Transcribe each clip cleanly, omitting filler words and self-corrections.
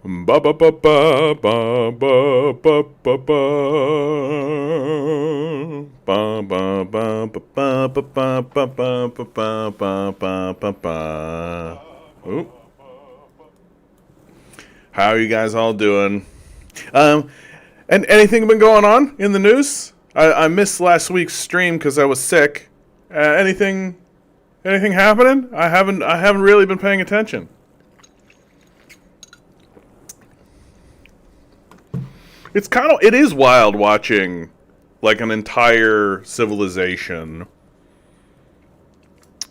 Ba ba ba ba ba ba ba ba ba. Ba ba ba ba ba ba ba ba ba ba ba ba ba ba. Ooh. How are you guys all doing? Um, and anything been going on in the news? I missed last week's stream because I was sick. Anything happening? I haven't really been paying attention. It is wild watching like an entire civilization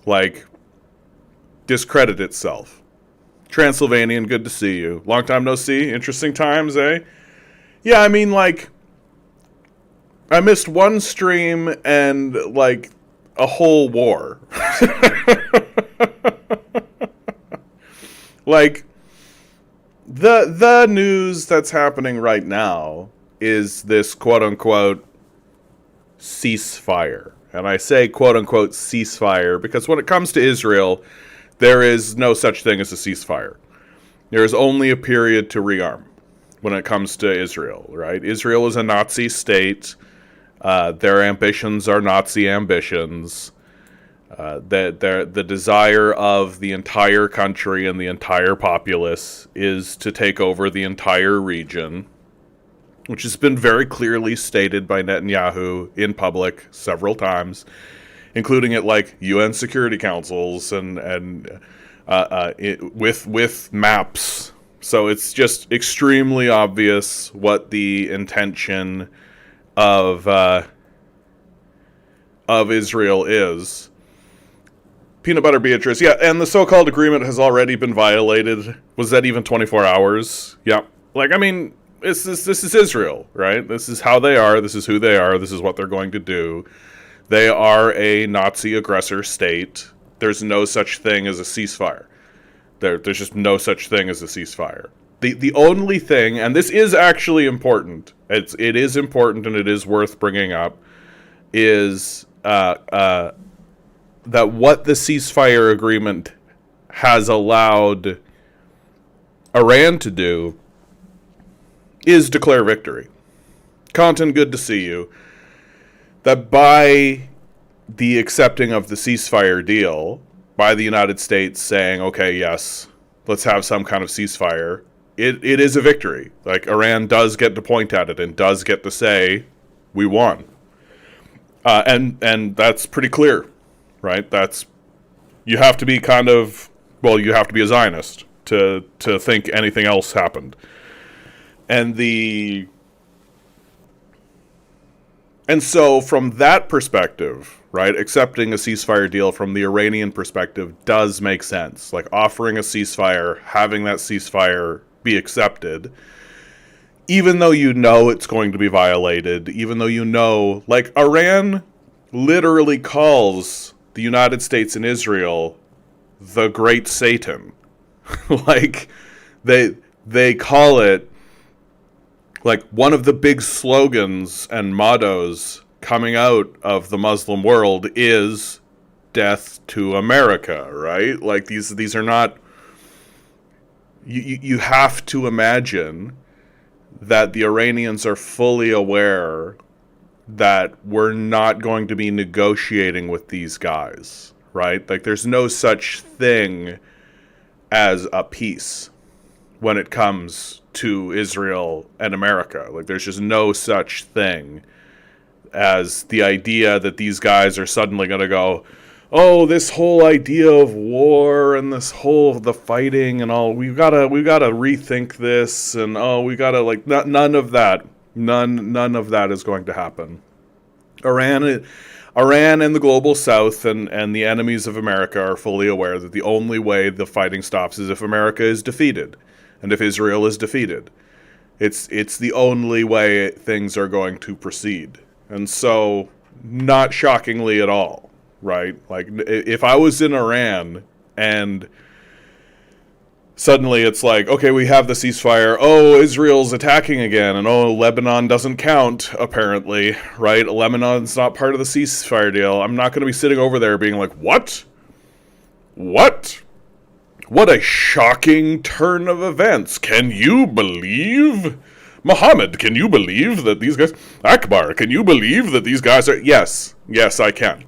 like discredit itself. Transylvanian, good to see you. Long time no see. Interesting times, eh? Yeah, I mean, like, I missed one stream and like a whole war. Like, the news that's happening right now is this quote unquote ceasefire. And I say quote unquote ceasefire because when it comes to Israel, there is no such thing as a ceasefire. There is only a period to rearm when it comes to Israel, right? Israel is a Nazi state. Their ambitions are Nazi ambitions. The desire of the entire country and the entire populace is to take over the entire region, which has been very clearly stated by Netanyahu in public several times, including at like UN Security Councils and with maps. So it's just extremely obvious what the intention of Israel is. Peanut Butter Beatrice, yeah, and the so-called agreement has already been violated. Was that even 24 hours? Yeah. Like, I mean, this is Israel, right? This is how they are. This is who they are. This is what they're going to do. They are a Nazi aggressor state. There's no such thing as a ceasefire. There's just no such thing as a ceasefire. The only thing, and this is actually important, it is important and it is worth bringing up, is that what the ceasefire agreement has allowed Iran to do is declare victory. Content, good to see you. That by the accepting of the ceasefire deal, by the United States saying, okay, yes, let's have some kind of ceasefire, it is a victory. Like, Iran does get to point at it and does get to say, we won. And that's pretty clear, right? You have to be you have to be a Zionist to think anything else happened. And so from that perspective, right, accepting a ceasefire deal from the Iranian perspective does make sense. Like, offering a ceasefire, having that ceasefire be accepted, even though you know it's going to be violated, even though you know, like, Iran literally calls the United States and Israel the Great Satan. Like, they call it, like, one of the big slogans and mottos coming out of the Muslim world is death to America, right? Like, these are not... You have to imagine that the Iranians are fully aware that we're not going to be negotiating with these guys, right? Like, there's no such thing as a peace when it comes to Israel and America. Like, there's just no such thing as the idea that these guys are suddenly going to go, oh, this whole idea of war and this whole the fighting and all, we've got to rethink this, and we got to, like, none of that is going to happen. Iran and the global south and the enemies of America are fully aware that the only way the fighting stops is if America is defeated and if Israel is defeated. It's the only way things are going to proceed. And so, not shockingly at all, right? Like, if I was in Iran and suddenly it's like, okay, we have the ceasefire, oh, Israel's attacking again, and oh, Lebanon doesn't count, apparently, right? Lebanon's not part of the ceasefire deal. I'm not going to be sitting over there being like, what? What? What a shocking turn of events. Can you believe? Muhammad, can you believe that these guys... Akbar, can you believe that these guys are... Yes, I can.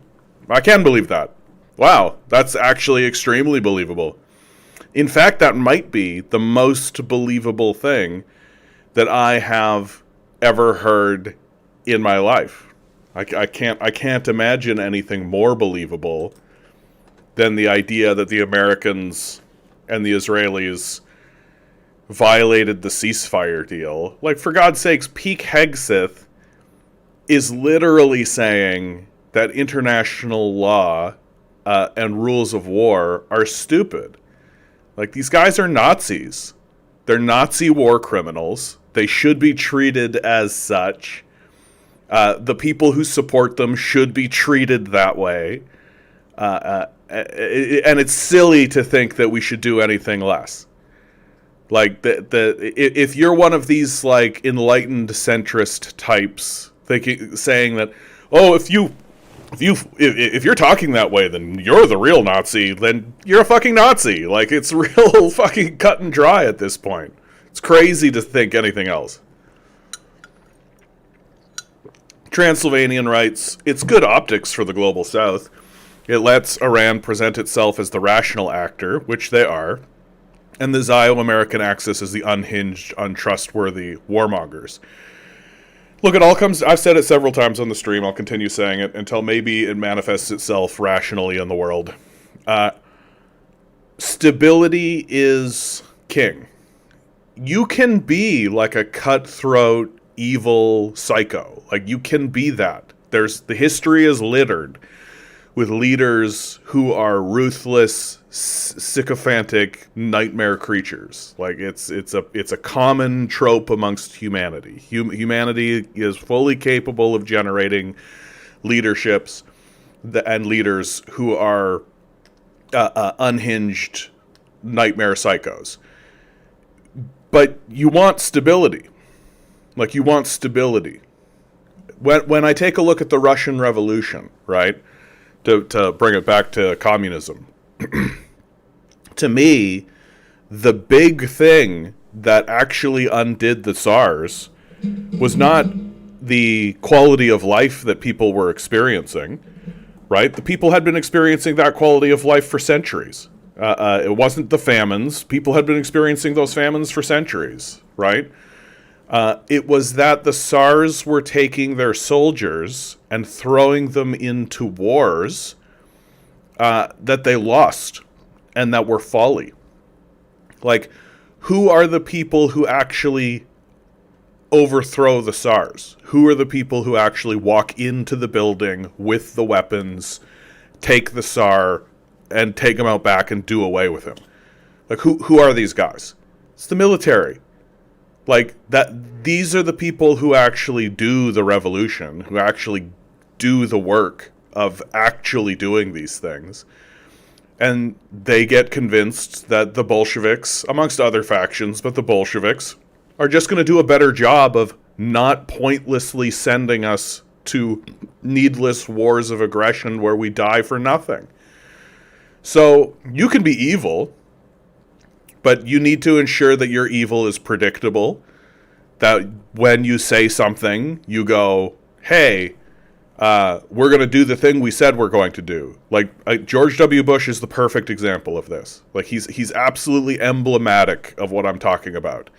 I can believe that. Wow, that's actually extremely believable. In fact, that might be the most believable thing that I have ever heard in my life. I can't imagine anything more believable than the idea that the Americans and the Israelis violated the ceasefire deal. Like, for God's sakes, Peak Hegseth is literally saying that international law and rules of war are stupid. Like, these guys are Nazis. They're Nazi war criminals. They should be treated as such. The people who support them should be treated that way. And it's silly to think that we should do anything less. Like, if you're one of these, like, enlightened centrist types saying that, oh, if you're talking that way, then you're the real Nazi, then you're a fucking Nazi. Like, it's real fucking cut and dry at this point. It's crazy to think anything else. Transylvanian writes, it's good optics for the global south. It lets Iran present itself as the rational actor, which they are, and the Zio-American axis as the unhinged, untrustworthy warmongers. Look, it all comes... I've said it several times on the stream. I'll continue saying it until maybe it manifests itself rationally in the world. Stability is king. You can be like a cutthroat, evil psycho. Like, you can be that. The history is littered with leaders who are ruthless, sycophantic nightmare creatures. Like, it's a common trope amongst humanity. Humanity is fully capable of generating leaderships and leaders who are unhinged nightmare psychos. But you want stability. Like, you want stability. When I take a look at the Russian Revolution, right, to bring it back to communism, to me, the big thing that actually undid the Tsars was not the quality of life that people were experiencing, right? The people had been experiencing that quality of life for centuries. It wasn't the famines. People had been experiencing those famines for centuries, right? It was that the Tsars were taking their soldiers and throwing them into wars that they lost and that were folly. Like, who are the people who actually overthrow the Tsars? Who are the people who actually walk into the building with the weapons, take the Tsar, and take him out back and do away with him? Like, who are these guys? It's the military. Like, these are the people who actually do the revolution, who actually do the work of actually doing these things. And they get convinced that the Bolsheviks, amongst other factions, but the Bolsheviks, are just going to do a better job of not pointlessly sending us to needless wars of aggression where we die for nothing. So, you can be evil, but you need to ensure that your evil is predictable, that when you say something, you go, hey, we're going to do the thing we said we're going to do. Like, George W. Bush is the perfect example of this. Like, he's absolutely emblematic of what I'm talking about,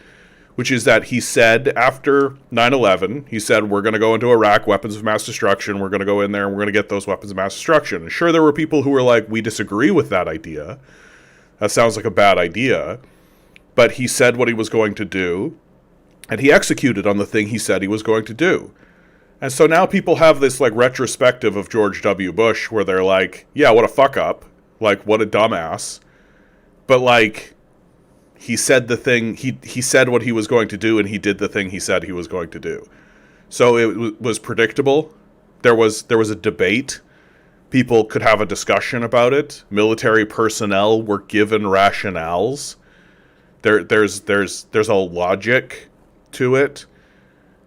which is that he said after 9/11, he said, we're going to go into Iraq, weapons of mass destruction, we're going to go in there and we're going to get those weapons of mass destruction. And sure, there were people who were like, we disagree with that idea. That sounds like a bad idea. But he said what he was going to do, and he executed on the thing he said he was going to do. And so now people have this, like, retrospective of George W. Bush where they're like, yeah, what a fuck up. Like, what a dumbass. But, like, he said the thing, he said what he was going to do, and he did the thing he said he was going to do. So it was predictable. There was a debate. People could have a discussion about it. Military personnel were given rationales. There's a logic to it.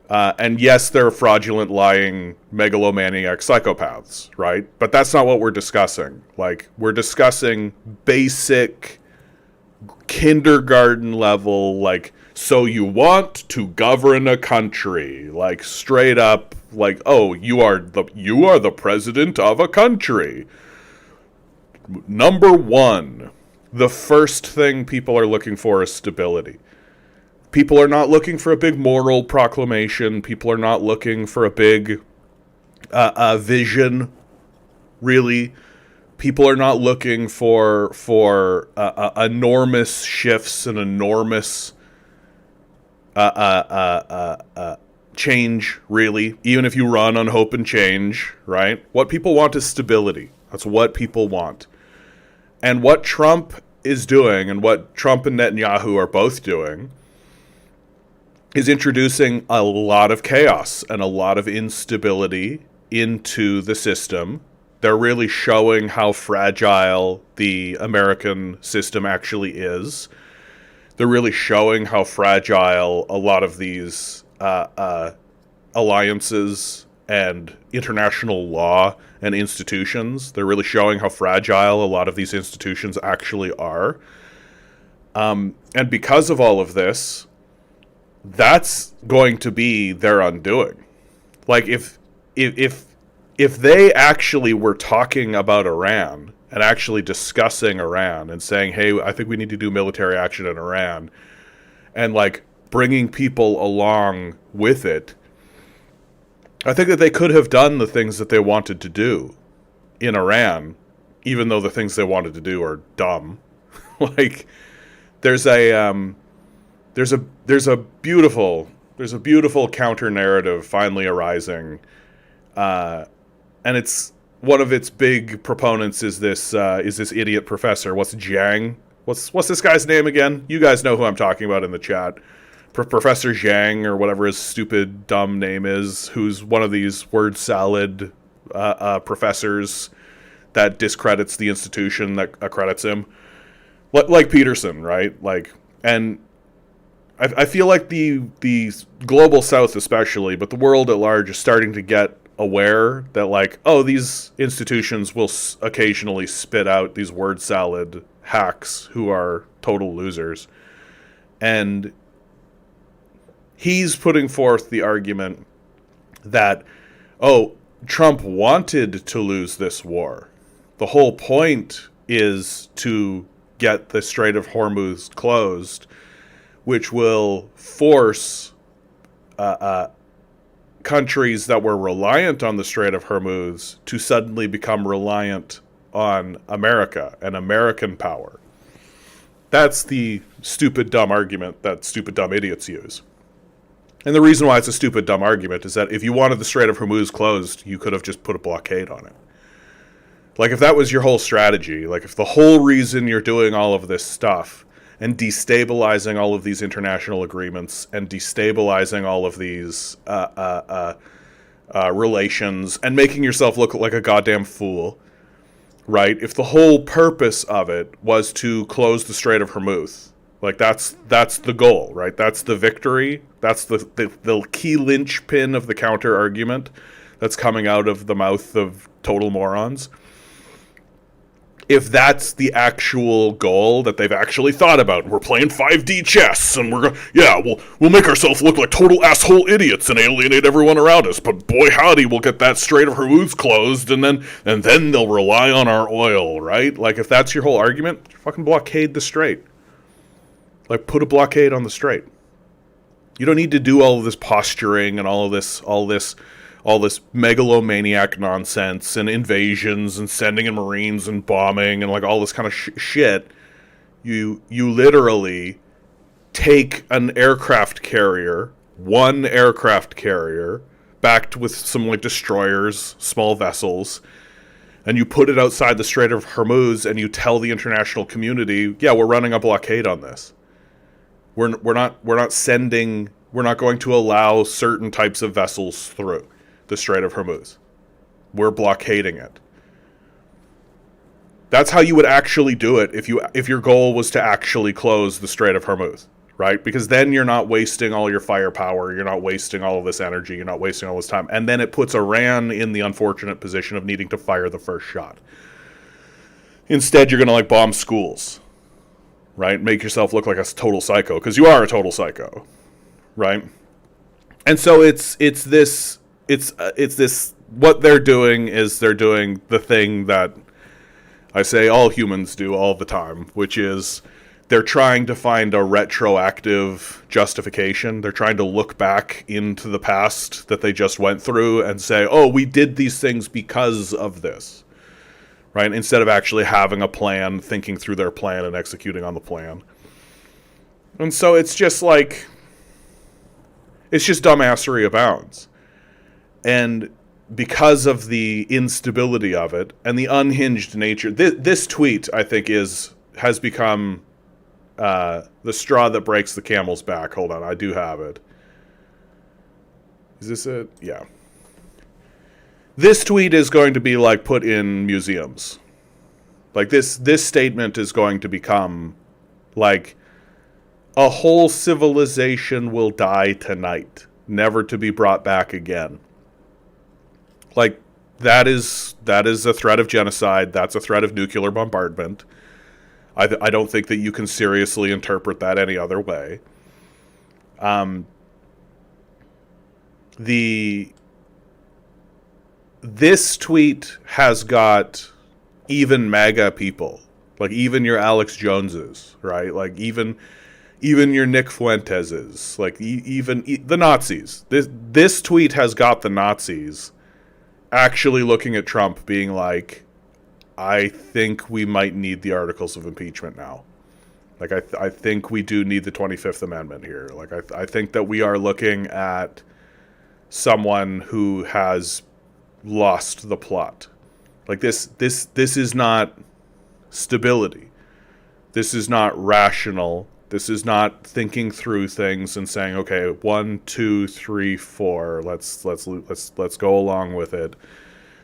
And yes, they're fraudulent, lying, megalomaniac psychopaths, right? But that's not what we're discussing. Like, we're discussing basic kindergarten level, like, so you want to govern a country, like straight up, like, oh, you are the president of a country. Number one, the first thing people are looking for is stability. People are not looking for a big moral proclamation. People are not looking for a big vision, really. People are not looking for enormous shifts and enormous change, really. Even if you run on hope and change, right? What people want is stability. That's what people want. And what Trump is doing, and what Trump and Netanyahu are both doing, is introducing a lot of chaos and a lot of instability into the system. They're really showing how fragile the American system actually is. They're really showing how fragile a lot of these alliances and international law and institutions, they're really showing how fragile a lot of these institutions actually are. And because of all of this, that's going to be their undoing. Like, if they actually were talking about Iran and actually discussing Iran and saying, hey, I think we need to do military action in Iran, and like bringing people along with it, I think that they could have done the things that they wanted to do in Iran, even though the things they wanted to do are dumb. Like, there's a beautiful counter narrative finally arising, and it's one of its big proponents is this idiot professor. What's Jiang? What's this guy's name again? You guys know who I'm talking about in the chat. Professor Zhang, or whatever his stupid dumb name is, who's one of these word salad professors that discredits the institution that accredits him, like Peterson, right? Like, and I feel like the global South especially, but the world at large, is starting to get aware that, like, oh, these institutions will occasionally spit out these word salad hacks who are total losers. And he's putting forth the argument that, oh, Trump wanted to lose this war. The whole point is to get the Strait of Hormuz closed, which will force countries that were reliant on the Strait of Hormuz to suddenly become reliant on America and American power. That's the stupid, dumb argument that stupid, dumb idiots use. And the reason why it's a stupid, dumb argument is that if you wanted the Strait of Hormuz closed, you could have just put a blockade on it. Like, if that was your whole strategy, like if the whole reason you're doing all of this stuff and destabilizing all of these international agreements and destabilizing all of these relations and making yourself look like a goddamn fool, right? If the whole purpose of it was to close the Strait of Hormuz, like that's the goal, right? That's the victory. That's the key linchpin of the counter argument that's coming out of the mouth of total morons. If that's the actual goal that they've actually thought about, we're playing 5D chess, and we'll make ourselves look like total asshole idiots and alienate everyone around us. But boy howdy, we'll get that Strait of Hormuz closed, and then they'll rely on our oil, right? Like, if that's your whole argument, fucking blockade the strait. Like, put a blockade on the strait. You don't need to do all of this posturing and all this megalomaniac nonsense and invasions and sending in Marines and bombing and like all this kind of shit. You literally take an one aircraft carrier, backed with some like destroyers, small vessels, and you put it outside the Strait of Hormuz, and you tell the international community, yeah, we're running a blockade on this. We're not going to allow certain types of vessels through the Strait of Hormuz. We're blockading it. That's how you would actually do it if your goal was to actually close the Strait of Hormuz, right? Because then you're not wasting all your firepower, you're not wasting all of this energy, you're not wasting all this time, and then it puts Iran in the unfortunate position of needing to fire the first shot. Instead, you're going to like bomb schools. right? Make yourself look like a total psycho, because you are a total psycho, right? And so it's this what they're doing is they're doing the thing that I say all humans do all the time, which is they're trying to find a retroactive justification. They're trying to look back into the past that they just went through and say, oh, we did these things because of this, right? Instead of actually having a plan, thinking through their plan and executing on the plan. And so it's just like, it's just dumbassery abounds. And because of the instability of it and the unhinged nature, this tweet, I think, has become the straw that breaks the camel's back. Hold on, I do have it. Is this it? Yeah. This tweet is going to be like put in museums. Like this statement is going to become like a whole civilization will die tonight, never to be brought back again. Like that is a threat of genocide. That's a threat of nuclear bombardment. I don't think that you can seriously interpret that any other way. This tweet has got even MAGA people, like even your Alex Joneses, right? Like even your Nick Fuenteses, like even the Nazis. This tweet has got the Nazis actually looking at Trump being like, I think we might need the articles of impeachment now. Like, I think we do need the 25th Amendment here. Like, I think that we are looking at someone who has lost the plot. Like, this is not stability. This is not rational. This is not thinking through things and saying, okay, 1, 2, 3, 4. Let's go along with it.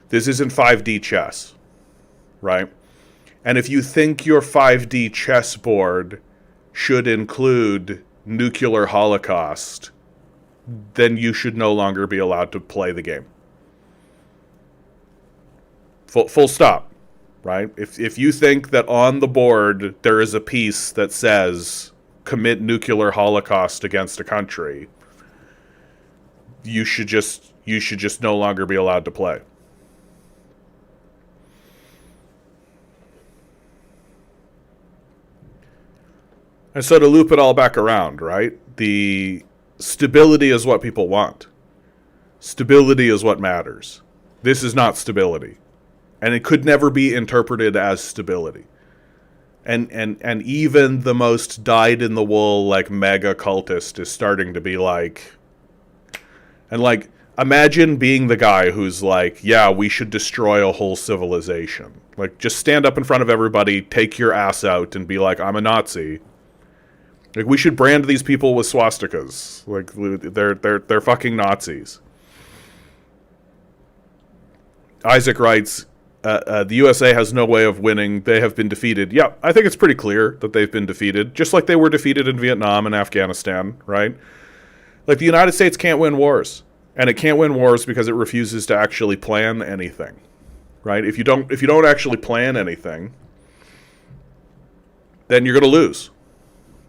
This isn't 5D chess. Right? And if you think your 5D chessboard should include nuclear holocaust, then you should no longer be allowed to play the game. Full stop. Right? If you think that on the board there is a piece that says commit nuclear holocaust against a country, you should just no longer be allowed to play. And so to loop it all back around, right? The stability is what people want. Stability is what matters. This is not stability. And it could never be interpreted as stability. And even the most dyed-in-the-wool, like, mega cultist is starting to be like... And, like, imagine being the guy who's like, yeah, we should destroy a whole civilization. Like, just stand up in front of everybody, take your ass out, and be like, I'm a Nazi. Like, we should brand these people with swastikas. Like, they're fucking Nazis. Isaac writes, the USA has no way of winning. They have been defeated. Yeah, I think it's pretty clear that they've been defeated, just like they were defeated in Vietnam and Afghanistan, right? Like, the United States can't win wars. And it can't win wars because it refuses to actually plan anything, right? If you don't actually plan anything, then you're going to lose.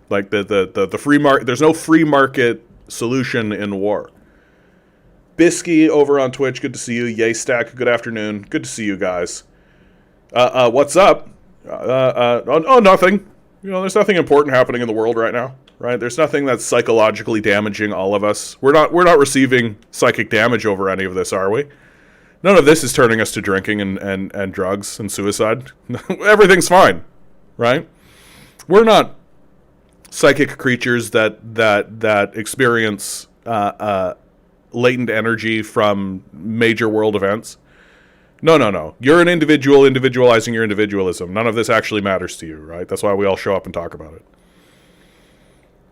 Like the free market, there's no free market solution in war. Bisky over on Twitch, good to see you. Yay Stack, good afternoon. Good to see you guys. What's up? Nothing. You know, there's nothing important happening in the world right now, right? There's nothing that's psychologically damaging all of us. We're not receiving psychic damage over any of this, are we? None of this is turning us to drinking and drugs and suicide. Everything's fine, right? We're not psychic creatures that experience latent energy from major world events. No. You're an individual individualizing your individualism. None of this actually matters to you, right? That's why we all show up and talk about it.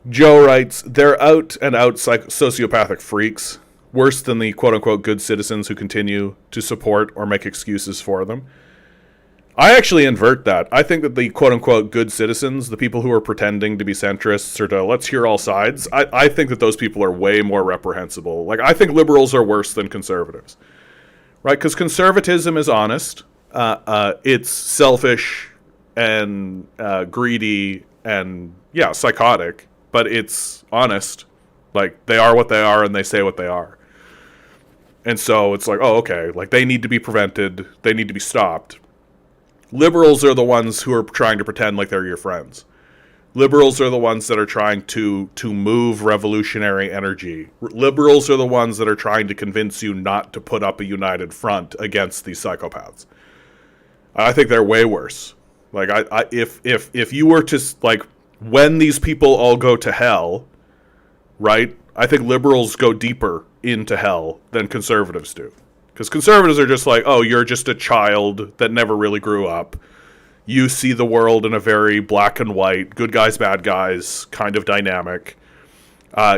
Joe writes, they're out-and-out sociopathic freaks, worse than the quote-unquote good citizens who continue to support or make excuses for them. I actually invert that. I think that the quote-unquote good citizens, the people who are pretending to be centrists or to let's hear all sides, I think that those people are way more reprehensible. Like, I think liberals are worse than conservatives, right? Because conservatism is honest. It's selfish and greedy and yeah, psychotic, but it's honest. Like, they are what they are and they say what they are. And so it's like, oh, okay, like, they need to be prevented, they need to be stopped. Liberals are the ones who are trying to pretend like they're your friends. Liberals are the ones that are trying to move revolutionary energy. Liberals are the ones that are trying to convince you not to put up a united front against these psychopaths. I think they're way worse. Like, if you were to, like, when these people all go to hell, right, I think liberals go deeper into hell than conservatives do. Because conservatives are just like, oh, you're just a child that never really grew up. You see the world in a very black and white, good guys, bad guys kind of dynamic.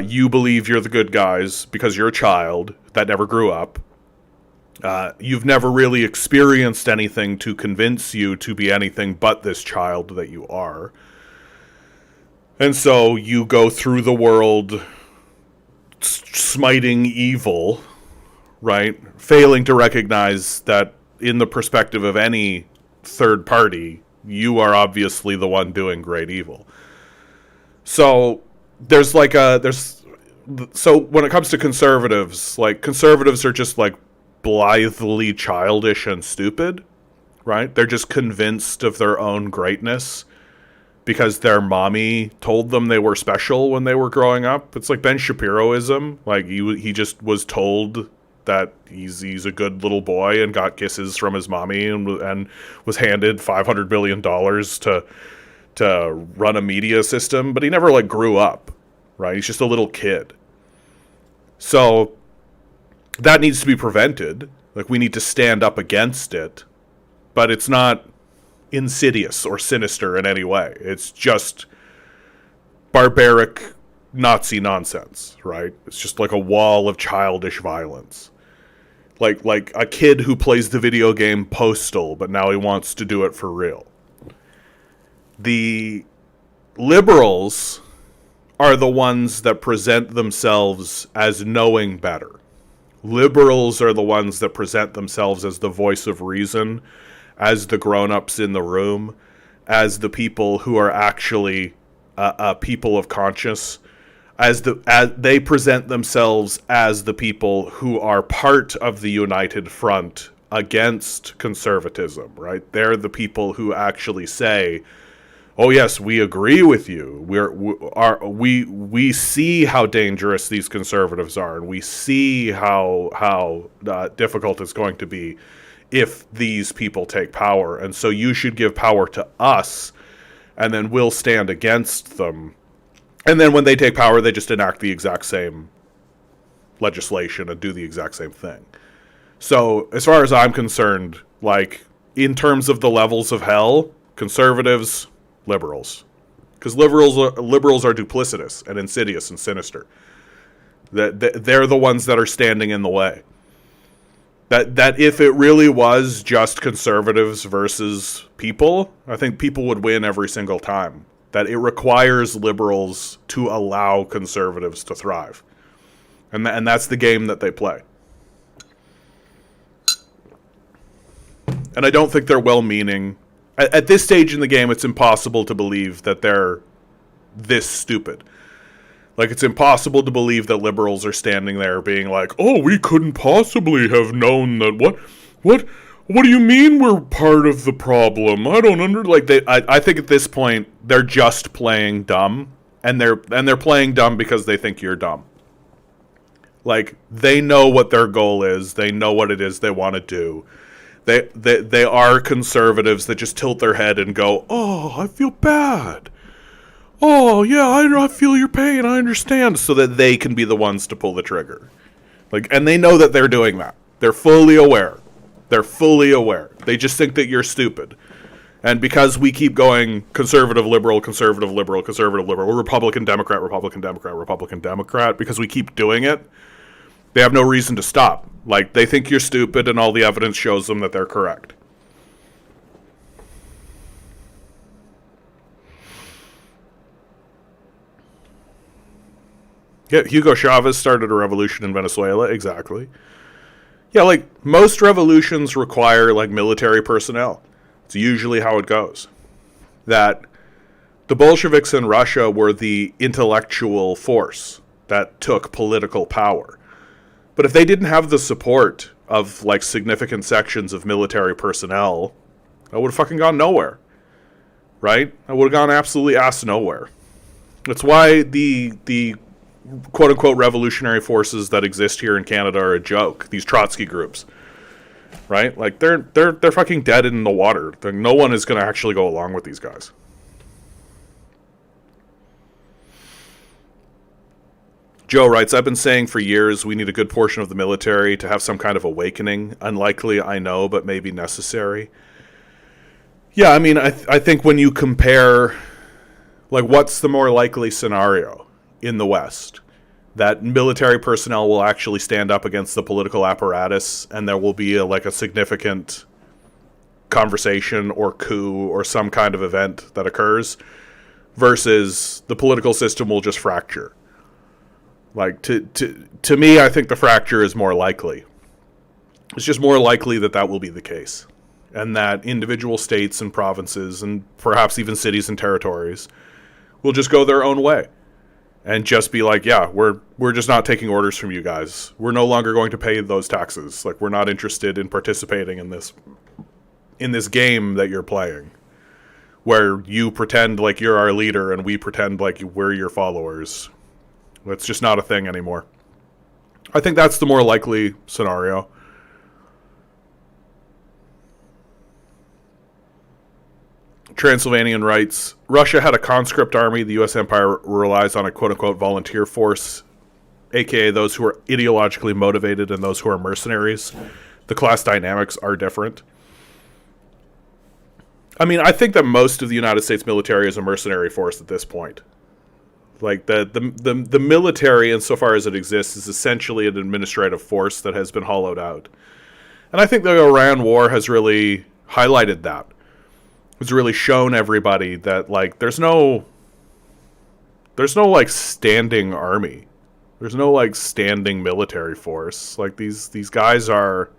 You believe you're the good guys because you're a child that never grew up. You've never really experienced anything to convince you to be anything but this child that you are. And so you go through the world smiting evil, right? Failing to recognize that in the perspective of any third party, you are obviously the one doing great evil. So so when it comes to conservatives, like, conservatives are just like blithely childish and stupid, right? They're just convinced of their own greatness because their mommy told them they were special when they were growing up. It's like Ben Shapiroism. Like, he just was told that he's a good little boy and got kisses from his mommy and was handed $500 billion to run a media system, but he never, like, grew up, right? He's just a little kid. So that needs to be prevented. Like, we need to stand up against it, but it's not insidious or sinister in any way. It's just barbaric Nazi nonsense, right? It's just like a wall of childish violence. Like a kid who plays the video game Postal, but now he wants to do it for real. The liberals are the ones that present themselves as knowing better. Liberals are the ones that present themselves as the voice of reason, as the grown-ups in the room, as the people who are actually people of conscience, as they present themselves as the people who are part of the united front against conservatism, right? They're the people who actually say, oh yes, we agree with you. We see how dangerous these conservatives are, and we see how difficult it's going to be if these people take power. And so you should give power to us, and then we'll stand against them. And then when they take power, they just enact the exact same legislation and do the exact same thing. So as far as I'm concerned, like, in terms of the levels of hell, conservatives, liberals. Because liberals are duplicitous and insidious and sinister. They're the ones that are standing in the way. That if it really was just conservatives versus people, I think people would win every single time. That it requires liberals to allow conservatives to thrive. And that's the game that they play. And I don't think they're well-meaning. At this stage in the game, it's impossible to believe that they're this stupid. Like, it's impossible to believe that liberals are standing there being like, oh, we couldn't possibly have known that. What do you mean we're part of the problem? I don't I think at this point they're just playing dumb, and they're playing dumb because they think you're dumb. Like, they know what their goal is. They know what it is they want to do. They are conservatives that just tilt their head and go, oh, I feel bad. Oh, yeah, I feel your pain. I understand. So that they can be the ones to pull the trigger. Like, and they know that they're doing that. They're fully aware. They're fully aware. They just think that you're stupid. And because we keep going conservative, liberal, conservative, liberal, conservative, liberal, Republican, Democrat, Republican, Democrat, Republican, Democrat, because we keep doing it, they have no reason to stop. Like, they think you're stupid, and all the evidence shows them that they're correct. Yeah, Hugo Chavez started a revolution in Venezuela, exactly. Yeah, like, most revolutions require, like, military personnel. It's usually how it goes. That The Bolsheviks in Russia were the intellectual force that took political power. But if they didn't have the support of like significant sections of military personnel, that would have fucking gone nowhere. Right? That would have gone absolutely ass nowhere. That's why the quote unquote revolutionary forces that exist here in Canada are a joke. These Trotsky groups. Right? Like they're fucking dead in the water. No one is going to actually go along with these guys. Joe writes, I've been saying for years we need a good portion of the military to have some kind of awakening. Unlikely, I know, but maybe necessary. Yeah, I mean, I think when you compare, like, what's the more likely scenario in the West? That military personnel will actually stand up against the political apparatus and there will be a significant conversation or coup or some kind of event that occurs versus the political system will just fracture. Like, to me, I think the fracture is more likely. It's just more likely that that will be the case. And that individual states and provinces and perhaps even cities and territories will just go their own way. And just be like, yeah, we're just not taking orders from you guys. We're no longer going to pay those taxes. Like, we're not interested in participating in this game that you're playing. Where you pretend like you're our leader and we pretend like we're your followers. It's just not a thing anymore. I think that's the more likely scenario. Transylvanian writes, Russia had a conscript army. The U.S. empire relies on a quote-unquote volunteer force, aka those who are ideologically motivated and those who are mercenaries. The class dynamics are different. I mean, I think that most of the United States military is a mercenary force at this point. Like, the military, insofar as it exists, is essentially an administrative force that has been hollowed out. And I think the Iran war has really highlighted that. It's really shown everybody that, like, there's no like, standing army. There's no, like, standing military force. Like, these guys are...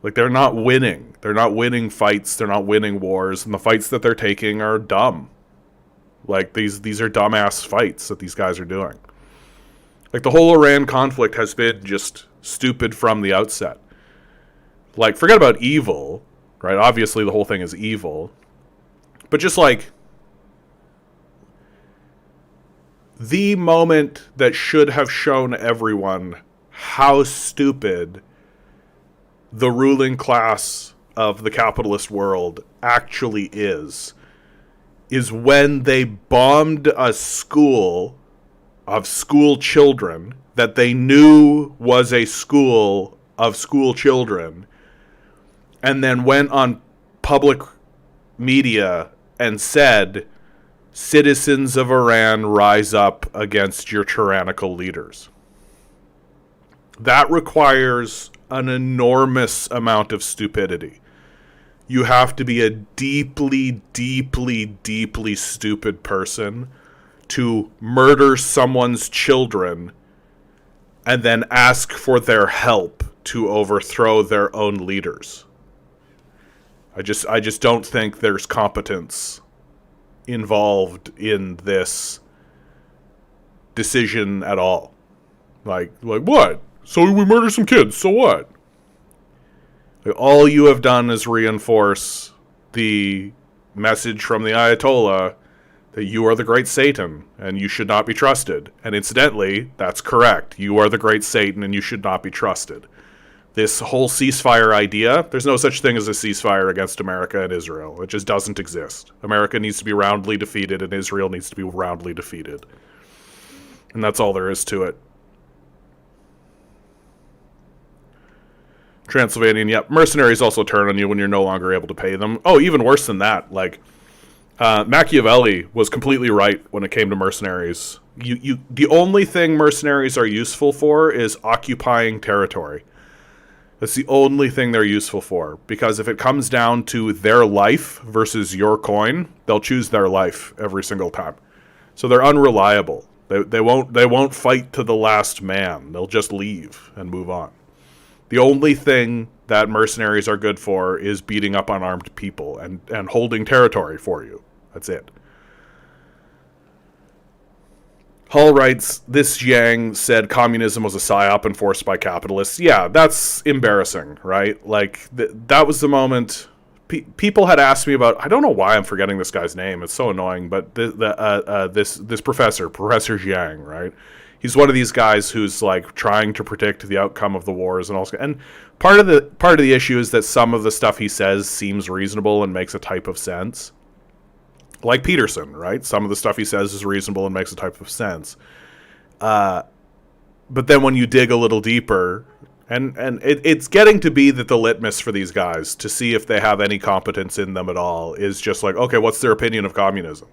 Like, they're not winning. They're not winning fights. They're not winning wars. And the fights that they're taking are dumb. Like, these are dumbass fights that these guys are doing. Like, the whole Iran conflict has been just stupid from the outset. Like, forget about evil, right? Obviously, the whole thing is evil. But just, like, the moment that should have shown everyone how stupid the ruling class of the capitalist world actually is when they bombed a school of school children that they knew was a school of school children, and then went on public media and said, citizens of Iran, rise up against your tyrannical leaders. That requires an enormous amount of stupidity. You have to be a deeply, deeply, deeply stupid person to murder someone's children and then ask for their help to overthrow their own leaders. I just don't think there's competence involved in this decision at all. Like what? So we murder some kids, so what? Like, all you have done is reinforce the message from the Ayatollah that you are the great Satan and you should not be trusted. And incidentally, that's correct. You are the great Satan and you should not be trusted. This whole ceasefire idea, there's no such thing as a ceasefire against America and Israel. It just doesn't exist. America needs to be roundly defeated and Israel needs to be roundly defeated. And that's all there is to it. Transylvanian, yep. Mercenaries also turn on you when you're no longer able to pay them. Oh, even worse than that. Like, Machiavelli was completely right when it came to mercenaries. The only thing mercenaries are useful for is occupying territory. That's the only thing they're useful for. Because if it comes down to their life versus your coin, they'll choose their life every single time. So they're unreliable. They won't fight to the last man. They'll just leave and move on. The only thing that mercenaries are good for is beating up unarmed people and holding territory for you. That's it. Hall writes, this Yang said communism was a psyop enforced by capitalists. Yeah, that's embarrassing, right? Like, that was the moment. People had asked me about, I don't know why I'm forgetting this guy's name. It's so annoying, but this professor, Professor Jiang, right? He's one of these guys who's like trying to predict the outcome of the wars and all. And part of the issue is that some of the stuff he says seems reasonable and makes a type of sense. Like Peterson, right? Some of the stuff he says is reasonable and makes a type of sense. But then when you dig a little deeper, and it's getting to be that the litmus for these guys to see if they have any competence in them at all is just like, okay, what's their opinion of communism?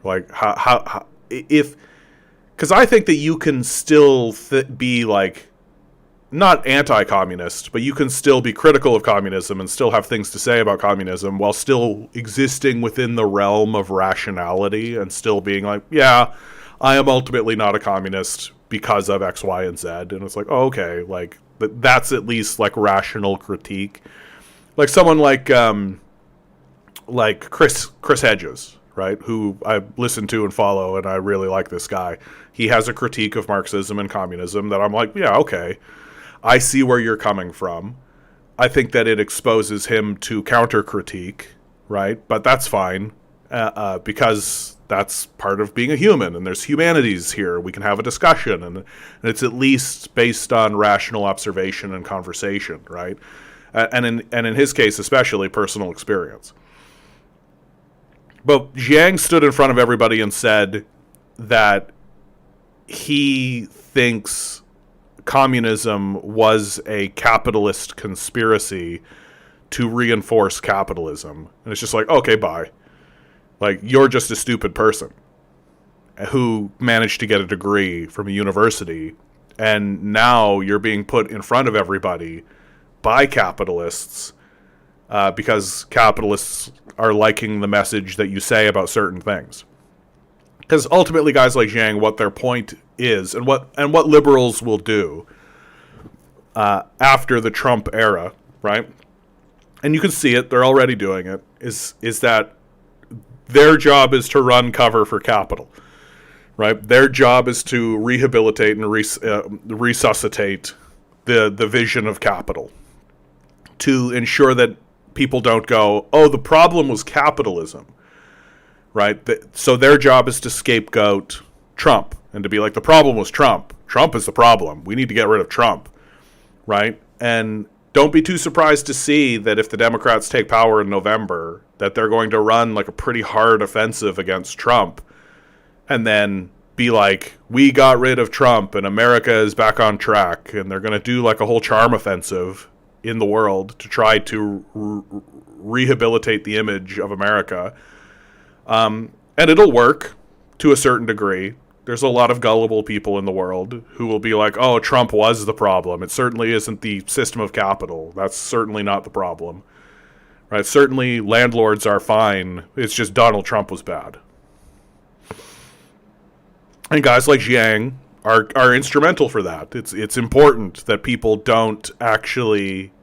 Like, how if... Because I think that you can still be, like, not anti-communist, but you can still be critical of communism and still have things to say about communism while still existing within the realm of rationality and still being like, yeah, I am ultimately not a communist because of X, Y, and Z. And it's like, oh, okay, like, that's at least, like, rational critique. Like someone like Chris Hedges, right, who I listen to and follow, and I really like this guy. He has a critique of Marxism and communism that I'm like, yeah, okay. I see where you're coming from. I think that it exposes him to counter-critique, right? But that's fine, because that's part of being a human, and there's humanities here. We can have a discussion, and it's at least based on rational observation and conversation, right? And in his case, especially personal experience. But Jiang stood in front of everybody and said that he thinks communism was a capitalist conspiracy to reinforce capitalism. And it's just like, okay, bye. Like, you're just a stupid person who managed to get a degree from a university, and now you're being put in front of everybody by capitalists because capitalists are liking the message that you say about certain things. Because ultimately, guys like Jiang, what their point is, and what liberals will do after the Trump era, right? And you can see it; they're already doing it. Is that their job is to run cover for capital, right? Their job is to rehabilitate and resuscitate the vision of capital, to ensure that people don't go, oh, the problem was capitalism. Right? So their job is to scapegoat Trump and to be like, the problem was Trump. Trump is the problem. We need to get rid of Trump. Right? And don't be too surprised to see that if the Democrats take power in November, that they're going to run like a pretty hard offensive against Trump and then be like, we got rid of Trump and America is back on track. And they're going to do like a whole charm offensive in the world to try to rehabilitate the image of America. And it'll work to a certain degree. There's a lot of gullible people in the world who will be like, oh, Trump was the problem. It certainly isn't the system of capital. That's certainly not the problem. Right? Certainly landlords are fine. It's just Donald Trump was bad. And guys like Jiang are instrumental for that. It's important that people don't actually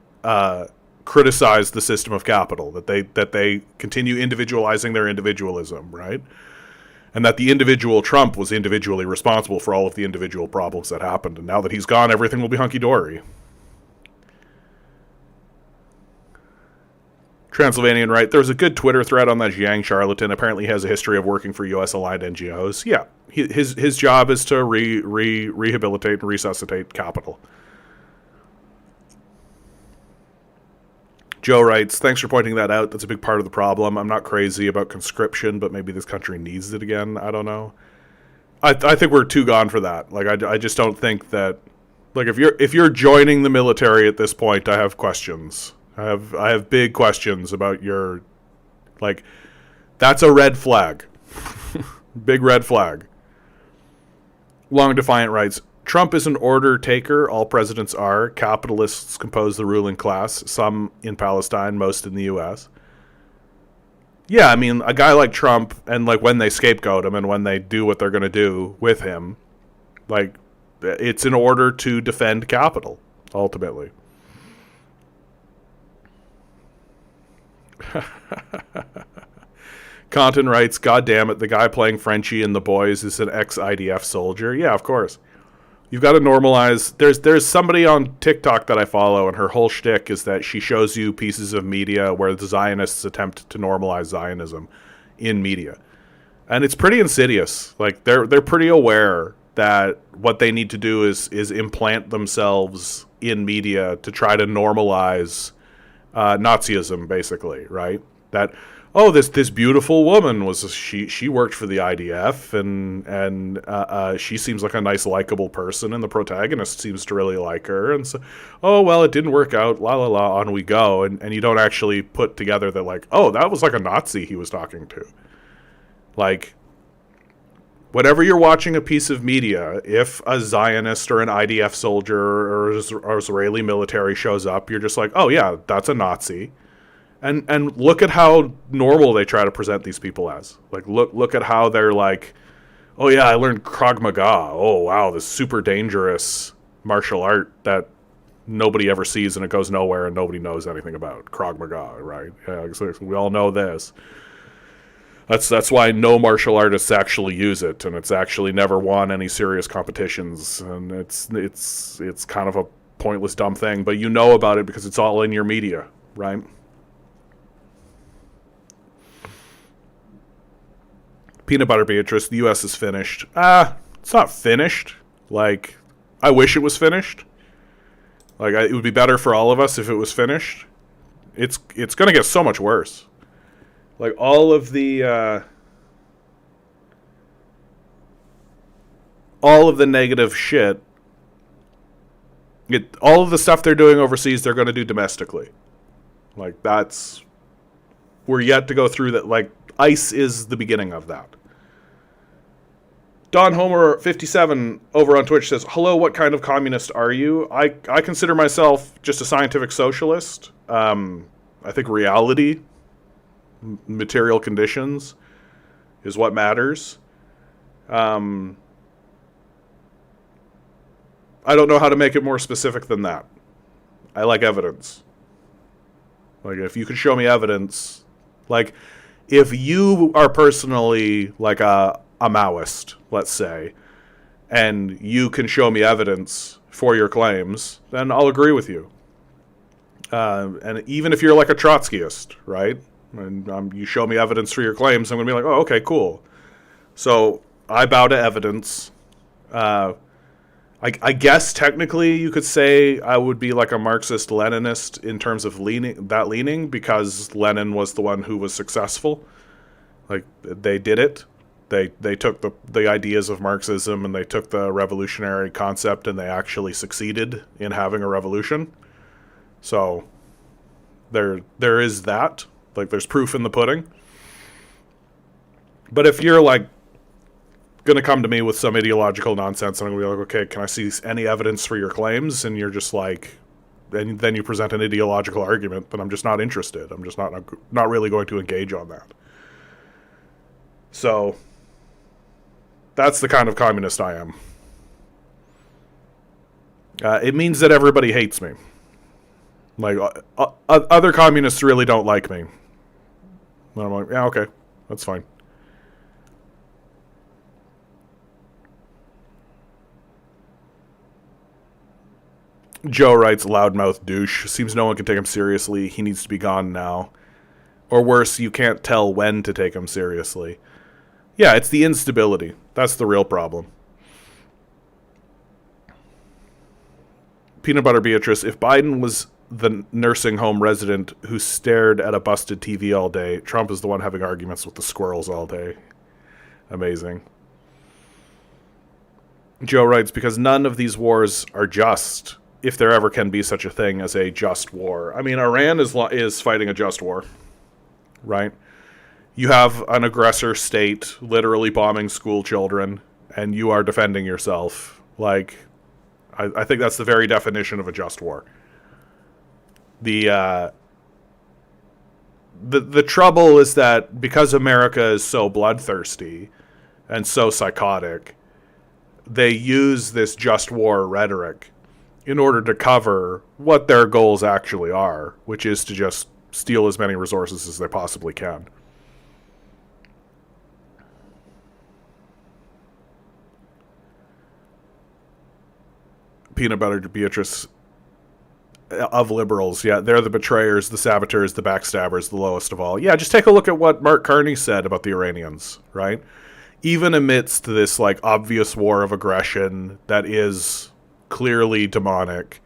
criticize the system of capital, that they continue individualizing their individualism, right? And that the individual Trump was individually responsible for all of the individual problems that happened. And now that he's gone, everything will be hunky-dory. Transylvanian, right? There was a good Twitter thread on that Jiang charlatan. Apparently he has a history of working for U.S.-aligned NGOs. Yeah, his job is to rehabilitate and resuscitate capital. Joe writes, thanks for pointing that out. That's a big part of the problem. I'm not crazy about conscription, but maybe this country needs it again. I don't know. I think we're too gone for that. Like, I just don't think that... Like, if you're joining the military at this point, I have questions. I have big questions about your... Like, that's a red flag. Big red flag. Long Defiant writes, Trump is an order taker. All presidents are. Capitalists compose the ruling class, some in Palestine, most in the U.S. Yeah, I mean, a guy like Trump, and like when they scapegoat him and when they do what they're going to do with him, like, it's in order to defend capital, ultimately. Content writes, God damn it, the guy playing Frenchie in The Boys is an ex-IDF soldier. Yeah, of course. You've got to normalize. There's somebody on TikTok that I follow, and her whole shtick is that she shows you pieces of media where the Zionists attempt to normalize Zionism in media. And it's pretty insidious. Like, they're pretty aware that what they need to do is implant themselves in media to try to normalize Nazism, basically, right? That, oh, this beautiful woman was she worked for the IDF, and she seems like a nice, likable person, and the protagonist seems to really like her, and so, oh well, it didn't work out, la la la, on we go, and you don't actually put together that, like, oh, that was like a Nazi he was talking to. Like, whenever you're watching a piece of media, if a Zionist or an IDF soldier or Israeli military shows up, you're just like, oh yeah, that's a Nazi. And look at how normal they try to present these people as. Like, look at how they're like, oh yeah, I learned Krav Maga. Oh wow, this super dangerous martial art that nobody ever sees and it goes nowhere and nobody knows anything about. Krav Maga, right? Yeah, we all know this. That's why no martial artists actually use it, and it's actually never won any serious competitions, and it's kind of a pointless, dumb thing, but you know about it because it's all in your media, right? Peanut Butter Beatrice, the U.S. is finished. It's not finished. Like, I wish it was finished. Like, it would be better for all of us if it was finished. It's going to get so much worse. Like, all of the negative shit, all of the stuff they're doing overseas, they're going to do domestically. Like, we're yet to go through that. Like, ICE is the beginning of that. Don Homer 57 over on Twitch says, hello, what kind of communist are you? I consider myself just a scientific socialist. I think reality, material conditions, is what matters. I don't know how to make it more specific than that. I like evidence. Like, if you could show me evidence, like, if you are personally like a Maoist, let's say, and you can show me evidence for your claims, then I'll agree with you. And even if you're like a Trotskyist, right? And you show me evidence for your claims, I'm going to be like, oh, okay, cool. So I bow to evidence. I guess technically you could say I would be like a Marxist-Leninist in terms of leaning, because Lenin was the one who was successful. Like, they did it. They took the ideas of Marxism and they took the revolutionary concept and they actually succeeded in having a revolution. So there is that. Like, there's proof in the pudding. But if you're like going to come to me with some ideological nonsense, I'm going to be like, okay, can I see any evidence for your claims? And you're just like, and then you present an ideological argument, then I'm just not interested. I'm just not really going to engage on that. So that's the kind of communist I am. It means that everybody hates me. Like, other communists really don't like me. And I'm like, yeah, okay, that's fine. Joe writes, loudmouth douche. Seems no one can take him seriously. He needs to be gone now. Or worse, you can't tell when to take him seriously. Yeah, it's the instability. That's the real problem. Peanut Butter Beatrice, if Biden was the nursing home resident who stared at a busted TV all day, Trump is the one having arguments with the squirrels all day. Amazing. Joe writes, because none of these wars are just, if there ever can be such a thing as a just war. I mean, Iran is fighting a just war, right? You have an aggressor state literally bombing school children, and you are defending yourself. Like, I think that's the very definition of a just war. The trouble is that because America is so bloodthirsty and so psychotic, they use this just war rhetoric in order to cover what their goals actually are, which is to just steal as many resources as they possibly can. Peanut Butter Beatrice of liberals. Yeah, they're the betrayers, the saboteurs, the backstabbers, the lowest of all. Yeah, just take a look at what Mark Carney said about the Iranians, right? Even amidst this like obvious war of aggression that is clearly demonic,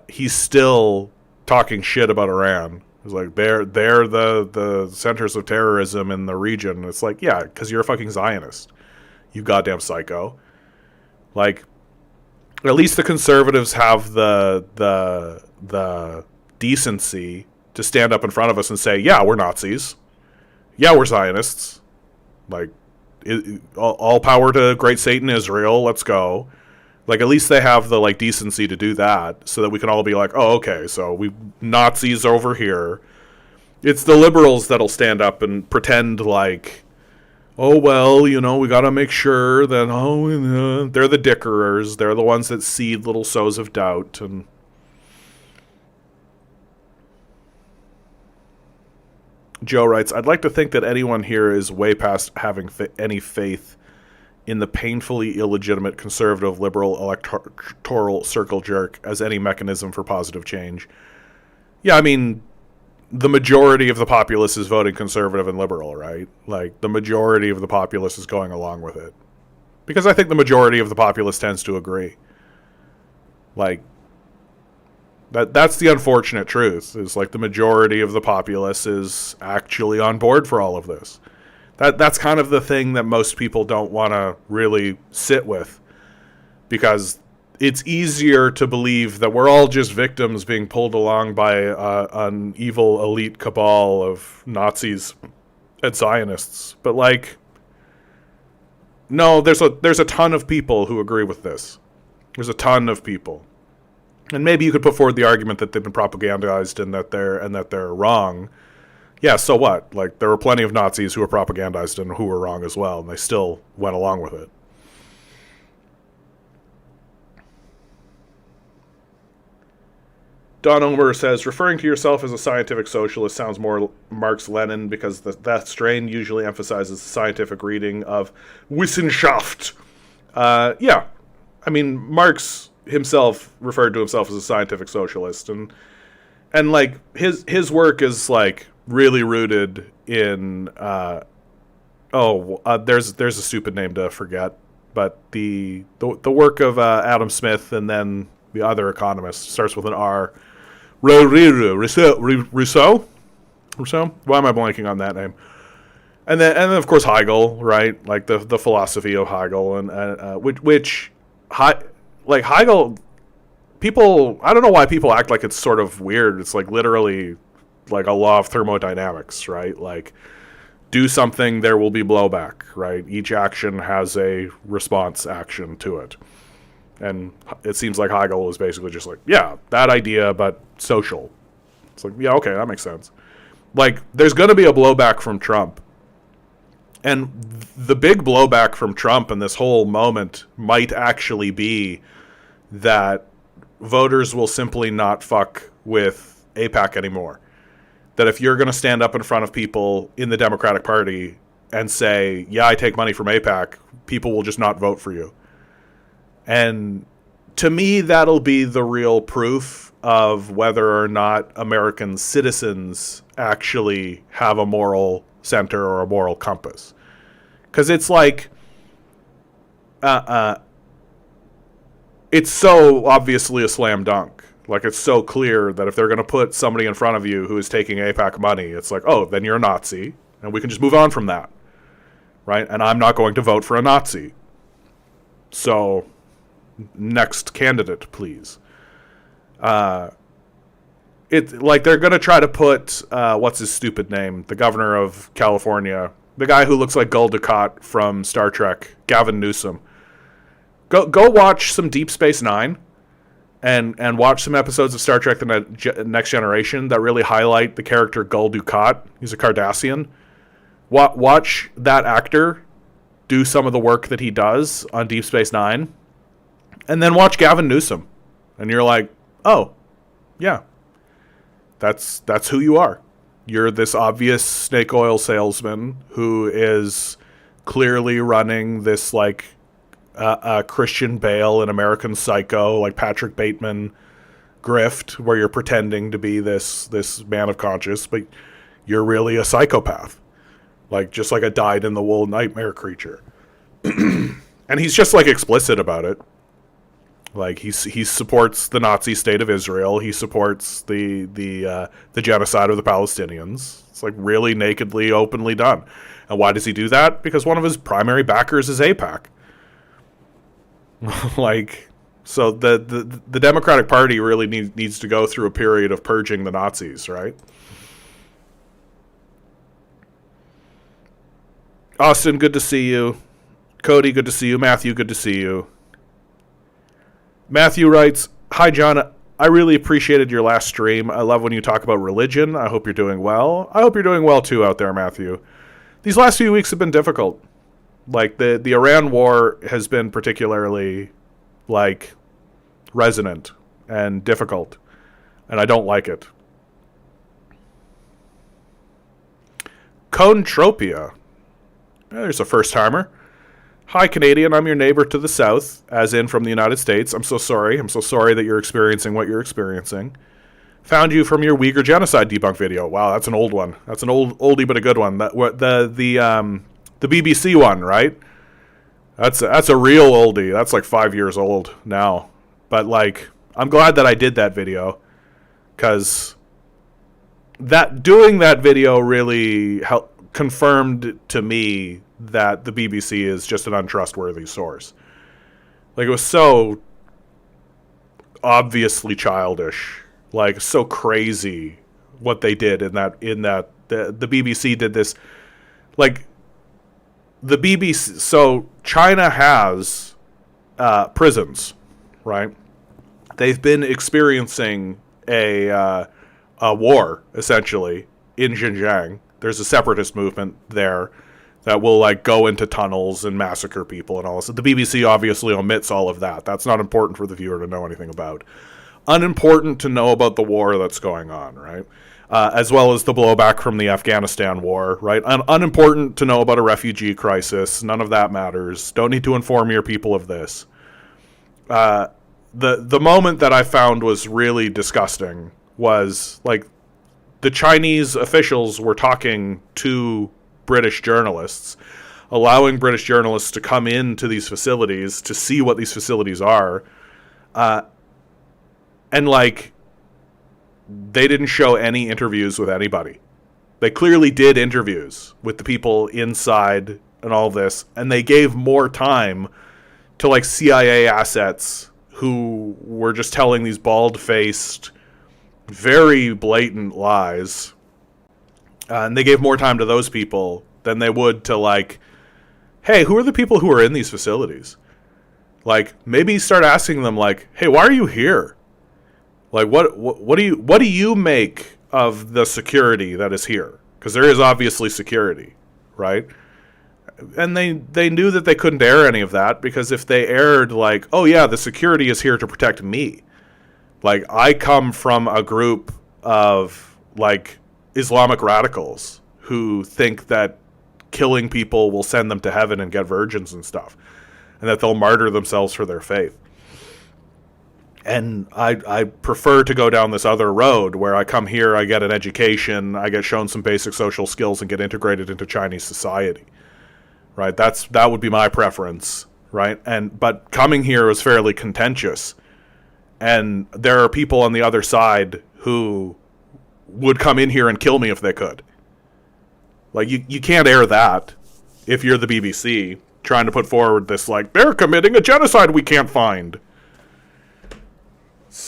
he's still talking shit about Iran. He's like, they're the centers of terrorism in the region. It's like, yeah, because you're a fucking Zionist, you goddamn psycho. Like, at least the conservatives have the decency to stand up in front of us and say, yeah, we're Nazis. Yeah, we're Zionists. Like, all power to great Satan Israel. Let's go. Like, at least they have the, like, decency to do that so that we can all be like, oh, okay, so we Nazis over here. It's the liberals that'll stand up and pretend like, oh, well, you know, we got to make sure that, they're the dickerers. They're the ones that seed little sows of doubt. And Joe writes, I'd like to think that anyone here is way past having any faith in the painfully illegitimate conservative liberal electoral circle jerk as any mechanism for positive change. Yeah, I mean, the majority of the populace is voting conservative and liberal, right? Like, the majority of the populace is going along with it. Because I think the majority of the populace tends to agree. Like, that's the unfortunate truth, is like the majority of the populace is actually on board for all of this. That's kind of the thing that most people don't want to really sit with, because it's easier to believe that we're all just victims being pulled along by an evil elite cabal of Nazis and Zionists. But like, no, there's a ton of people who agree with this. There's a ton of people, and maybe you could put forward the argument that they've been propagandized and that they're wrong. Yeah, so what? Like, there were plenty of Nazis who were propagandized and who were wrong as well, and they still went along with it. Don Omer says, referring to yourself as a scientific socialist sounds more Marx-Lenin because that strain usually emphasizes the scientific reading of Wissenschaft. Yeah, I mean, Marx himself referred to himself as a scientific socialist, and like his work is like really rooted in there's a stupid name to forget, but the work of Adam Smith and then the other economist starts with an R. Rousseau? Why am I blanking on that name? And then of course Hegel, right? Like the philosophy of Hegel, and which Hegel, people, I don't know why people act like it's sort of weird. It's like literally like a law of thermodynamics, right? Like, do something, there will be blowback, right? Each action has a response action to it. And it seems like Hegel is basically just like, yeah, that idea, but social. It's like, yeah, okay, that makes sense. Like, there's going to be a blowback from Trump. And the big blowback from Trump in this whole moment might actually be that voters will simply not fuck with AIPAC anymore. That if you're going to stand up in front of people in the Democratic Party and say, yeah, I take money from AIPAC, people will just not vote for you. And to me, that'll be the real proof of whether or not American citizens actually have a moral center or a moral compass. Because it's like, it's so obviously a slam dunk. Like, it's so clear that if they're going to put somebody in front of you who is taking AIPAC money, it's like, oh, then you're a Nazi, and we can just move on from that, right? And I'm not going to vote for a Nazi. So, next candidate, please. It's like they're going to try to put, what's his stupid name? The governor of California, the guy who looks like Gul Dukat from Star Trek, Gavin Newsom. Go watch some Deep Space Nine. And watch some episodes of Star Trek The Next Generation that really highlight the character Gul Dukat. He's a Cardassian. Watch that actor do some of the work that he does on Deep Space Nine. And then watch Gavin Newsom. And you're like, oh, yeah. That's who you are. You're this obvious snake oil salesman who is clearly running this, like, Christian Bale in American Psycho, like Patrick Bateman grift, where you're pretending to be this man of conscience, but you're really a psychopath, like just like a dyed-in-the-wool nightmare creature. And he's just like explicit about it. Like he supports the Nazi state of Israel. He supports the genocide of the Palestinians. It's like really nakedly, openly done. And why does he do that? Because one of his primary backers is AIPAC. Like, so the Democratic Party really needs to go through a period of purging the Nazis, right? Austin, good to see you. Cody, good to see you. Matthew, good to see you. Matthew writes, "Hi, John. I really appreciated your last stream. I love when you talk about religion. I hope you're doing well." I hope you're doing well, too, out there, Matthew. These last few weeks have been difficult. Like, the Iran war has been particularly, like, resonant and difficult. And I don't like it. Conetropia. There's a first-timer. "Hi, Canadian. I'm your neighbor to the south, as in from the United States. I'm so sorry. I'm so sorry that you're experiencing what you're experiencing. Found you from your Uyghur genocide debunk video." Wow, that's an old one. That's an oldie but a good one. The BBC one, right? That's a real oldie. That's like 5 years old now. But like, I'm glad that I did that video, because doing that video really confirmed to me that the BBC is just an untrustworthy source. Like, it was so obviously childish, like so crazy what they did in that the BBC did this. Like, the BBC, so China has prisons, right? They've been experiencing a war essentially in Xinjiang. There's a separatist movement there that will like go into tunnels and massacre people and all this. The BBC obviously omits all of that. That's not important for the viewer to know anything about. Unimportant to know about the war that's going on, right? As well as the blowback from the Afghanistan war, right? Unimportant to know about a refugee crisis. None of that matters. Don't need to inform your people of this. The moment that I found was really disgusting was like the Chinese officials were talking to British journalists, allowing British journalists to come into these facilities to see what these facilities are. And like, they didn't show any interviews with anybody. They clearly did interviews with the people inside and all this, and they gave more time to like CIA assets who were just telling these bald-faced, very blatant lies. And they gave more time to those people than they would to like, hey, who are the people who are in these facilities? Like, maybe start asking them like, hey, why are you here? Like, what do you make of the security that is here? Because there is obviously security, right? And they knew that they couldn't air any of that, because if they aired like, oh yeah, the security is here to protect me. Like, I come from a group of like Islamic radicals who think that killing people will send them to heaven and get virgins and stuff, and that they'll martyr themselves for their faith. And I prefer to go down this other road where I come here, I get an education, I get shown some basic social skills and get integrated into Chinese society. Right? That would be my preference, right? But coming here is fairly contentious. And there are people on the other side who would come in here and kill me if they could. Like, you can't air that if you're the BBC trying to put forward this, like, they're committing a genocide we can't find.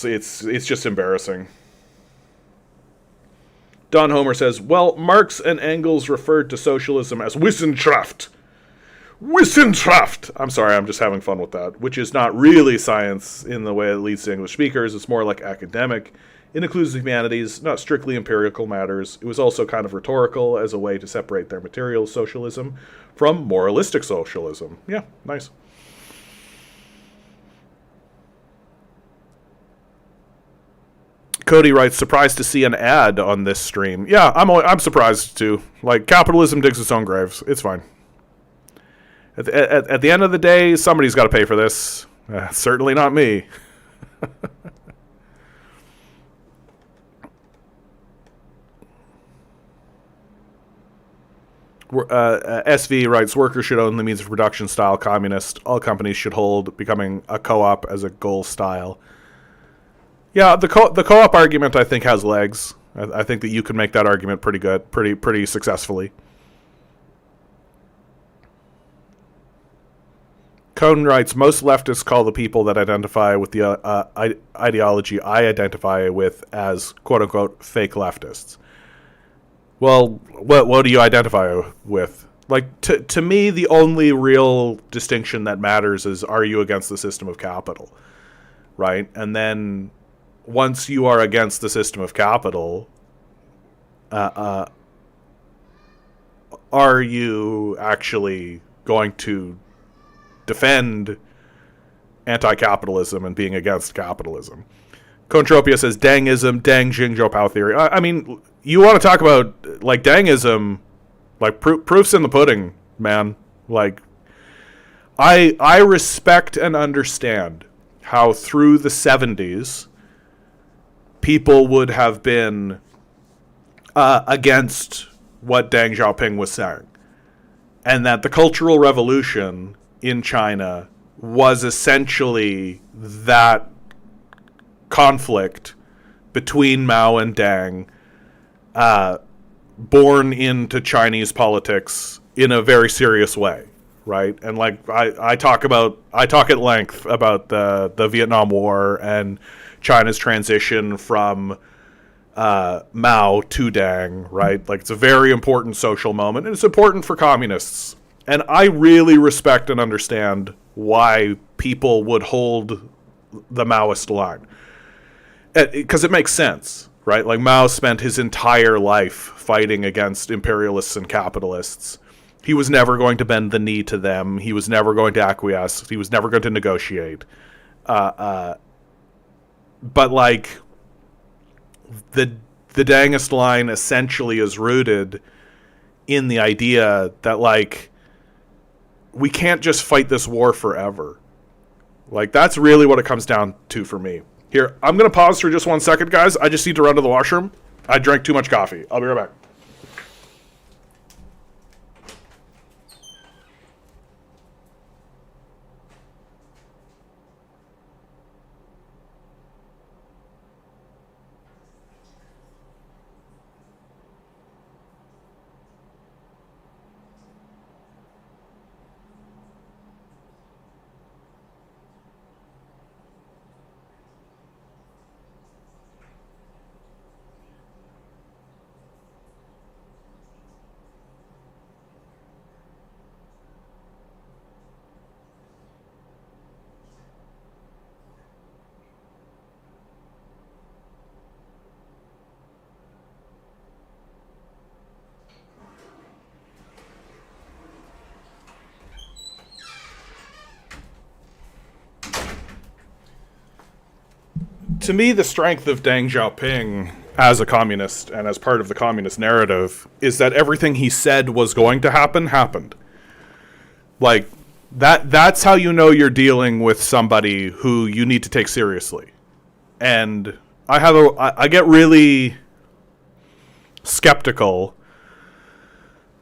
It's just embarrassing. Don Homer says, well, Marx and Engels referred to socialism as Wissenschaft. Wissenschaft! I'm sorry, I'm just having fun with that. Which is not really science in the way it leads to English speakers. It's more like academic. It includes the humanities, not strictly empirical matters. It was also kind of rhetorical as a way to separate their material socialism from moralistic socialism. Yeah, nice. Cody writes, surprised to see an ad on this stream. Yeah, I'm surprised too. Like, capitalism digs its own graves. It's fine. At the end of the day, somebody's got to pay for this. Certainly not me. SV writes, workers should own the means of production style communist. All companies should hold becoming a co-op as a goal style. Yeah, the co-op argument I think has legs. I think that you can make that argument pretty good, pretty successfully. Cohn writes, most leftists call the people that identify with the ideology I identify with as quote-unquote fake leftists. Well, what do you identify with? Like, to me, the only real distinction that matters is, are you against the system of capital? Right? And then once you are against the system of capital, are you actually going to defend anti-capitalism and being against capitalism? Contropia says, Dangism, Deng Jingzhou theory. I mean, you want to talk about, like, Dangism, like, proof's in the pudding, man. Like, I respect and understand how through the 70s, people would have been against what Deng Xiaoping was saying. And that the Cultural Revolution in China was essentially that conflict between Mao and Deng, born into Chinese politics in a very serious way, right? And like I talk at length about the Vietnam War and China's transition from Mao to Deng, right? Like, it's a very important social moment, and it's important for communists. And I really respect and understand why people would hold the Maoist line. Because it makes sense, right? Like, Mao spent his entire life fighting against imperialists and capitalists. He was never going to bend the knee to them. He was never going to acquiesce. He was never going to negotiate. But, like, the Dengist line essentially is rooted in the idea that, like, we can't just fight this war forever. Like, that's really what it comes down to for me. Here, I'm going to pause for just 1 second, guys. I just need to run to the washroom. I drank too much coffee. I'll be right back. To me, the strength of Deng Xiaoping as a communist and as part of the communist narrative is that everything he said was going to happen, happened. Like, that's how you know you're dealing with somebody who you need to take seriously. And I get really skeptical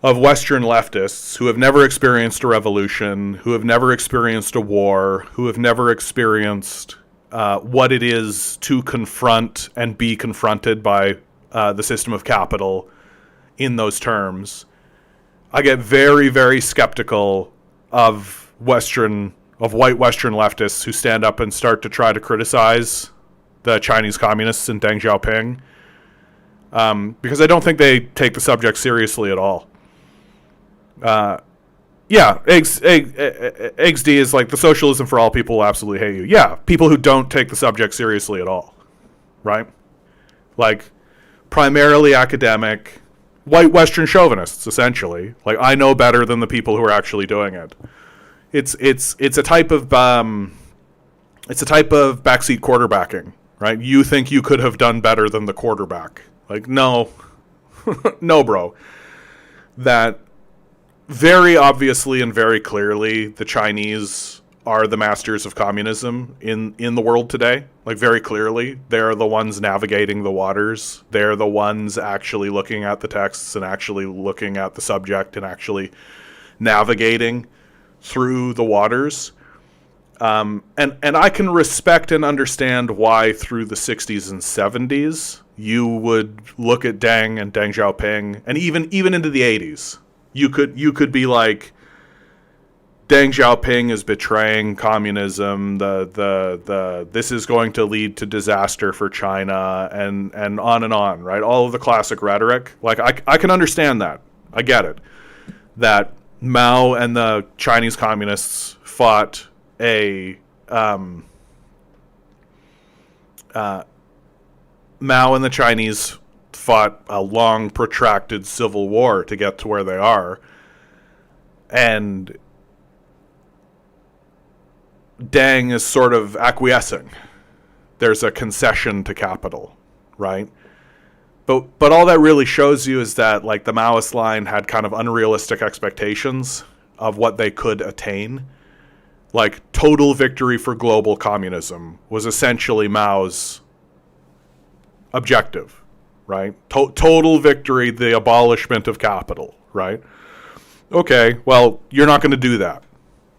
of Western leftists who have never experienced a revolution, who have never experienced a war, who have never experienced what it is to confront and be confronted by the system of capital in those terms. I get very, very skeptical of white Western leftists who stand up and start to try to criticize the Chinese communists and Deng Xiaoping, because I don't think they take the subject seriously at all. Yeah, XD is like, the socialism for all people will absolutely hate you. Yeah, people who don't take the subject seriously at all, right? Like, primarily academic, white Western chauvinists, essentially. Like, I know better than the people who are actually doing it. It's a type of backseat quarterbacking, right? You think you could have done better than the quarterback. Like, no. No, bro. That very obviously and very clearly, the Chinese are the masters of communism in the world today. Like, very clearly, they're the ones navigating the waters. They're the ones actually looking at the texts and actually looking at the subject and actually navigating through the waters. And I can respect and understand why through the 60s and 70s you would look at Deng and Deng Xiaoping, and even into the 80s. You could be like, Deng Xiaoping is betraying communism. This is going to lead to disaster for China, and on, right? All of the classic rhetoric. Like, I can understand that. I get it. That Mao and the Chinese communists fought Mao and the Chinese fought a long, protracted civil war to get to where they are. And Deng is sort of acquiescing. There's a concession to capital, right? But all that really shows you is that, like, the Maoist line had kind of unrealistic expectations of what they could attain. Like, total victory for global communism was essentially Mao's objective, right? Total victory, the abolishment of capital, right? Okay, well, you're not going to do that,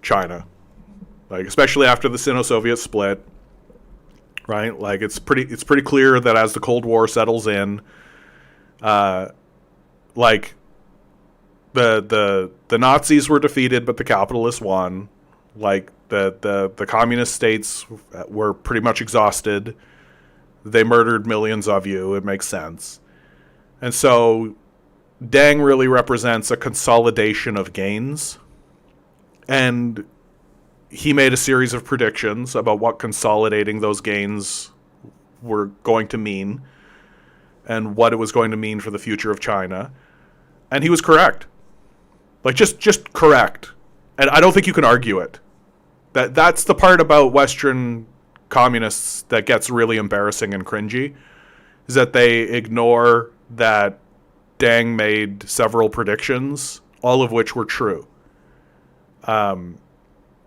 China. Like, especially after the Sino-Soviet split, right? Like, it's pretty clear that as the Cold War settles in, like, the Nazis were defeated, but the capitalists won. Like, the communist states were pretty much exhausted. They murdered millions of you. It makes sense. And so Deng really represents a consolidation of gains. And he made a series of predictions about what consolidating those gains were going to mean and what it was going to mean for the future of China. And he was correct. Like, just correct. And I don't think you can argue it. That's the part about Western communists that gets really embarrassing and cringy, is that they ignore that Deng made several predictions, all of which were true. And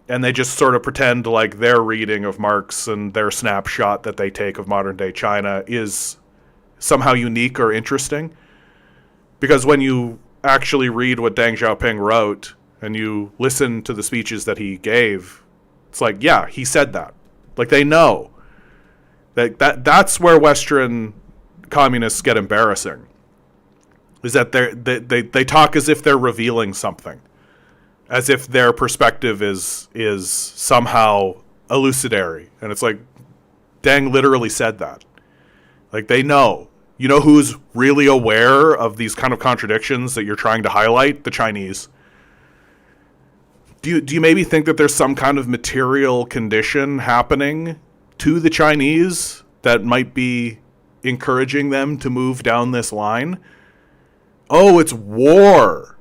they just sort of pretend like their reading of Marx and their snapshot that they take of modern day China is somehow unique or interesting. Because when you actually read what Deng Xiaoping wrote and you listen to the speeches that he gave, it's like, yeah, he said that. Like, they know. That's where Western communists get embarrassing. Is that they talk as if they're revealing something. As if their perspective is somehow elucidatory. And it's like, Deng literally said that. Like, they know. You know who's really aware of these kind of contradictions that you're trying to highlight? The Chinese. Do you maybe think that there's some kind of material condition happening to the Chinese that might be encouraging them to move down this line? Oh, it's war.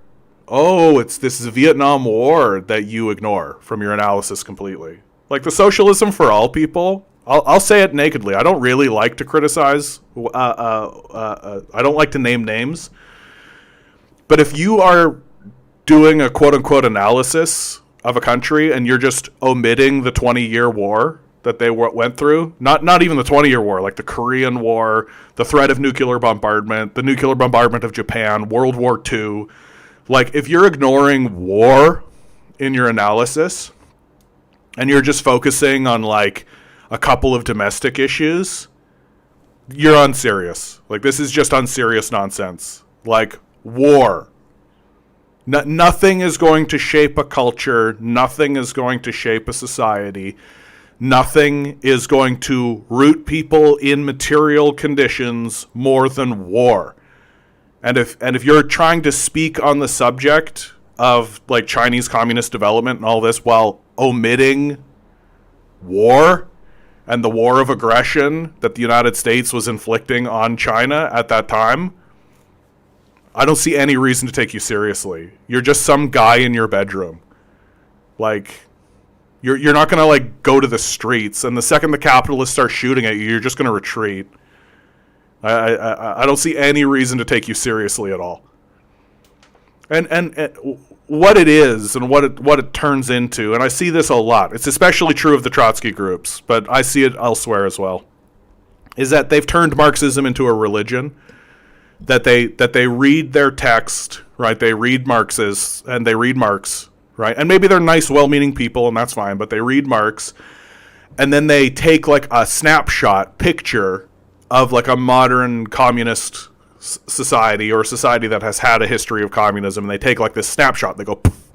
Oh, this is a Vietnam War that you ignore from your analysis completely. Like, the socialism for all people, I'll say it nakedly. I don't really like to criticize. I don't like to name names. But if you are doing a quote-unquote analysis of a country and you're just omitting the 20-year war that they went through, not even the 20-year war, like the Korean War, the threat of nuclear bombardment, the nuclear bombardment of Japan, World War II. Like, if you're ignoring war in your analysis and you're just focusing on, like, a couple of domestic issues, you're unserious. Like, this is just unserious nonsense. Like, war. Nothing is going to shape a culture. Nothing is going to shape a society. Nothing is going to root people in material conditions more than war. And if you're trying to speak on the subject of, like, Chinese communist development and all this while omitting war and the war of aggression that the United States was inflicting on China at that time, I don't see any reason to take you seriously. You're just some guy in your bedroom. Like, you're not going to, like, go to the streets, and the second the capitalists start shooting at you, you're just going to retreat. I don't see any reason to take you seriously at all. And what it is and what it turns into, and I see this a lot. It's especially true of the Trotsky groups, but I see it elsewhere as well. Is that they've turned Marxism into a religion? That they read their text, right? They read Marxists and they read Marx, right? And maybe they're nice, well-meaning people, and that's fine. But they read Marx, and then they take like a snapshot picture of like a modern communist society or a society that has had a history of communism, and they take like this snapshot, they go poof,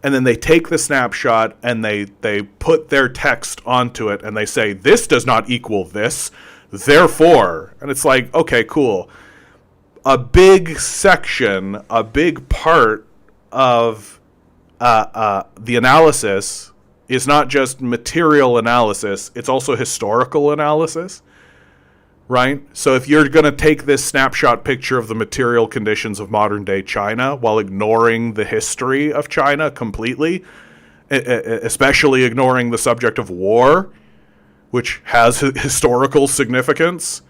and then they take the snapshot and they put their text onto it and they say, this does not equal this, therefore. And it's like, okay, cool. A big section, a big part of the analysis is not just material analysis, it's also historical analysis. Right? So if you're going to take this snapshot picture of the material conditions of modern day China while ignoring the history of China completely, especially ignoring the subject of war, which has historical significance,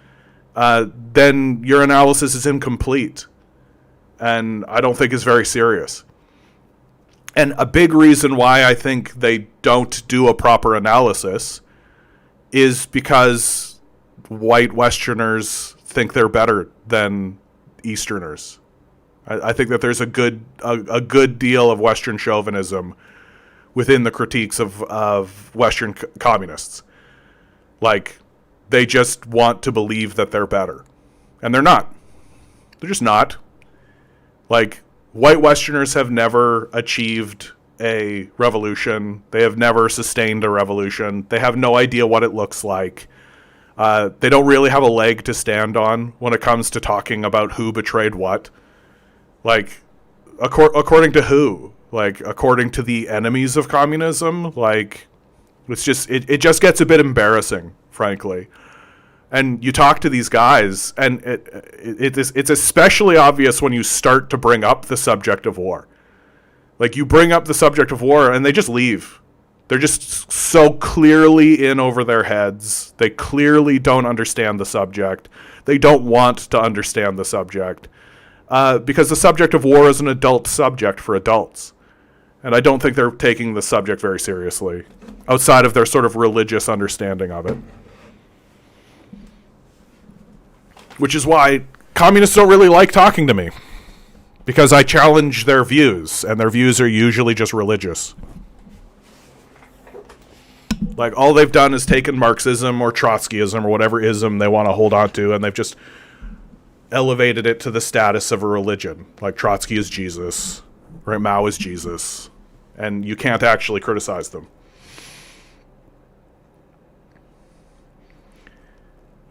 then your analysis is incomplete. And I don't think is very serious. And a big reason why I think they don't do a proper analysis is because white Westerners think they're better than Easterners. I think that there's a good deal of Western chauvinism within the critiques of Western communists. Like, they just want to believe that they're better. And they're not. They're just not. Like, white Westerners have never achieved a revolution. They have never sustained a revolution. They have no idea what it looks like. They don't really have a leg to stand on when it comes to talking about who betrayed what. Like, according to who? Like, according to the enemies of communism? Like, it's just, it just gets a bit embarrassing, frankly. And you talk to these guys, and it's especially obvious when you start to bring up the subject of war. Like, you bring up the subject of war, and they just leave. They're just so clearly in over their heads. They clearly don't understand the subject. They don't want to understand the subject. Because the subject of war is an adult subject for adults. And I don't think they're taking the subject very seriously, outside of their sort of religious understanding of it. Which is why communists don't really like talking to me. Because I challenge their views, and their views are usually just religious. Like, all they've done is taken Marxism or Trotskyism or whatever ism they want to hold on to, and they've just elevated it to the status of a religion. Like, Trotsky is Jesus, right? Mao is Jesus, and you can't actually criticize them.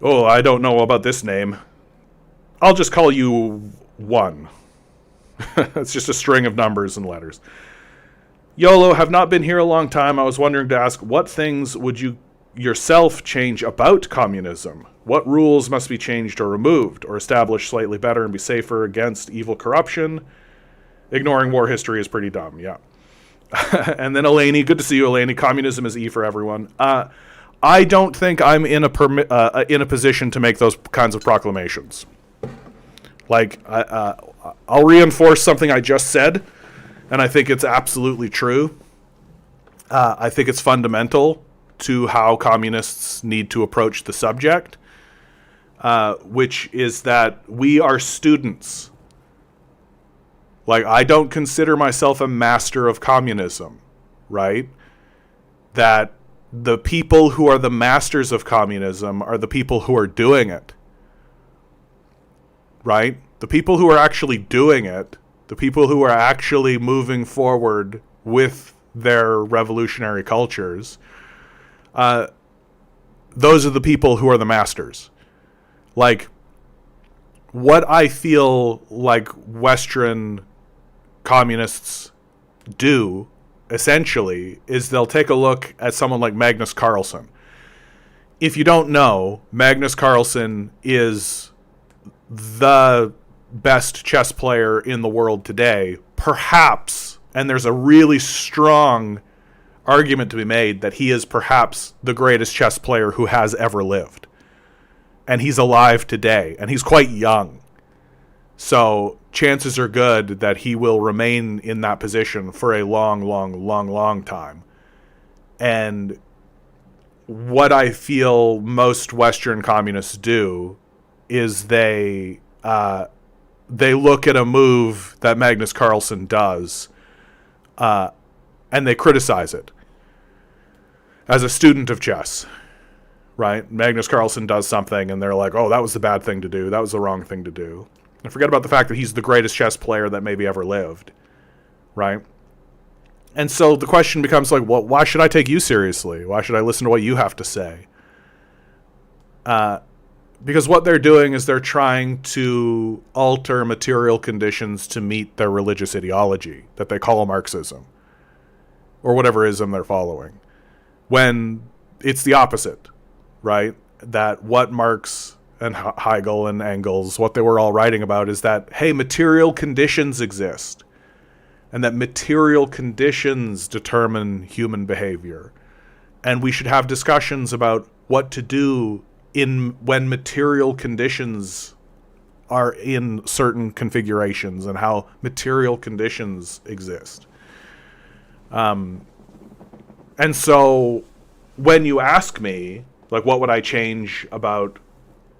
Oh, I don't know about this name. I'll just call you 1. It's just a string of numbers and letters. YOLO, have not been here a long time. I was wondering to ask, what things would you yourself change about communism? What rules must be changed or removed, or established slightly better and be safer against evil corruption? Ignoring war history is pretty dumb, yeah. And then Eleni, good to see you, Eleni. Communism is E for everyone. I don't think I'm in a position to make those kinds of proclamations. Like, I'll reinforce something I just said, and I think it's absolutely true. I think it's fundamental to how communists need to approach the subject, which is that we are students. Like, I don't consider myself a master of communism, right? That the people who are the masters of communism are the people who are doing it, right? The people who are actually doing it, the people who are actually moving forward with their revolutionary cultures, those are the people who are the masters. Like, what I feel like Western communists do, essentially, is they'll take a look at someone like Magnus Carlsen. If you don't know, Magnus Carlsen is the best chess player in the world today, perhaps, and there's a really strong argument to be made that he is perhaps the greatest chess player who has ever lived. And he's alive today, and he's quite young. So chances are good that he will remain in that position for a long, long, long, long time. And what I feel most Western communists do is they look at a move that Magnus Carlsen does, and they criticize it. As a student of chess, right? Magnus Carlsen does something, and they're like, "Oh, that was the bad thing to do. That was the wrong thing to do." And forget about the fact that he's the greatest chess player that maybe ever lived, right? And so the question becomes like, well, why should I take you seriously? Why should I listen to what you have to say? Because what they're doing is they're trying to alter material conditions to meet their religious ideology that they call Marxism, or whatever ism they're following, when it's the opposite, right? That what Marx and Hegel and Engels, what they were all writing about is that, hey, material conditions exist, and that material conditions determine human behavior. And we should have discussions about what to do when material conditions are in certain configurations and how material conditions exist. And so when you ask me, like, what would I change about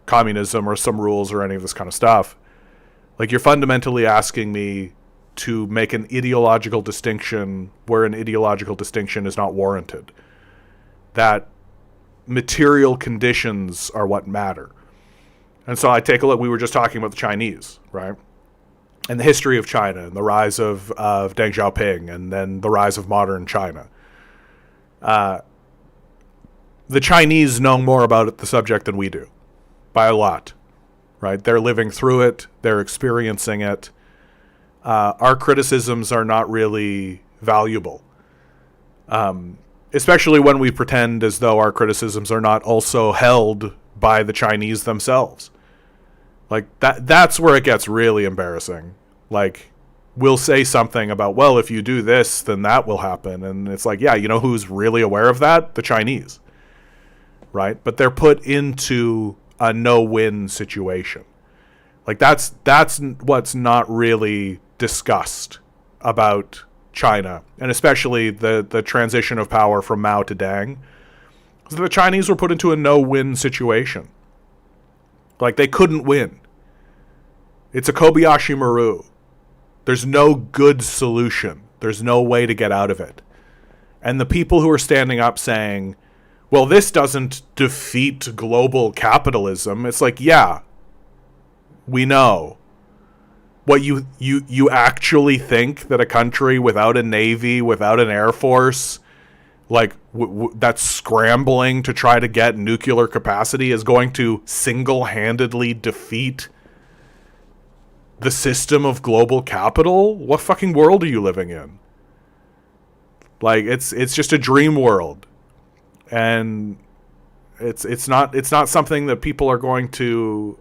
communism or some rules or any of this kind of stuff, like, you're fundamentally asking me to make an ideological distinction where an ideological distinction is not warranted. That material conditions are what matter. And so I take a look, we were just talking about the Chinese, right? And the history of China and the rise of Deng Xiaoping and then the rise of modern China. The Chinese know more about the subject than we do, by a lot, right? They're living through it. They're experiencing it. Our criticisms are not really valuable, especially when we pretend as though our criticisms are not also held by the Chinese themselves. Like, that's where it gets really embarrassing. Like, we'll say something about, well, if you do this, then that will happen. And it's like, yeah, you know who's really aware of that? The Chinese, right? But they're put into a no-win situation. Like, that's what's not really discussed about China, and especially the transition of power from Mao to Deng. So the Chinese were put into a no-win situation. Like, they couldn't win. It's a Kobayashi Maru. There's no good solution. There's no way to get out of it. And the people who are standing up saying, well, this doesn't defeat global capitalism. It's like, yeah, we know. What, you actually think that a country without a navy, without an air force, like that's scrambling to try to get nuclear capacity is going to single-handedly defeat the system of global capital? What fucking world are you living in? Like, it's just a dream world. And it's not something that people are going to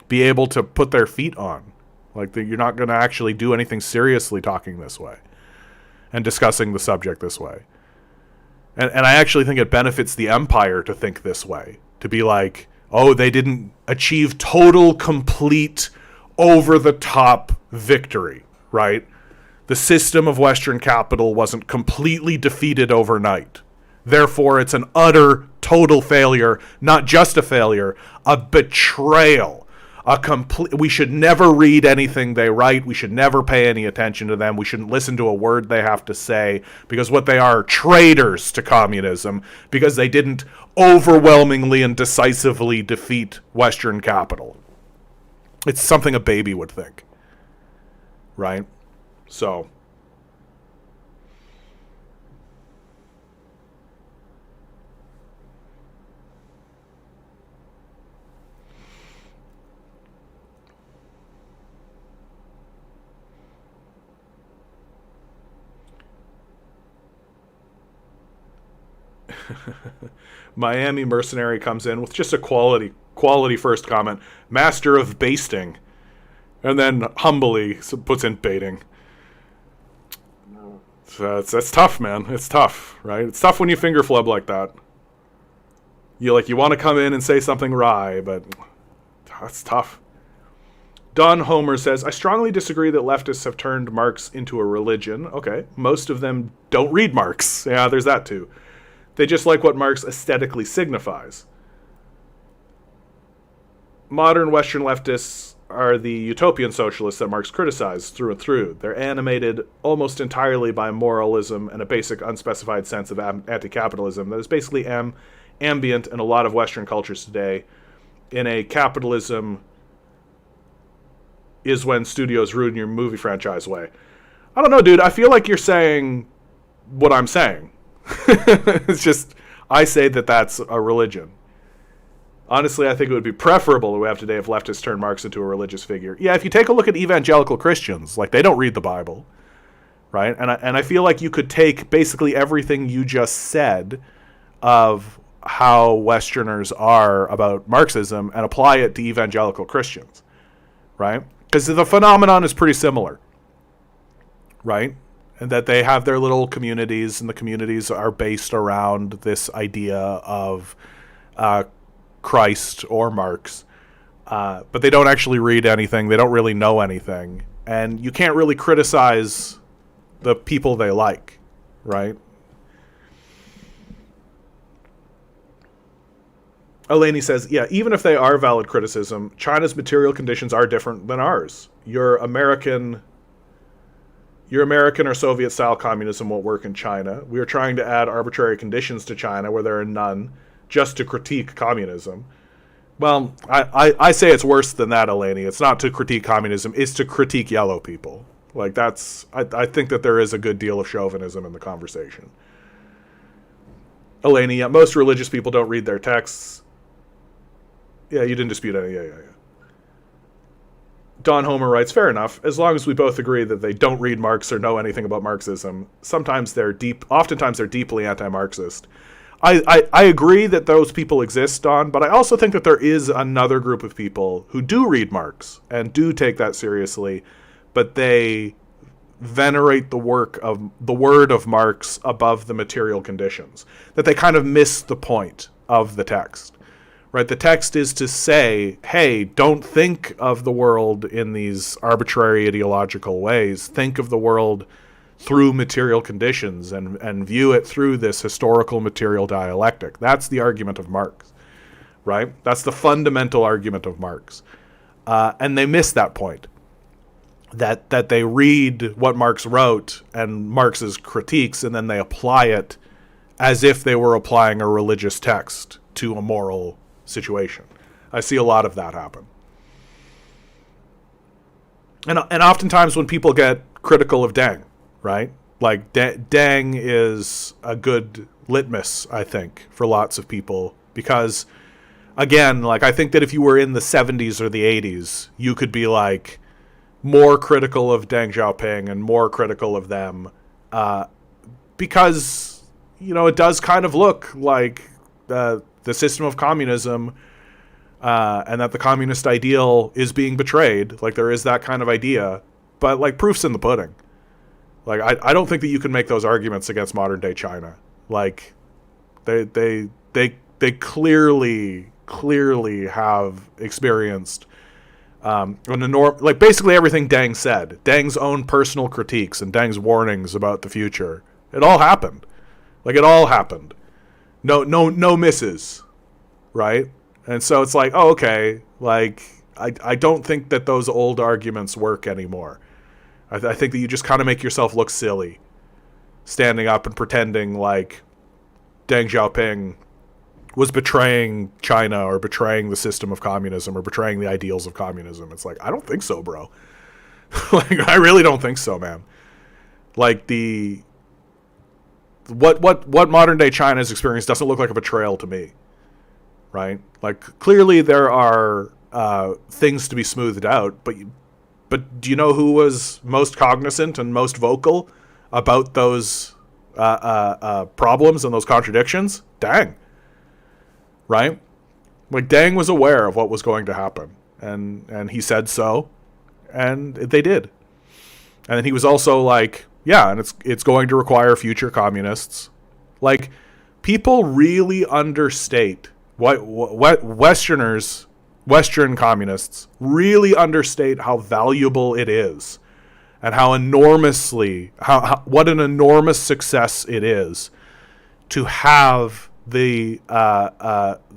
be able to put their feet on. Like, you're not going to actually do anything seriously talking this way and discussing the subject this way. And I actually think it benefits the empire to think this way. To be like, oh, they didn't achieve total, complete, over-the-top victory, right? The system of Western capital wasn't completely defeated overnight. Therefore, it's an utter, total failure. Not just a failure, a betrayal. We should never read anything they write. We should never pay any attention to them. We shouldn't listen to a word they have to say, because what they are traitors to communism, because they didn't overwhelmingly and decisively defeat Western capital. It's something a baby would think, right? So Miami Mercenary comes in with just a quality first comment. Master of basting. And then humbly puts in baiting. So that's tough, man. It's tough, right? It's tough when you finger flub like that. You want to come in and say something wry, but that's tough. Don Homer says, I strongly disagree that leftists have turned Marx into a religion. Okay, most of them don't read Marx. Yeah, there's that too. They just like what Marx aesthetically signifies. Modern Western leftists are the utopian socialists that Marx criticized through and through. They're animated almost entirely by moralism and a basic unspecified sense of anti-capitalism that is basically ambient in a lot of Western cultures today, in a capitalism is when studios ruin your movie franchise way. I don't know, dude. I feel like you're saying what I'm saying. It's just, I say that that's a religion. Honestly, I think it would be preferable that we have today if leftists turn Marx into a religious figure. Yeah, if you take a look at evangelical Christians, like, they don't read the Bible, right? And I feel like you could take basically everything you just said of how Westerners are about Marxism and apply it to evangelical Christians, right? Because the phenomenon is pretty similar, right? And that they have their little communities, and the communities are based around this idea of Christ or Marx, but they don't actually read anything. They don't really know anything. And you can't really criticize the people they like, right? Eleni says, yeah, even if they are valid criticism, China's material conditions are different than ours. Your American or Soviet-style communism won't work in China. We are trying to add arbitrary conditions to China where there are none, just to critique communism. Well, I say it's worse than that, Eleni. It's not to critique communism, it's to critique yellow people. Like, that's, I think that there is a good deal of chauvinism in the conversation. Eleni, yeah, most religious people don't read their texts. Yeah, you didn't dispute any. Yeah. Don Homer writes, fair enough, as long as we both agree that they don't read Marx or know anything about Marxism. Oftentimes they're deeply anti-Marxist. I agree that those people exist, Don, but I also think that there is another group of people who do read Marx and do take that seriously, but they venerate the word of Marx above the material conditions. That they kind of miss the point of the text. Right, the text is to say, hey, don't think of the world in these arbitrary ideological ways. Think of the world through material conditions and view it through this historical material dialectic. That's the argument of Marx, right? That's the fundamental argument of Marx. And they miss that point. That they read what Marx wrote and Marx's critiques, and then they apply it as if they were applying a religious text to a moral situation. I see a lot of that happen. And oftentimes when people get critical of Deng, right? Like, Deng is a good litmus, I think, for lots of people. Because, again, like, I think that if you were in the 70s or the 80s, you could be, like, more critical of Deng Xiaoping and more critical of them. Because, you know, it does kind of look like the system of communism, and that the communist ideal is being betrayed. Like, there is that kind of idea, but, like, proof's in the pudding. Like, I don't think that you can make those arguments against modern day China. Like, they clearly have experienced like, basically everything Deng said, Deng's own personal critiques and Deng's warnings about the future. It all happened. Like, it all happened. No misses, right? And so it's like, oh, okay, like, I don't think that those old arguments work anymore. I think that you just kind of make yourself look silly, standing up and pretending like Deng Xiaoping was betraying China or betraying the system of communism or betraying the ideals of communism. It's like, I don't think so, bro. Like, I really don't think so, man. Like, what modern day China's experience doesn't look like a betrayal to me, right? Like, clearly there are things to be smoothed out, but do you know who was most cognizant and most vocal about those problems and those contradictions? Deng, right? Like, Deng was aware of what was going to happen, and he said so, and they did. And then he was also like, yeah, and it's going to require future communists. Like, people really understate what Westerners Western communists really understate how valuable it is and how enormously, what an enormous success it is to have the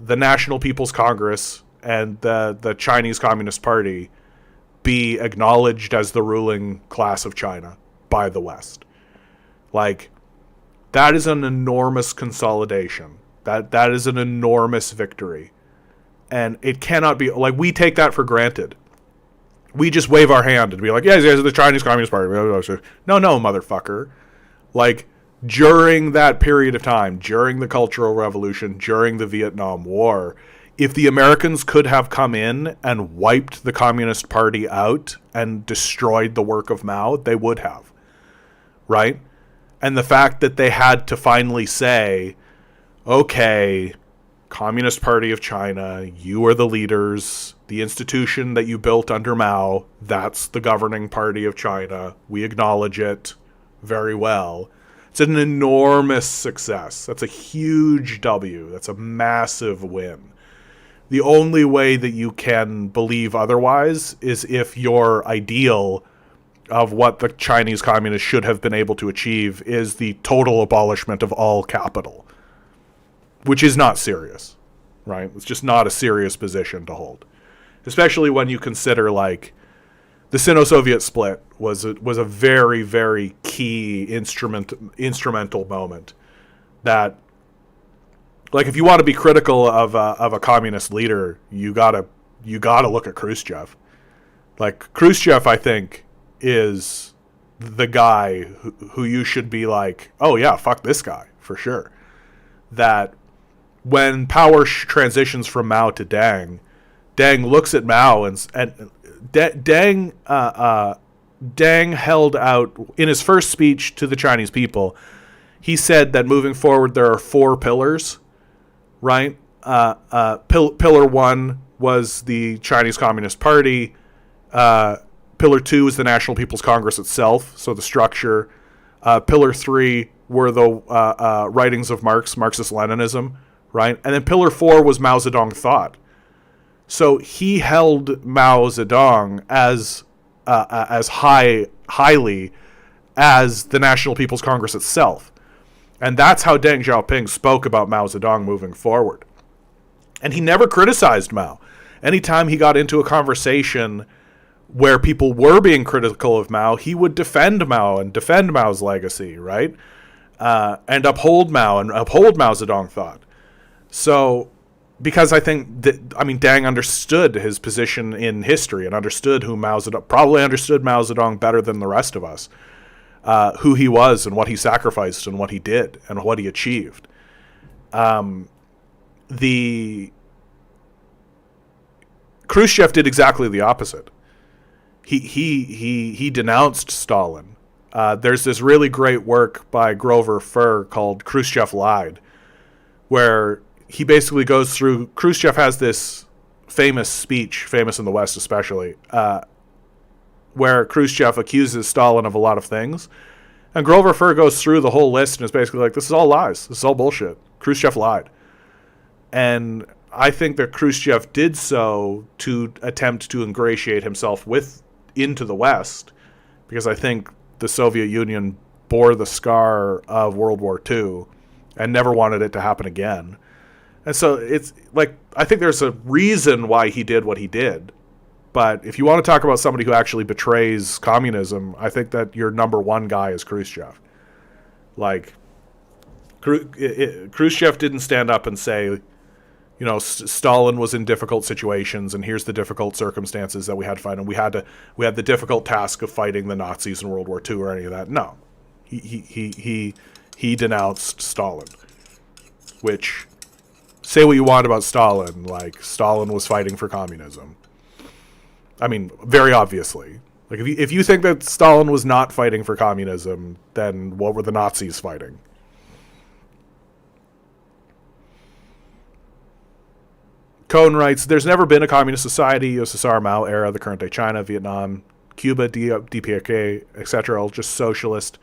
National People's Congress and the Chinese Communist Party be acknowledged as the ruling class of China by the West. Like, that is an enormous consolidation. That is an enormous victory. And it cannot be, like, we take that for granted. We just wave our hand and be like, yes, the Chinese Communist Party. No, motherfucker. Like, during that period of time, during the Cultural Revolution, during the Vietnam War, if the Americans could have come in and wiped the Communist Party out and destroyed the work of Mao, they would have. Right? And the fact that they had to finally say, okay, Communist Party of China, you are the leaders. The institution that you built under Mao, that's the governing party of China. We acknowledge it very well. It's an enormous success. That's a huge W. That's a massive win. The only way that you can believe otherwise is if your ideal of what the Chinese communists should have been able to achieve is the total abolishment of all capital, which is not serious, right? It's just not a serious position to hold, especially when you consider, like, the Sino-Soviet split was a very, very key instrumental moment that, like, if you want to be critical of a communist leader, you gotta look at Khrushchev. Like, Khrushchev, I think, is the guy who you should be like, oh yeah, fuck this guy for sure. That when power transitions from Mao to Deng looks at Mao and Deng held out in his first speech to the Chinese people. He said that moving forward there are 4 pillars, right? Pillar 1 was the Chinese Communist Party. Pillar 2 is the National People's Congress itself, so the structure. Pillar 3 were the writings of Marxist-Leninism, right? And then Pillar 4 was Mao Zedong thought. So he held Mao Zedong as highly as the National People's Congress itself. And that's how Deng Xiaoping spoke about Mao Zedong moving forward. And he never criticized Mao. Anytime he got into a conversation where people were being critical of Mao, he would defend Mao and defend Mao's legacy, right? And uphold Mao and uphold Mao Zedong thought. So, because I think that, Deng understood his position in history and understood who Mao Zedong, probably understood Mao Zedong better than the rest of us, who he was and what he sacrificed and what he did and what he achieved. Khrushchev did exactly the opposite. He denounced Stalin. There's this really great work by Grover Furr called Khrushchev Lied, where he basically goes through, Khrushchev has this famous speech, famous in the West especially, where Khrushchev accuses Stalin of a lot of things. And Grover Furr goes through the whole list and is basically like, this is all lies. This is all bullshit. Khrushchev lied. And I think that Khrushchev did so to attempt to ingratiate himself into the West, because I think the Soviet Union bore the scar of World War II and never wanted it to happen again. And so it's like, I think there's a reason why he did what he did. But if you want to talk about somebody who actually betrays communism, I think that your number one guy is Khrushchev. Like, Khrushchev didn't stand up and say, you know, Stalin was in difficult situations, and here's the difficult circumstances that we had to fight, and we had the difficult task of fighting the Nazis in World War II or any of that. No, he denounced Stalin. Which, say what you want about Stalin, like, Stalin was fighting for communism. I mean, very obviously. Like, if you think that Stalin was not fighting for communism, then what were the Nazis fighting? Cohn writes, there's never been a communist society, USSR, Mao era, the current day China, Vietnam, Cuba, DPRK, etc., all just socialist,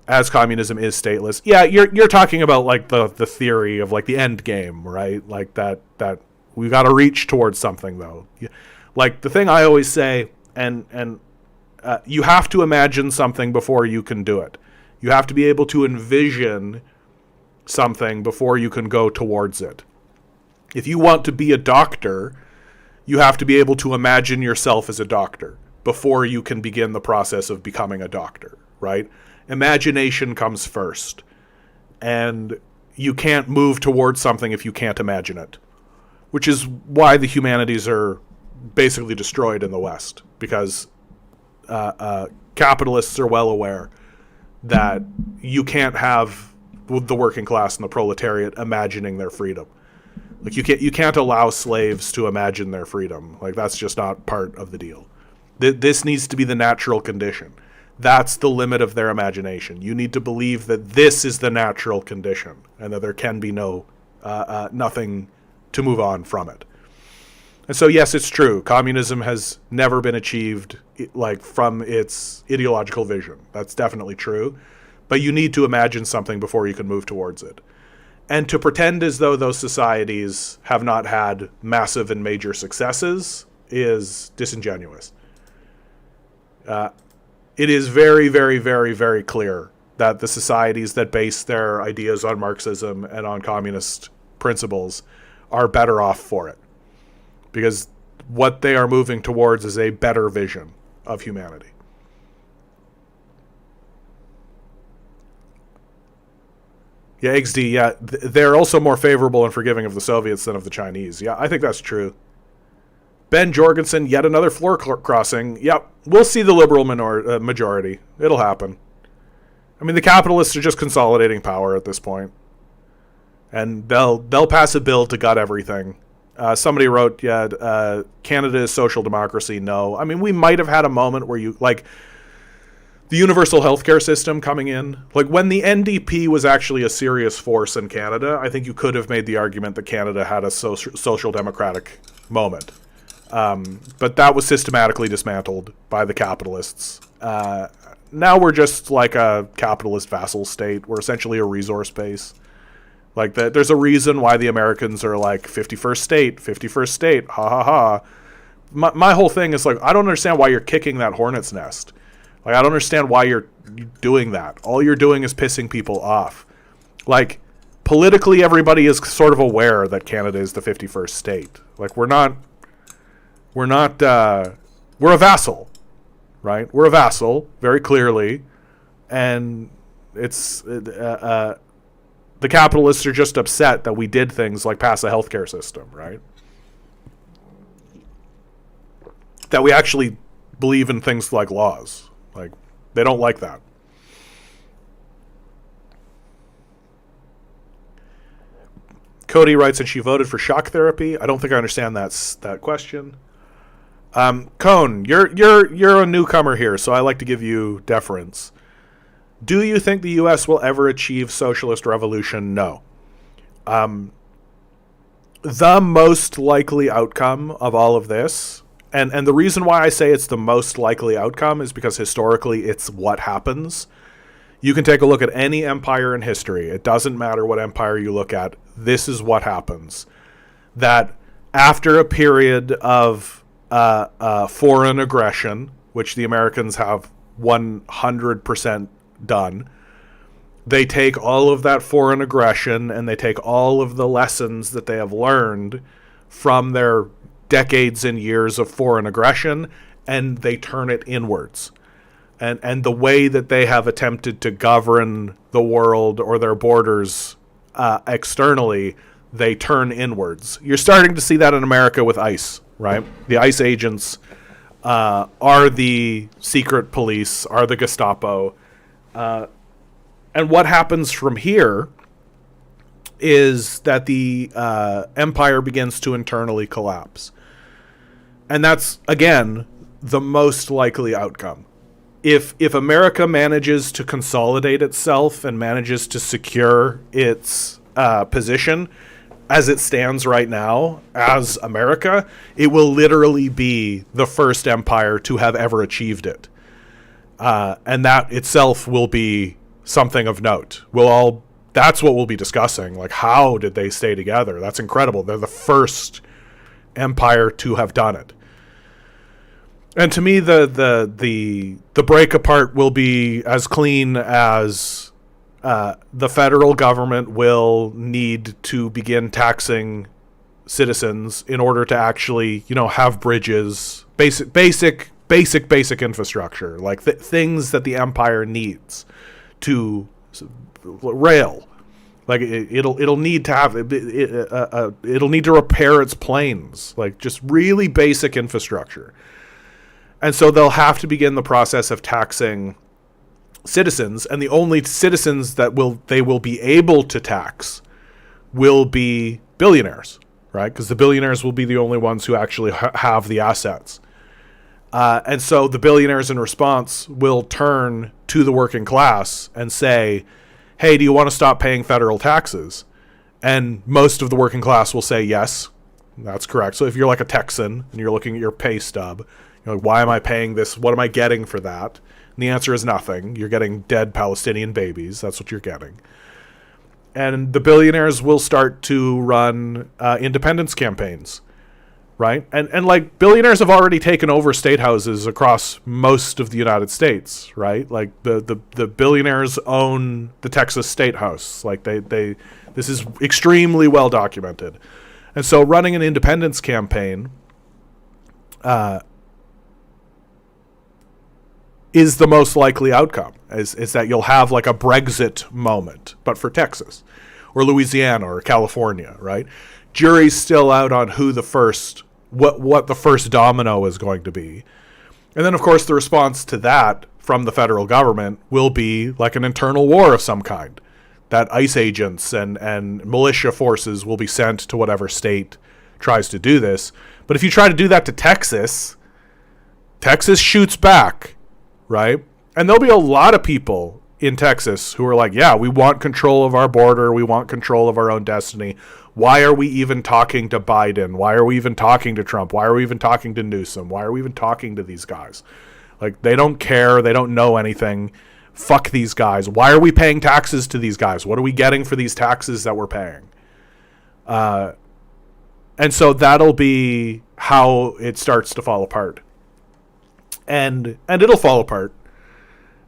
as communism is stateless. Yeah, you're talking about, like, the theory of, like, the end game, right? Like, that We've got to reach towards something, though. Like the thing I always say, and you have to imagine something before you can do it. You have to be able to envision something before you can go towards it. If you want to be a doctor, you have to be able to imagine yourself as a doctor before you can begin the process of becoming a doctor, right? Imagination comes first. And you can't move towards something if you can't imagine it, which is why the humanities are basically destroyed in the West, because capitalists are well aware that you can't have the working class and the proletariat imagining their freedom. Like you can't allow slaves to imagine their freedom. Like that's just not part of the deal. This needs to be the natural condition. That's the limit of their imagination. You need to believe that this is the natural condition and that there can be nothing to move on from it. And so, yes, it's true. Communism has never been achieved like from its ideological vision. That's definitely true. But you need to imagine something before you can move towards it. And to pretend as though those societies have not had massive and major successes is disingenuous. It is very, very, very, very clear that the societies that base their ideas on Marxism and on communist principles are better off for it. Because what they are moving towards is a better vision of humanity. Yeah, XD, yeah. They're also more favorable and forgiving of the Soviets than of the Chinese. Yeah, I think that's true. Ben Jorgensen, yet another floor crossing. Yep, we'll see the liberal majority. It'll happen. I mean, the capitalists are just consolidating power at this point. And they'll pass a bill to gut everything. Somebody wrote, Canada is social democracy. No. I mean, we might have had a moment where the universal healthcare system coming in. Like, when the NDP was actually a serious force in Canada, I think you could have made the argument that Canada had a social democratic moment. But that was systematically dismantled by the capitalists. Now we're just like a capitalist vassal state. We're essentially a resource base. Like, there's a reason why the Americans are like 51st state, ha ha ha. My whole thing is like, I don't understand why you're kicking that hornet's nest. Like, I don't understand why you're doing that. All you're doing is pissing people off. Like, politically, everybody is sort of aware that Canada is the 51st state. Like, we're a vassal, right? We're a vassal, very clearly. And the capitalists are just upset that we did things like pass a healthcare system, right? That we actually believe in things like laws. Like, they don't like that. Cody writes, and she voted for shock therapy. I don't think I understand that question. Cone, you're a newcomer here, so I like to give you deference. Do you think the U.S. will ever achieve socialist revolution? No. The most likely outcome of all of this, and the reason why I say it's the most likely outcome is because historically it's what happens. You can take a look at any empire in history. It doesn't matter what empire you look at. This is what happens. That after a period of foreign aggression, which the Americans have 100% done, they take all of that foreign aggression and they take all of the lessons that they have learned from their decades and years of foreign aggression, and they turn it inwards. And the way that they have attempted to govern the world or their borders externally, they turn inwards. You're starting to see that in America with ICE, right? The ICE agents are the secret police, are the Gestapo. And what happens from here is that the empire begins to internally collapse. And that's, again, the most likely outcome. If America manages to consolidate itself and manages to secure its position as it stands right now as America, it will literally be the first empire to have ever achieved it. And that itself will be something of note. That's what we'll be discussing. Like, how did they stay together? That's incredible. They're the first empire to have done it. And to me, the break apart will be as clean as the federal government will need to begin taxing citizens in order to actually, have bridges, basic infrastructure, like things that the empire needs to rail. Like it'll need to have it'll need to repair its planes, like just really basic infrastructure. And so they'll have to begin the process of taxing citizens, and the only citizens that they will be able to tax will be billionaires, right? Because the billionaires will be the only ones who actually have the assets. And so the billionaires in response will turn to the working class and say, hey, do you want to stop paying federal taxes? And most of the working class will say, yes, that's correct. So if you're like a Texan and you're looking at your pay stub, you're like, why am I paying this? What am I getting for that? And the answer is nothing. You're getting dead Palestinian babies. That's what you're getting. And the billionaires will start to run independence campaigns, right? And like billionaires have already taken over state houses across most of the United States, right? Like the billionaires own the Texas State House. Like they this is extremely well documented. And so running an independence campaign is the most likely outcome, is that you'll have like a Brexit moment, but for Texas or Louisiana or California, right? Jury's still out on who the first, what the first domino is going to be. And then, of course, the response to that from the federal government will be like an internal war of some kind, that ICE agents and militia forces will be sent to whatever state tries to do this. But if you try to do that to Texas, Texas shoots back, right? And there'll be a lot of people in Texas who are like, yeah, we want control of our border. We want control of our own destiny. Why are we even talking to Biden? Why are we even talking to Trump? Why are we even talking to Newsom? Why are we even talking to these guys? Like, they don't care. They don't know anything. Fuck these guys. Why are we paying taxes to these guys? What are we getting for these taxes that we're paying? And so that'll be how it starts to fall apart. And it'll fall apart.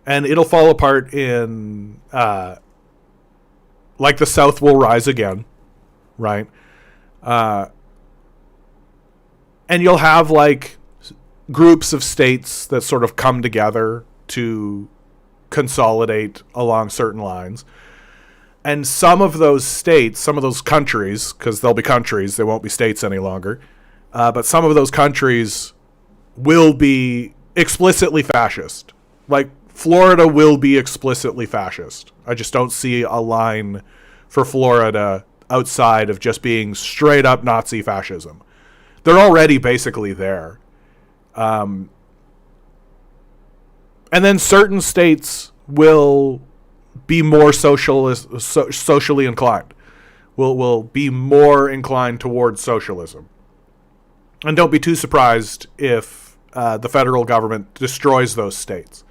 And it'll fall apart in, like the South will rise again, right? And you'll have like groups of states that sort of come together to consolidate along certain lines. And some of those states, some of those countries, because they'll be countries, they won't be states any longer, but some of those countries will be explicitly fascist. Like, Florida will be explicitly fascist. I just don't see a line for Florida outside of just being straight up Nazi fascism. They're already basically there. And then certain states will be more socially inclined. Will be more inclined towards socialism. And don't be too surprised if the federal government destroys those states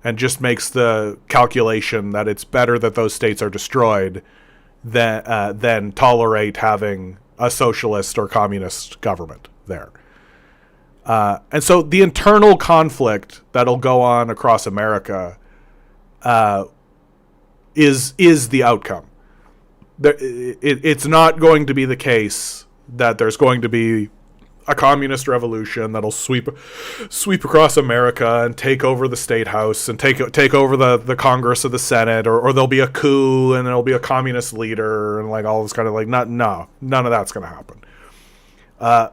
and just makes the calculation that it's better that those states are destroyed than tolerate having a socialist or communist government there. And so the internal conflict that'll go on across America is the outcome. It's not going to be the case that there's going to be a communist revolution that'll sweep across America and take over the state house and take over the Congress or the Senate, or there'll be a coup and there'll be a communist leader and like all this kind of like none of that's going to happen.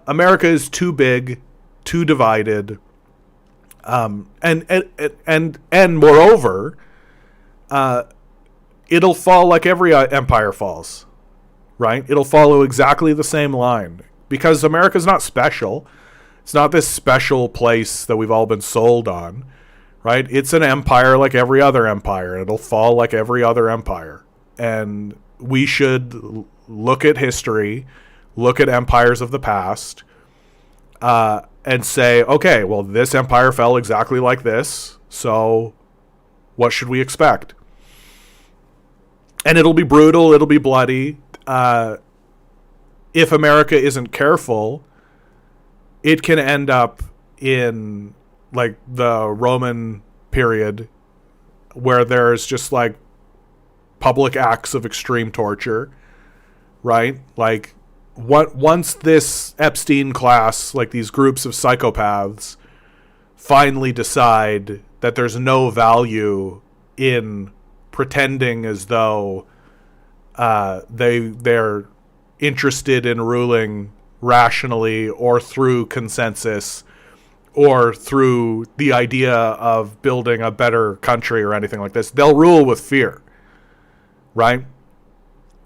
America is too big, too divided, and moreover, it'll fall like every empire falls, right? It'll follow exactly the same line. Because America's not special. It's not this special place that we've all been sold on, right? It's an empire like every other empire. It'll fall like every other empire. And we should look at history, look at empires of the past, and say, okay, well, this empire fell exactly like this, so what should we expect? And it'll be brutal, it'll be bloody. If America isn't careful, it can end up in like the Roman period where there's just like public acts of extreme torture, right? Like once this Epstein class, like these groups of psychopaths, finally decide that there's no value in pretending as though they're interested in ruling rationally or through consensus or through the idea of building a better country or anything like this, they'll rule with fear, right?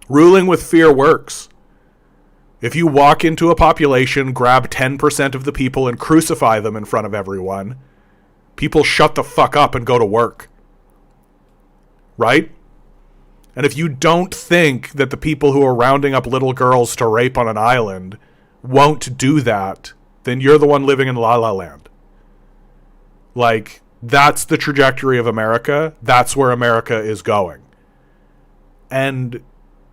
Ruling with fear works. If you walk into a population, grab 10% of the people and crucify them in front of everyone, people shut the fuck up and go to work. Right? And if you don't think that the people who are rounding up little girls to rape on an island won't do that, then you're the one living in La La Land. Like, that's the trajectory of America. That's where America is going. And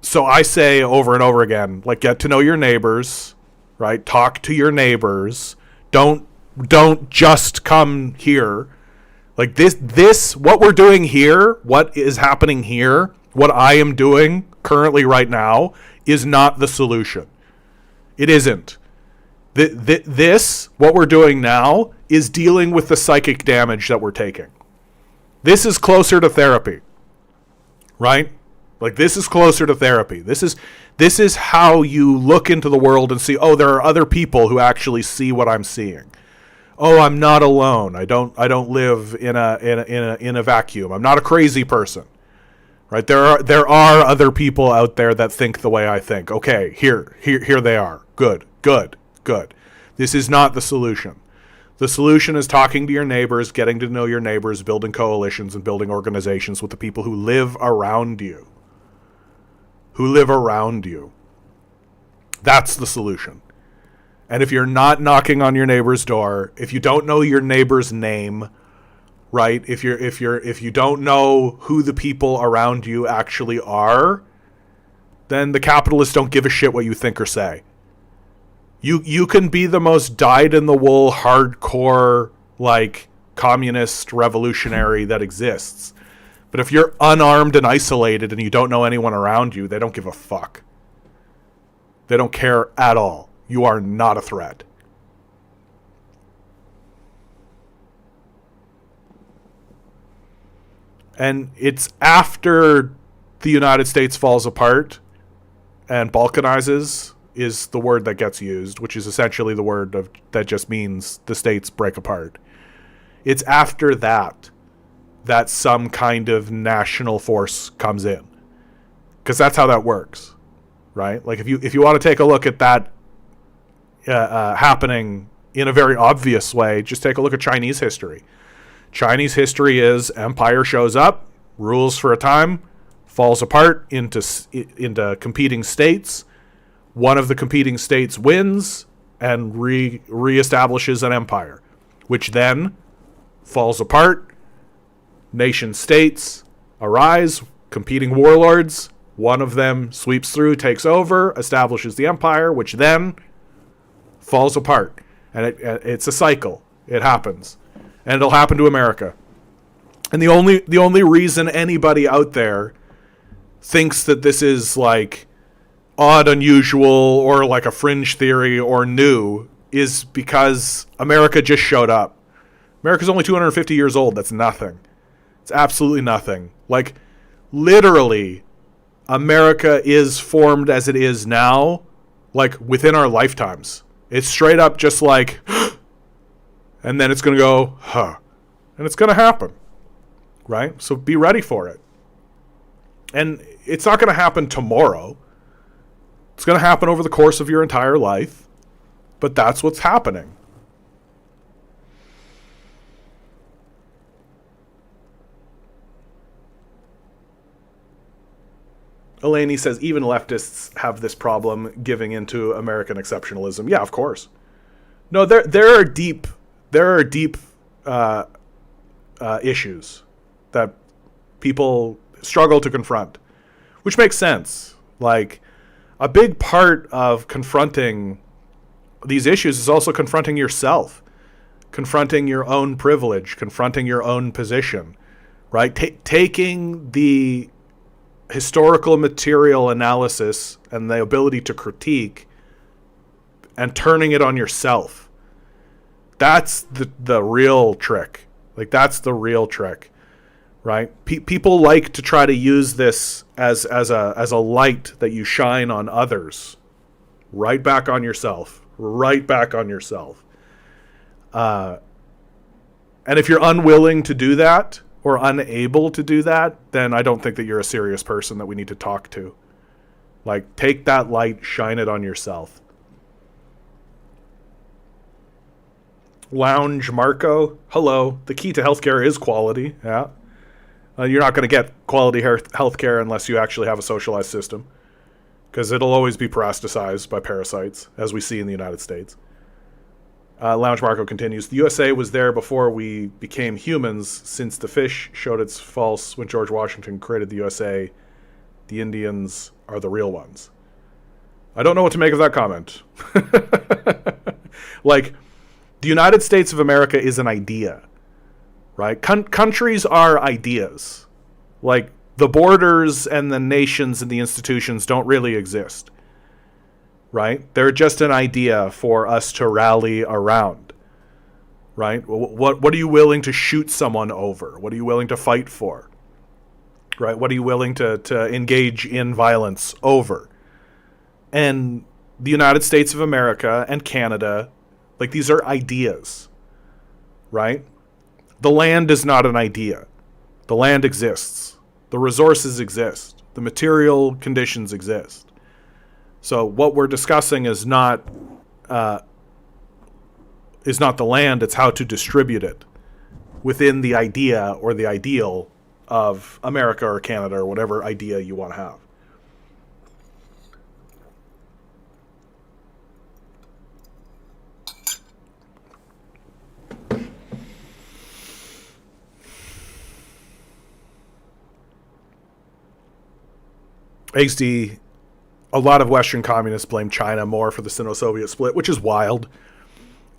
so I say over and over again, like, get to know your neighbors, right? Talk to your neighbors. Don't just come here. Like this, what we're doing here, what is happening here, what I am doing currently right now is not the solution. It isn't. This, what we're doing now, is dealing with the psychic damage that we're taking. This is closer to therapy, right? Like, this is closer to therapy. This is how you look into the world and see, oh, there are other people who actually see what I'm seeing. Oh, I'm not alone. I don't live in a vacuum. I'm not a crazy person. Right? There are other people out there that think the way I think. Okay, here they are. Good. This is not the solution. The solution is talking to your neighbors, getting to know your neighbors, building coalitions and building organizations with the people who live around you. That's the solution. And if you're not knocking on your neighbor's door, if you don't know your neighbor's name, right? If you don't know who the people around you actually are, then the capitalists don't give a shit what you think or say. You can be the most dyed-in-the-wool, hardcore, like, communist revolutionary that exists. But if you're unarmed and isolated and you don't know anyone around you, they don't give a fuck. They don't care at all. You are not a threat. And it's after the United States falls apart and balkanizes is the word that gets used, which is essentially the word that just means the states break apart. It's after that some kind of national force comes in. Because that's how that works, right? Like, if you want to take a look at that happening in a very obvious way, just take a look at Chinese history. Chinese history is empire shows up, rules for a time, falls apart into competing states. One of the competing states wins and reestablishes an empire, which then falls apart. Nation states arise, competing warlords. One of them sweeps through, takes over, establishes the empire, which then falls apart. And it's a cycle. It happens. And it'll happen to America. And the only reason anybody out there thinks that this is like odd, unusual, or like a fringe theory or new is because America just showed up. America's only 250 years old. That's nothing. It's absolutely nothing. Like, literally, America is formed as it is now, like, within our lifetimes. It's straight up just like, and then it's going to go, huh. And it's going to happen, right? So be ready for it. And it's not going to happen tomorrow. It's going to happen over the course of your entire life. But that's what's happening. Eleni says, even leftists have this problem giving into American exceptionalism. Yeah, of course. No, there are deep issues that people struggle to confront, which makes sense. Like, a big part of confronting these issues is also confronting yourself, confronting your own privilege, confronting your own position, right? Taking the historical material analysis and the ability to critique and turning it on yourself. That's the real trick. Like, that's the real trick, right? People like to try to use this as a light that you shine on others. Right back on yourself. Right back on yourself. And if you're unwilling to do that, or unable to do that, then I don't think that you're a serious person that we need to talk to. Like, take that light, shine it on yourself. Lounge Marco, hello. The key to healthcare is quality. Yeah. You're not going to get quality healthcare unless you actually have a socialized system, because it'll always be parasiticized by parasites, as we see in the United States. Lounge Marco continues, the USA was there before we became humans, since the fish showed its false when George Washington created the USA. The Indians are the real ones. I don't know what to make of that comment. Like, the United States of America is an idea, right? Countries are ideas. Like, the borders and the nations and the institutions don't really exist. Right? They're just an idea for us to rally around. Right? What are you willing to shoot someone over? What are you willing to fight for? Right? What are you willing to engage in violence over? And the United States of America and Canada, like, these are ideas. Right? The land is not an idea. The land exists. The resources exist. The material conditions exist. So what we're discussing is not the land, it's how to distribute it within the idea or the ideal of America or Canada or whatever idea you want to have. XD, a lot of Western communists blame China more for the Sino-Soviet split, which is wild.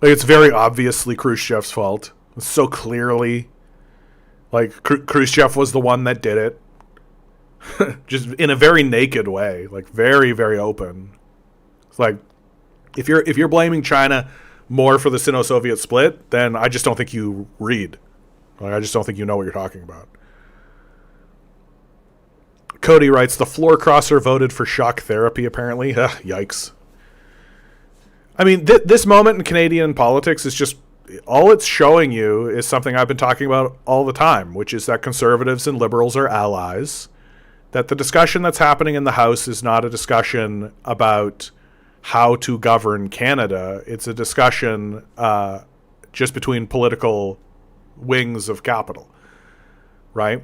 Like, it's very obviously Khrushchev's fault. It's so clearly, like, Khrushchev was the one that did it. Just in a very naked way, like, very, very open. It's like, if you're blaming China more for the Sino-Soviet split, then I just don't think you read. Like, I just don't think you know what you're talking about. Cody writes, the floor crosser voted for shock therapy, apparently. Yikes. I mean, this moment in Canadian politics is just, all it's showing you is something I've been talking about all the time, which is that conservatives and liberals are allies, that the discussion that's happening in the House is not a discussion about how to govern Canada. It's a discussion just between political wings of capital, right?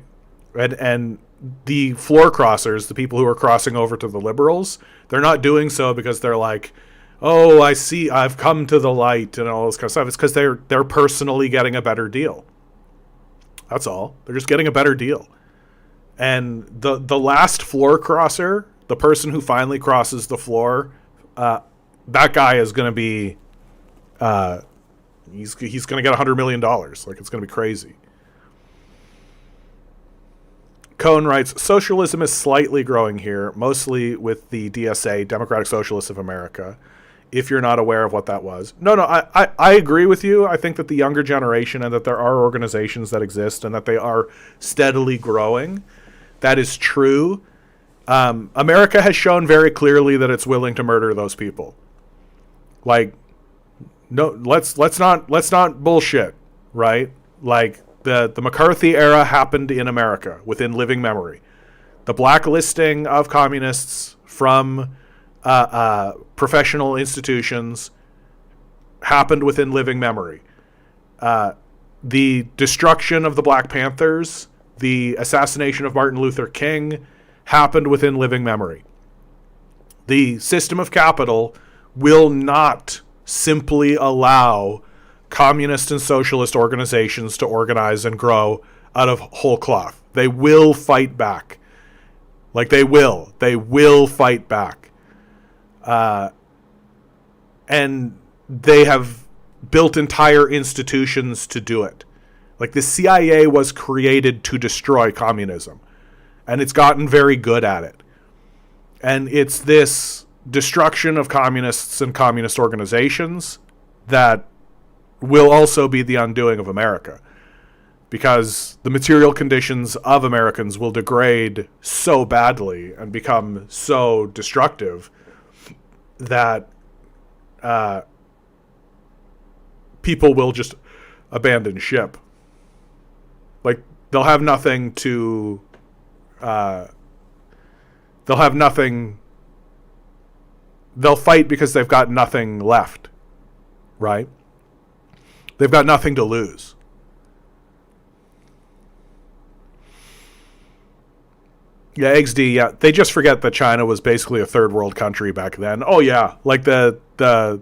And the floor crossers, the people who are crossing over to the liberals, they're not doing so because they're like, oh, I see, I've come to the light and all this kind of stuff. It's because they're personally getting a better deal. That's all. They're just getting a better deal. And the last floor crosser, the person who finally crosses the floor, that guy is going to be, he's going to get $100 million. Like, it's going to be crazy. Cohn writes, socialism is slightly growing here, mostly with the DSA, Democratic Socialists of America, if you're not aware of what that was. No, I agree with you. I think that the younger generation, and that there are organizations that exist and that they are steadily growing. That is true. America has shown very clearly that it's willing to murder those people. Like, no, let's not bullshit, right? Like, the McCarthy era happened in America within living memory. The blacklisting of communists from professional institutions happened within living memory. The destruction of the Black Panthers, the assassination of Martin Luther King happened within living memory. The system of capital will not simply allow communist and socialist organizations to organize and grow out of whole cloth. They will fight back. Like, they will. They will fight back. And they have built entire institutions to do it. Like, the CIA was created to destroy communism, and it's gotten very good at it. And it's this destruction of communists and communist organizations that will also be the undoing of America, because the material conditions of Americans will degrade so badly and become so destructive that people will just abandon ship. Like, they'll have nothing to... they'll have nothing... They'll fight because they've got nothing left, right? They've got nothing to lose. Yeah, XD, yeah. They just forget that China was basically a third world country back then. Oh, yeah. Like, the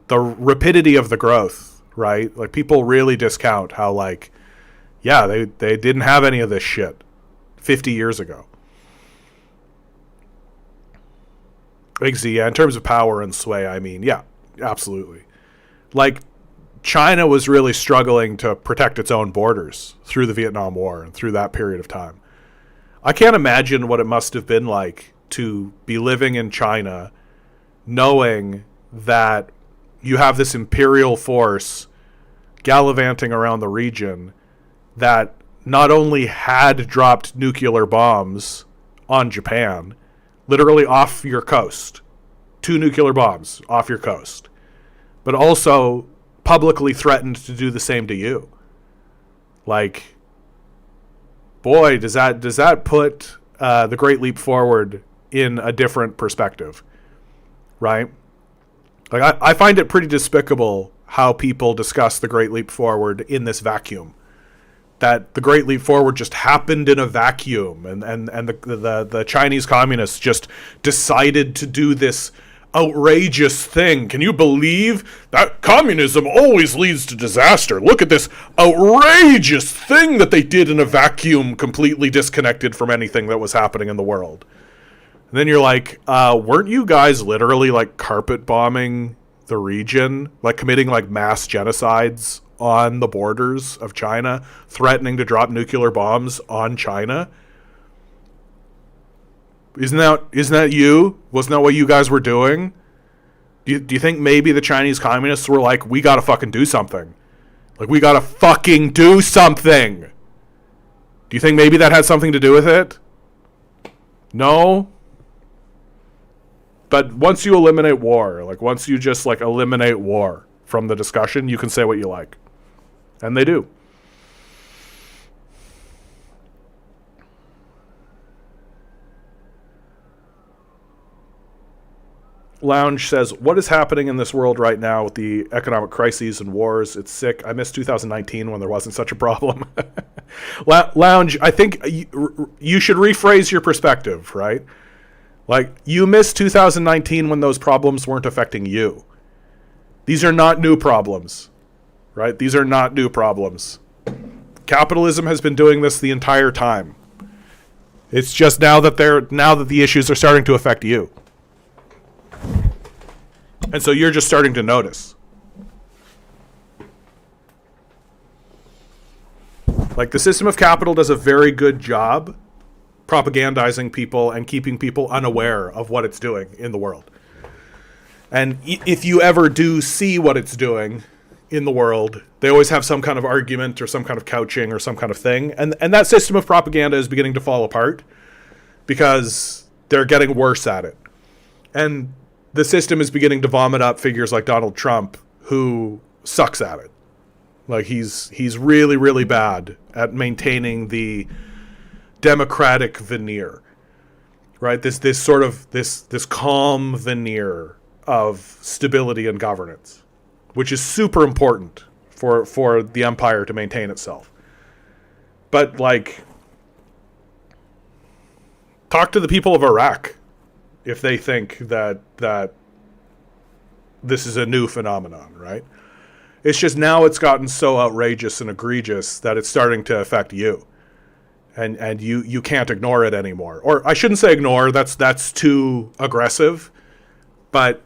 rapidity of the growth, right? Like, people really discount how, like, yeah, they didn't have any of this shit 50 years ago. XD, yeah. In terms of power and sway, I mean, yeah, absolutely. Like, China was really struggling to protect its own borders through the Vietnam War and through that period of time. I can't imagine what it must have been like to be living in China knowing that you have this imperial force gallivanting around the region that not only had dropped nuclear bombs on Japan, literally off your coast, 2 nuclear bombs off your coast, but also publicly threatened to do the same to you. Like, boy, does that put the Great Leap Forward in a different perspective, right? Like, I find it pretty despicable how people discuss the Great Leap Forward in this vacuum. That the Great Leap Forward just happened in a vacuum, and the Chinese communists just decided to do this outrageous thing. Can you believe that communism always leads to disaster? Look at this outrageous thing that they did in a vacuum, completely disconnected from anything that was happening in the world. And then you're like, weren't you guys literally like carpet bombing the region, like committing like mass genocides on the borders of China, threatening to drop nuclear bombs on China? Isn't that you? Wasn't that what you guys were doing? Do you think maybe the Chinese communists were like, we gotta fucking do something? Like, we gotta fucking do something! Do you think maybe that had something to do with it? No? But once you eliminate war, like, once you just, like, eliminate war from the discussion, you can say what you like. And they do. Lounge says, what is happening in this world right now with the economic crises and wars? It's sick. I miss 2019 when there wasn't such a problem. Lounge, I think you should rephrase your perspective, right? Like, you miss 2019 when those problems weren't affecting you. These are not new problems, right? These are not new problems. Capitalism has been doing this the entire time. It's just now that the issues are starting to affect you. And so you're just starting to notice. Like, the system of capital does a very good job propagandizing people and keeping people unaware of what it's doing in the world. And if you ever do see what it's doing in the world, they always have some kind of argument or some kind of couching or some kind of thing. And that system of propaganda is beginning to fall apart because they're getting worse at it. And the system is beginning to vomit up figures like Donald Trump, who sucks at it. Like, he's really, really bad at maintaining the democratic veneer, right? This sort of this calm veneer of stability and governance, which is super important for the empire to maintain itself. But, like, talk to the people of Iraq if they think that this is a new phenomenon, right? It's just now it's gotten so outrageous and egregious that it's starting to affect you. And you can't ignore it anymore. Or I shouldn't say ignore, that's too aggressive. But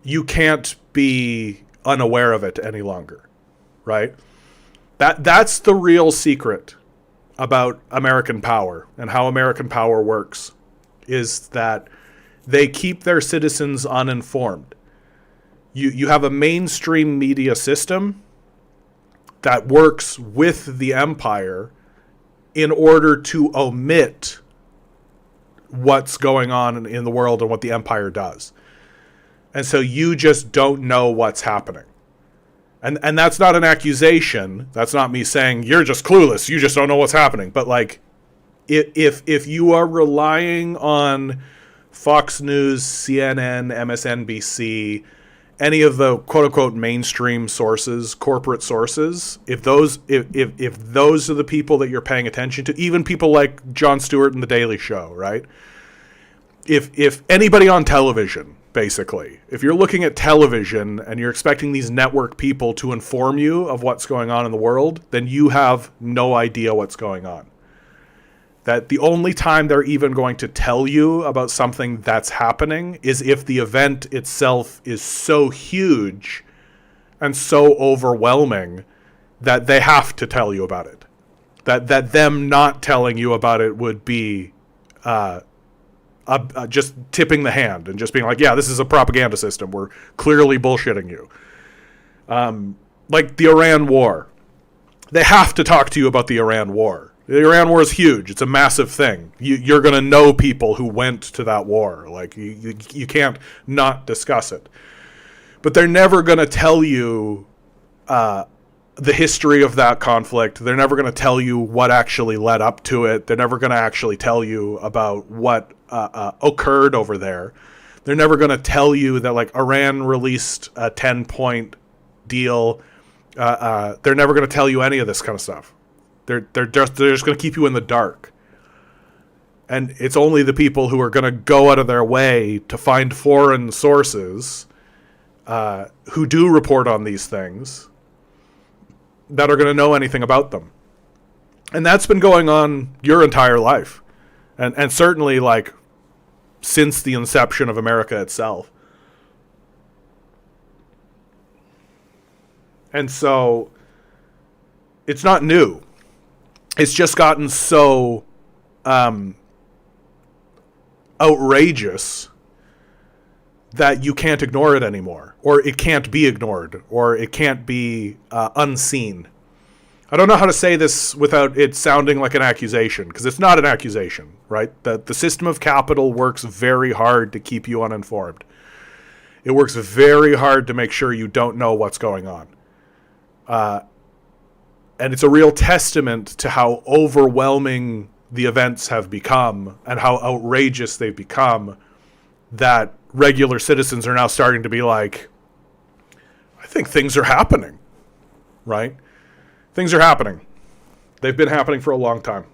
you can't be unaware of it any longer, right? That's the real secret about American power and how American power works, is that they keep their citizens uninformed. You have a mainstream media system that works with the empire in order to omit what's going on in the world and what the empire does. And so you just don't know what's happening. And that's not an accusation. That's not me saying you're just clueless. You just don't know what's happening. But like, if you are relying on Fox News, CNN, MSNBC, any of the quote unquote mainstream sources, corporate sources, if those are the people that you're paying attention to, even people like Jon Stewart and The Daily Show, right? If anybody on television, basically, if you're looking at television and you're expecting these network people to inform you of what's going on in the world, then you have no idea what's going on. That the only time they're even going to tell you about something that's happening is if the event itself is so huge and so overwhelming that they have to tell you about it. That them not telling you about it would be just tipping the hand and just being like, yeah, this is a propaganda system. We're clearly bullshitting you. Like the Iran war. They have to talk to you about the Iran war. The Iran war is huge. It's a massive thing. You're going to know people who went to that war. Like, you can't not discuss it. But they're never going to tell you the history of that conflict. They're never going to tell you what actually led up to it. They're never going to actually tell you about what occurred over there. They're never going to tell you that, like, Iran released a 10-point deal. They're never going to tell you any of this kind of stuff. They're just going to keep you in the dark. And it's only the people who are going to go out of their way to find foreign sources who do report on these things that are going to know anything about them. And that's been going on your entire life. And certainly, like, since the inception of America itself. And so it's not new. It's just gotten so outrageous that you can't ignore it anymore, or it can't be ignored, or it can't be unseen. I don't know how to say this without it sounding like an accusation, because it's not an accusation, right? The system of capital works very hard to keep you uninformed. It works very hard to make sure you don't know what's going on. And it's a real testament to how overwhelming the events have become and how outrageous they've become that regular citizens are now starting to be like, I think things are happening, right? Things are happening. They've been happening for a long time.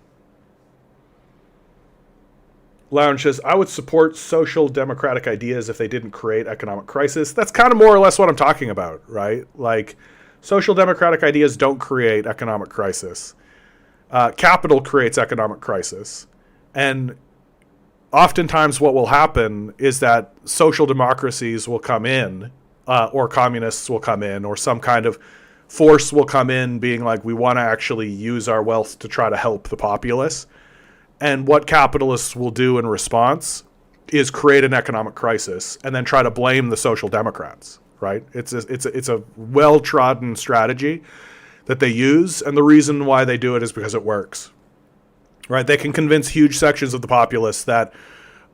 Lounge says, I would support social democratic ideas if they didn't create economic crisis. That's kind of more or less what I'm talking about, right? Like, social democratic ideas don't create economic crisis. Capital creates economic crisis. And oftentimes what will happen is that social democracies will come in, or communists will come in, or some kind of force will come in being like, we want to actually use our wealth to try to help the populace. And what capitalists will do in response is create an economic crisis and then try to blame the social democrats. Right? It's a well-trodden strategy that they use, and the reason why they do it is because it works. Right? They can convince huge sections of the populace that,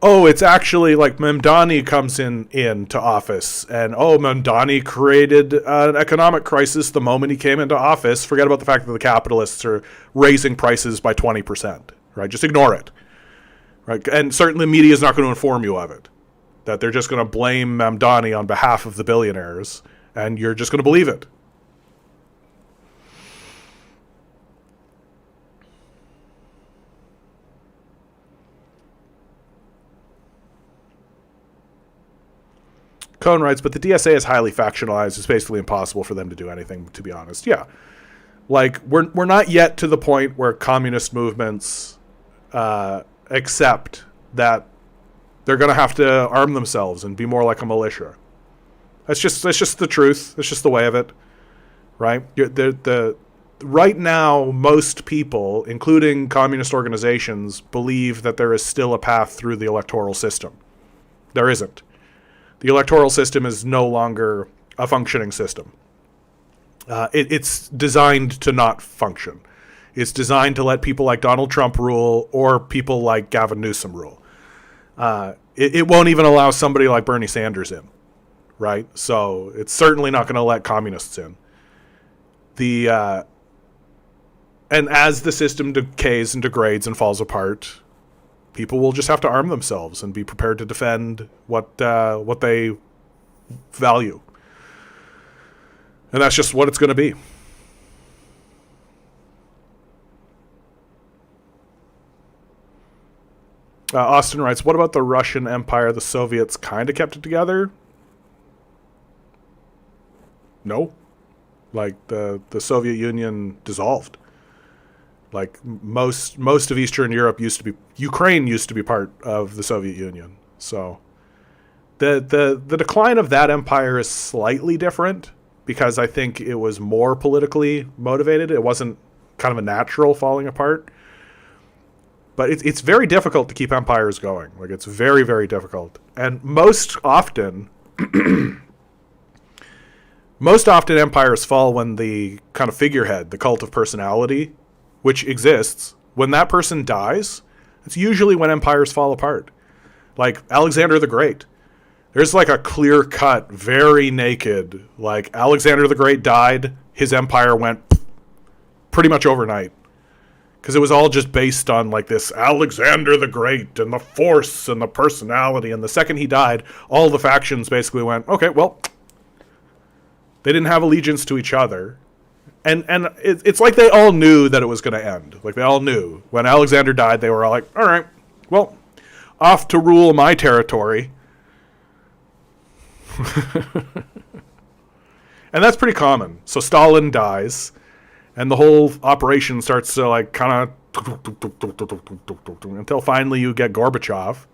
oh, it's actually like Mamdani comes into office, and Mamdani created an economic crisis the moment he came into office. Forget about the fact that the capitalists are raising prices by 20%. Right? Just ignore it. Right? And certainly the media is not going to inform you of it. That they're just going to blame Mamdani on behalf of the billionaires, and you're just going to believe it. Cohn writes, but the DSA is highly factionalized. It's basically impossible for them to do anything, to be honest. Yeah. Like, we're not yet to the point where communist movements accept that they're going to have to arm themselves and be more like a militia. That's just the truth. That's just the way of it, right? Right now, most people, including communist organizations, believe that there is still a path through the electoral system. There isn't. The electoral system is no longer a functioning system. It's designed to not function. It's designed to let people like Donald Trump rule or people like Gavin Newsom rule. It won't even allow somebody like Bernie Sanders in, right? So it's certainly not going to let communists in. And as the system decays and degrades and falls apart, people will just have to arm themselves and be prepared to defend what they value. And that's just what it's going to be. Austin writes, what about the Russian Empire? The Soviets kind of kept it together? No. Like, the Soviet Union dissolved. Like, most of Eastern Europe Ukraine used to be part of the Soviet Union. So the decline of that empire is slightly different because I think it was more politically motivated. It wasn't kind of a natural falling apart. But it's very difficult to keep empires going. Like, it's very, very difficult. And most often empires fall when the kind of figurehead, the cult of personality, which exists, when that person dies, it's usually when empires fall apart. Like Alexander the Great. There's like a clear-cut, very naked, like Alexander the Great died, his empire went pretty much overnight. Because it was all just based on like this Alexander the Great and the force and the personality. And the second he died, all the factions basically went, okay, well, they didn't have allegiance to each other. And it's like they all knew that it was going to end. Like they all knew. When Alexander died, they were all like, all right, well, off to rule my territory. And that's pretty common. So Stalin dies. And the whole operation starts to like kind of until finally you get Gorbachev.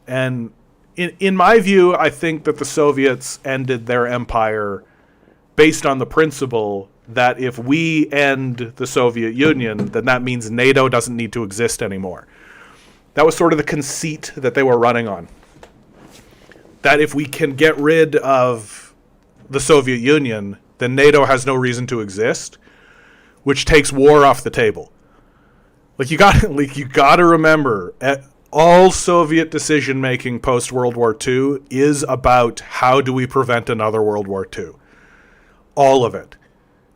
And in my view, I think that the Soviets ended their empire based on the principle that if we end the Soviet Union, then that means NATO doesn't need to exist anymore. That was sort of the conceit that they were running on. That if we can get rid of the Soviet Union, then NATO has no reason to exist, which takes war off the table. Like you got to remember, all Soviet decision making post World War II is about how do we prevent another World War II. All of it.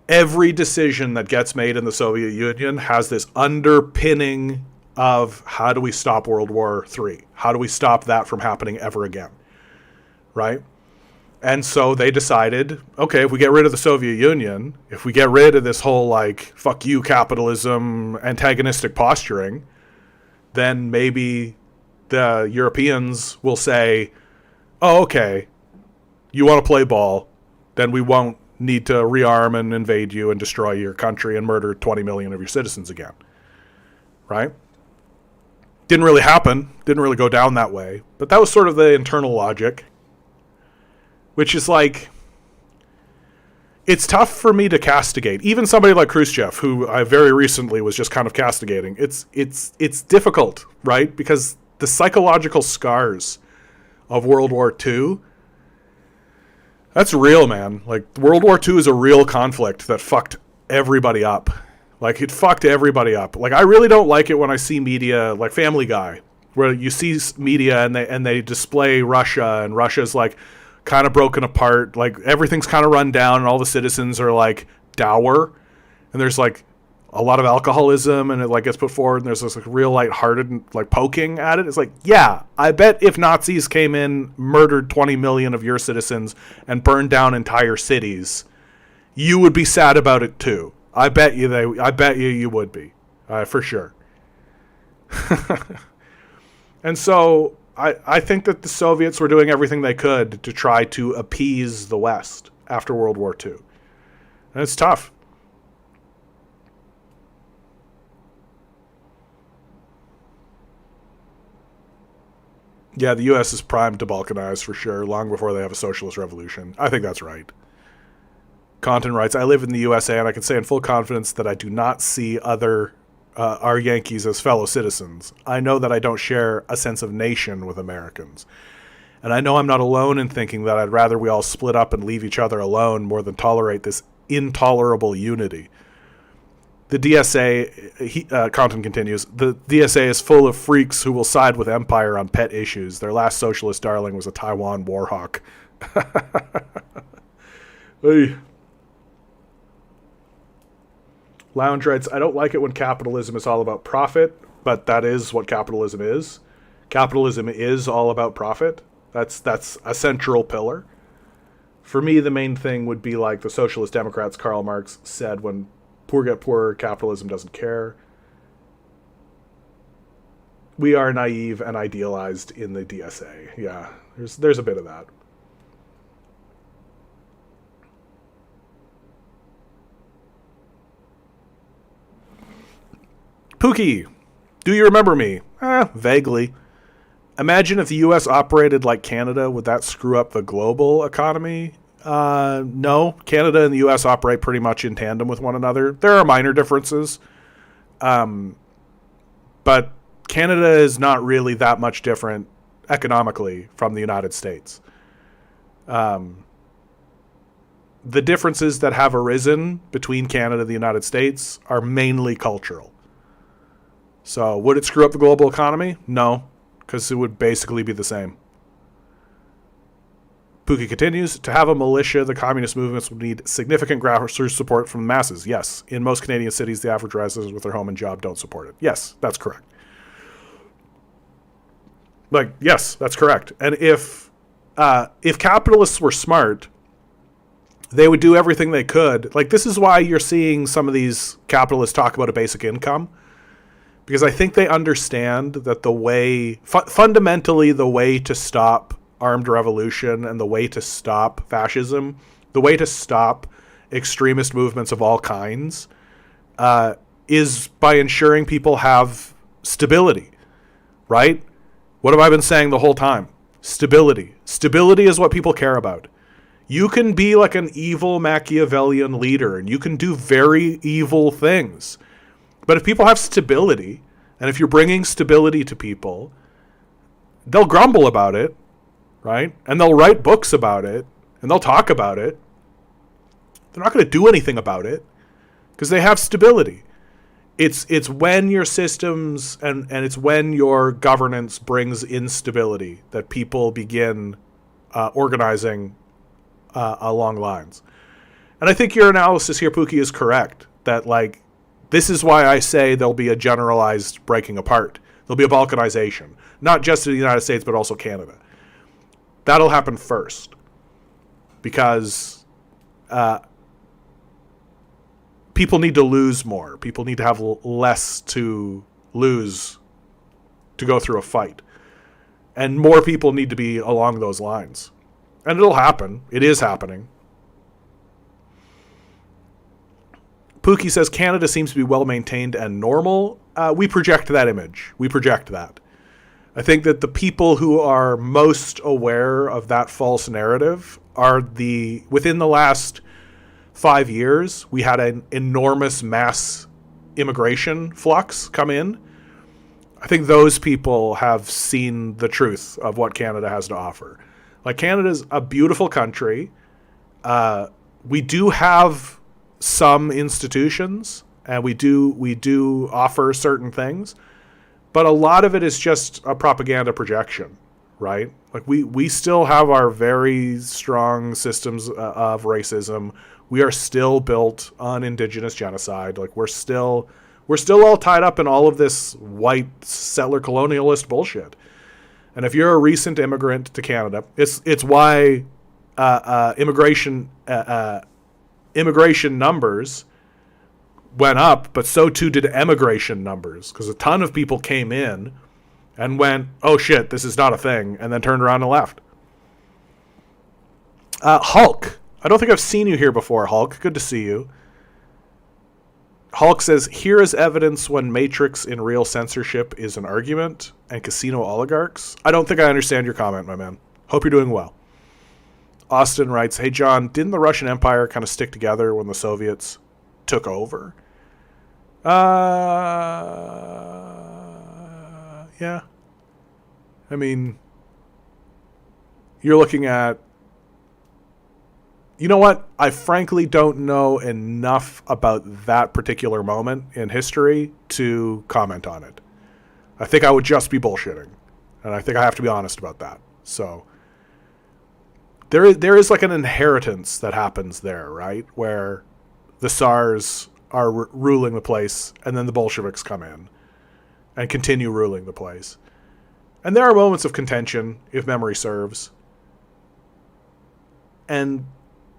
Every decision that gets made in the Soviet Union has this underpinning of how do we stop World War III? How do we stop that from happening ever again? Right? And so they decided, okay, if we get rid of the Soviet Union, if we get rid of this whole, like, fuck you capitalism, antagonistic posturing, then maybe the Europeans will say, oh, okay, you want to play ball, then we won't need to rearm and invade you and destroy your country and murder 20 million of your citizens again. Right? Didn't really happen. Didn't really go down that way. But that was sort of the internal logic. Which is like, it's tough for me to castigate. Even somebody like Khrushchev, who I very recently was just kind of castigating. It's difficult, right? Because the psychological scars of World War II, that's real, man. Like, World War II is a real conflict that fucked everybody up. Like, it fucked everybody up. Like, I really don't like it when I see media, like Family Guy, where you see media and they display Russia, and Russia's like kind of broken apart, like everything's kind of run down and all the citizens are like dour, and there's like a lot of alcoholism, and it like gets put forward, and there's this like real lighthearted like poking at it. It's like, yeah, I bet if Nazis came in, murdered 20 million of your citizens and burned down entire cities, you would be sad about it too. I bet you would be, for sure. And so I think that the Soviets were doing everything they could to try to appease the West after World War II. And it's tough. Yeah, the U.S. is primed to balkanize for sure, long before they have a socialist revolution. I think that's right. Content writes, I live in the USA, and I can say in full confidence that I do not see our Yankees as fellow citizens. I know that I don't share a sense of nation with Americans. And I know I'm not alone in thinking that I'd rather we all split up and leave each other alone more than tolerate this intolerable unity. The DSA, Compton continues, the DSA is full of freaks who will side with empire on pet issues. Their last socialist darling was a Taiwan war hawk. Hey. Lounge writes, I don't like it when capitalism is all about profit, but that is what capitalism is. Capitalism is all about profit. That's a central pillar. For me, the main thing would be like the Socialist Democrats Karl Marx said, when poor get poorer, capitalism doesn't care. We are naive and idealized in the DSA. Yeah, there's a bit of that. Pookie, do you remember me? Vaguely. Imagine if the U.S. operated like Canada, would that screw up the global economy? No. Canada and the U.S. operate pretty much in tandem with one another. There are minor differences. But Canada is not really that much different economically from the United States. The differences that have arisen between Canada and the United States are mainly cultural. So would it screw up the global economy? No, because it would basically be the same. Pookie continues, to have a militia, the communist movements would need significant grassroots support from the masses. Yes, in most Canadian cities, the average residents with their home and job don't support it. Yes, that's correct. Yes, that's correct. And if capitalists were smart, they would do everything they could. This is why you're seeing some of these capitalists talk about a basic income. Because I think they understand that fundamentally the way to stop armed revolution and the way to stop fascism, the way to stop extremist movements of all kinds, is by ensuring people have stability, right? What have I been saying the whole time? Stability. Stability is what people care about. You can be like an evil Machiavellian leader and you can do very evil things. But if people have stability, and if you're bringing stability to people, they'll grumble about it, right? And they'll write books about it, and they'll talk about it. They're not going to do anything about it because they have stability. It's when your systems and it's when your governance brings instability that people begin organizing along lines. And I think your analysis here, Pookie, is correct. That this is why I say there'll be a generalized breaking apart. There'll be a balkanization, not just in the United States, but also Canada. That'll happen first because people need to lose more. People need to have less to lose to go through a fight. And more people need to be along those lines. And it'll happen. It is happening. Pookie says Canada seems to be well-maintained and normal. We project that image. We project that. I think that the people who are most aware of that false narrative are within the last 5 years, we had an enormous mass immigration flux come in. I think those people have seen the truth of what Canada has to offer. Canada's a beautiful country. We do have some institutions, and we do offer certain things, but a lot of it is just a propaganda projection, right? We still have our very strong systems of racism. We are still built on indigenous genocide. We're still all tied up in all of this white settler colonialist bullshit. And if you're a recent immigrant to Canada, it's why immigration numbers went up, but so too did emigration numbers, because a ton of people came in and went, oh shit, this is not a thing, and then turned around and left. Hulk. I don't think I've seen you here before, Hulk. Good to see you. Hulk says, here is evidence when Matrix in real censorship is an argument and casino oligarchs. I don't think I understand your comment, my man. Hope you're doing well. Austin writes, hey, John, didn't the Russian Empire kind of stick together when the Soviets took over? Yeah. I mean, you're looking at... You know what? I frankly don't know enough about that particular moment in history to comment on it. I think I would just be bullshitting. And I think I have to be honest about that. So there is like an inheritance that happens there, right? Where the Tsars are ruling the place and then the Bolsheviks come in and continue ruling the place. And there are moments of contention, if memory serves. And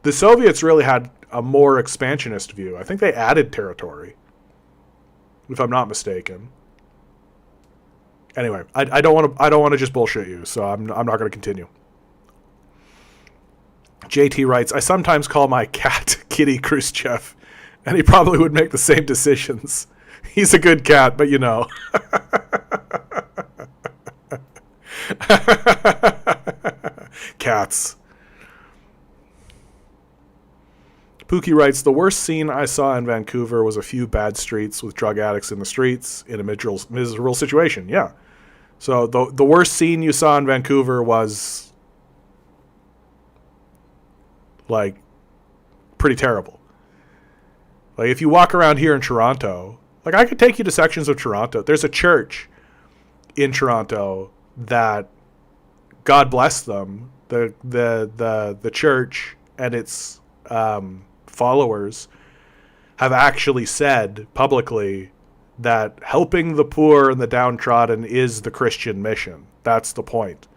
the Soviets really had a more expansionist view. I think they added territory, if I'm not mistaken. Anyway, I don't want to just bullshit you, so I'm not going to continue. JT writes, I sometimes call my cat Kitty Khrushchev, and he probably would make the same decisions. He's a good cat, but you know. Cats. Pookie writes, the worst scene I saw in Vancouver was a few bad streets with drug addicts in the streets in a miserable situation. Yeah. So the worst scene you saw in Vancouver was like pretty terrible. Like if you walk around here in Toronto, like I could take you to sections of Toronto. There's a church in Toronto that, God bless them, the church and its followers have actually said publicly that helping the poor and the downtrodden is the Christian mission. That's the point.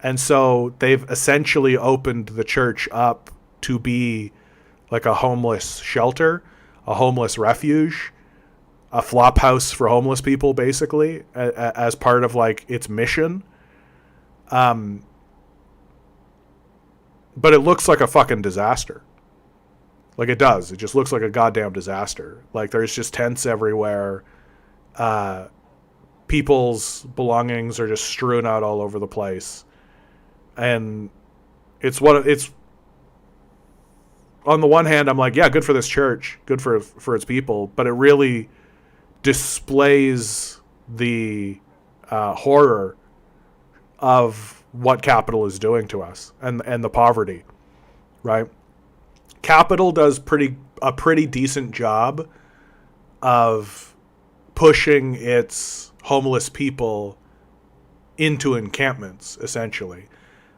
And so they've essentially opened the church up to be like a homeless shelter, a homeless refuge, a flop house for homeless people, basically, as part of like its mission. But it looks like a fucking disaster. Like it does. It just looks like a goddamn disaster. Like there's just tents everywhere. People's belongings are just strewn out all over the place. And it's on the one hand, I'm like, yeah, good for this church, good for its people, but it really displays the horror of what capital is doing to us and the poverty, right? Capital does a pretty decent job of pushing its homeless people into encampments, essentially,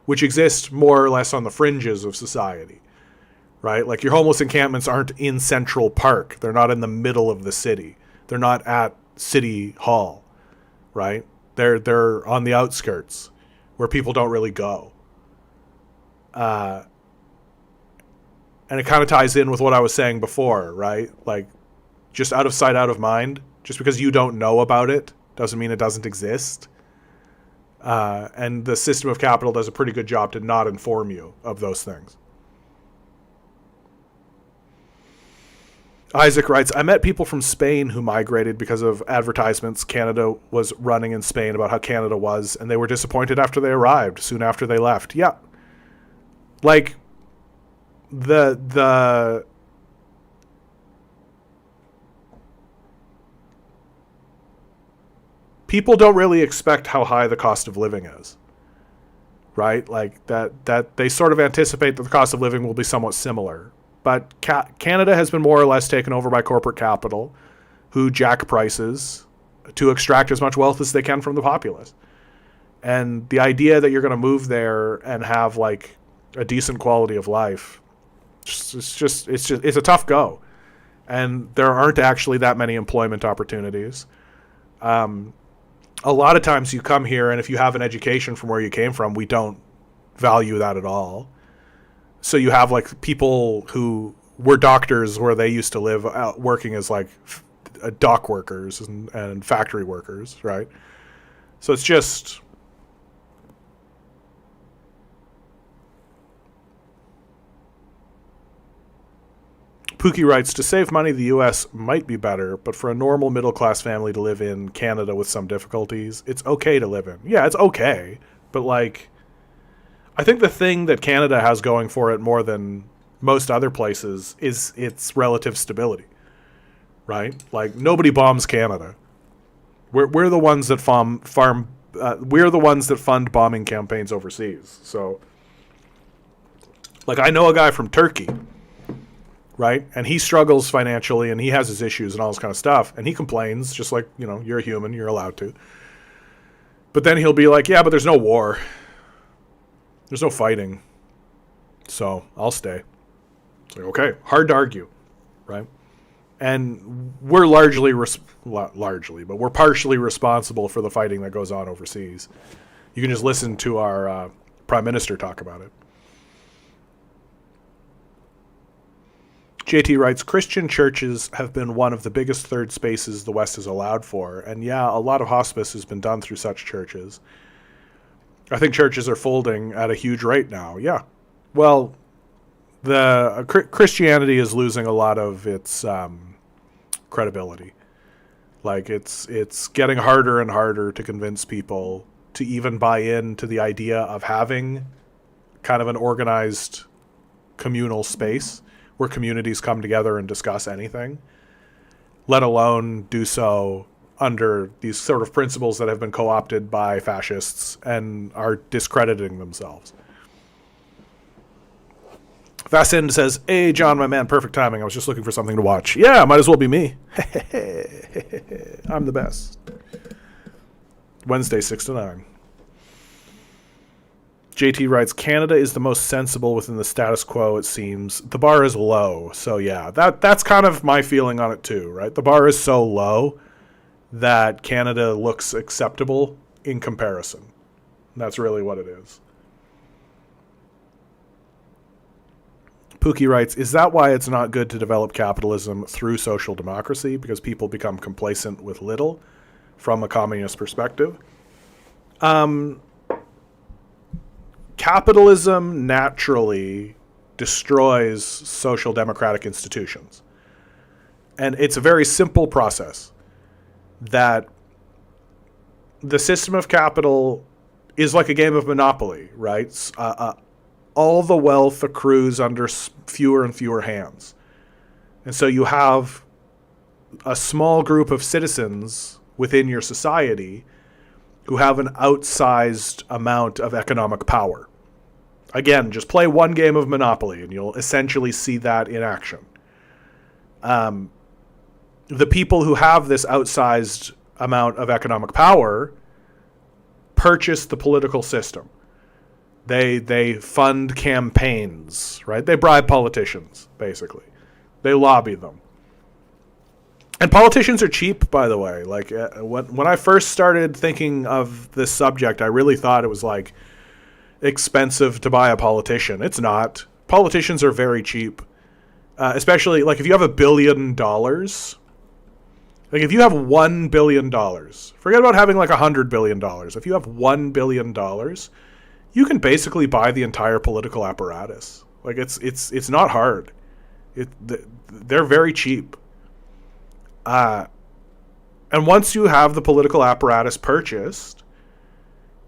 which exist more or less on the fringes of society, right? Like your homeless encampments aren't in Central Park. They're not in the middle of the city. They're not at City Hall, right? They're on the outskirts where people don't really go. And it kind of ties in with what I was saying before, right? Like, just out of sight, out of mind. Just because you don't know about it doesn't mean it doesn't exist. And the system of capital does a pretty good job to not inform you of those things. Isaac writes, I met people from Spain who migrated because of advertisements Canada was running in Spain about how Canada was, and they were disappointed after they arrived, soon after they left. Yeah. Like, the people don't really expect how high the cost of living is, right? Like that they sort of anticipate that the cost of living will be somewhat similar. But Canada has been more or less taken over by corporate capital, who jack prices to extract as much wealth as they can from the populace. And the idea that you're going to move there and have like a decent quality of life, it's a tough go. And there aren't actually that many employment opportunities. A lot of times you come here, and if you have an education from where you came from, we don't value that at all. So you have like people who were doctors where they used to live out working as like dock workers and factory workers, right? So it's just... Pookie writes, to save money, the U.S. might be better, but for a normal middle-class family to live in Canada with some difficulties, it's okay to live in. Yeah, it's okay, but, like, I think the thing that Canada has going for it more than most other places is its relative stability, right? Like, nobody bombs Canada. We're the ones that we're the ones that fund bombing campaigns overseas. So, like, I know a guy from Turkey, right? And he struggles financially, and he has his issues and all this kind of stuff, and he complains, just like, you know, you're a human, you're allowed to. But then he'll be like, yeah, but there's no war. There's no fighting. So I'll stay. It's like, okay, hard to argue, right? And we're but we're partially responsible for the fighting that goes on overseas. You can just listen to our Prime Minister talk about it. JT writes, Christian churches have been one of the biggest third spaces the West has allowed for. And yeah, a lot of hospice has been done through such churches. I think churches are folding at a huge rate now. Yeah. Well, the Christianity is losing a lot of its credibility. Like, it's getting harder and harder to convince people to even buy into the idea of having kind of an organized communal space where communities come together and discuss anything, let alone do so under these sort of principles that have been co-opted by fascists and are discrediting themselves. Vassind says, hey, John, my man, perfect timing. I was just looking for something to watch. Yeah, might as well be me. I'm the best. Wednesday, 6 to 9. JT writes, Canada is the most sensible within the status quo, it seems. The bar is low. So, yeah, that's kind of my feeling on it, too, right? The bar is so low that Canada looks acceptable in comparison. That's really what it is. Pookie writes, is that why it's not good to develop capitalism through social democracy? Because people become complacent with little from a communist perspective? Capitalism naturally destroys social democratic institutions. And it's a very simple process that the system of capital is like a game of Monopoly, right? All the wealth accrues under fewer and fewer hands. And so you have a small group of citizens within your society who have an outsized amount of economic power. Again, just play one game of Monopoly and you'll essentially see that in action. The people who have this outsized amount of economic power purchase the political system. They fund campaigns, right? They bribe politicians, basically. They lobby them. And politicians are cheap, by the way. Like, when I first started thinking of this subject, I really thought it was, like, expensive to buy a politician. It's not. Politicians are very cheap. Especially, like, if you have $1 billion, like, if you have $1 billion, forget about having, like, $100 billion. If you have $1 billion, you can basically buy the entire political apparatus. Like, it's not hard. They're very cheap. And once you have the political apparatus purchased,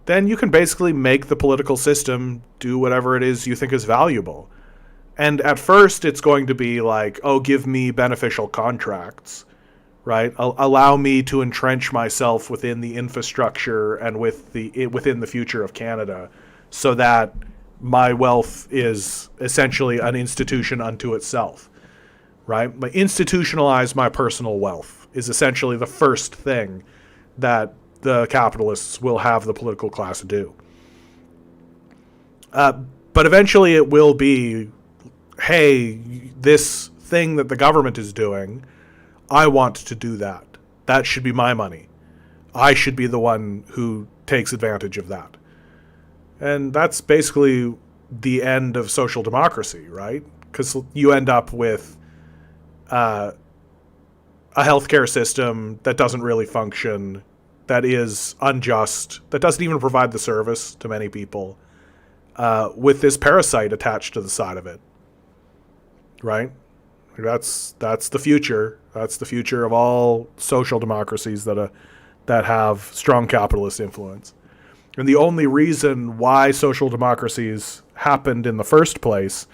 then you can basically make the political system do whatever it is you think is valuable. And at first, it's going to be like, oh, give me beneficial contracts, right? Allow me to entrench myself within the infrastructure and within the future of Canada, so that my wealth is essentially an institution unto itself, right? Like, institutionalize my personal wealth is essentially the first thing that the capitalists will have the political class do. But eventually it will be, hey, this thing that the government is doing, I want to do that. That should be my money. I should be the one who takes advantage of that. And that's basically the end of social democracy, right? Because you end up with a healthcare system that doesn't really function, that is unjust, that doesn't even provide the service to many people, with this parasite attached to the side of it, right? That's the future. That's the future of all social democracies that have strong capitalist influence. And the only reason why social democracies happened in the first place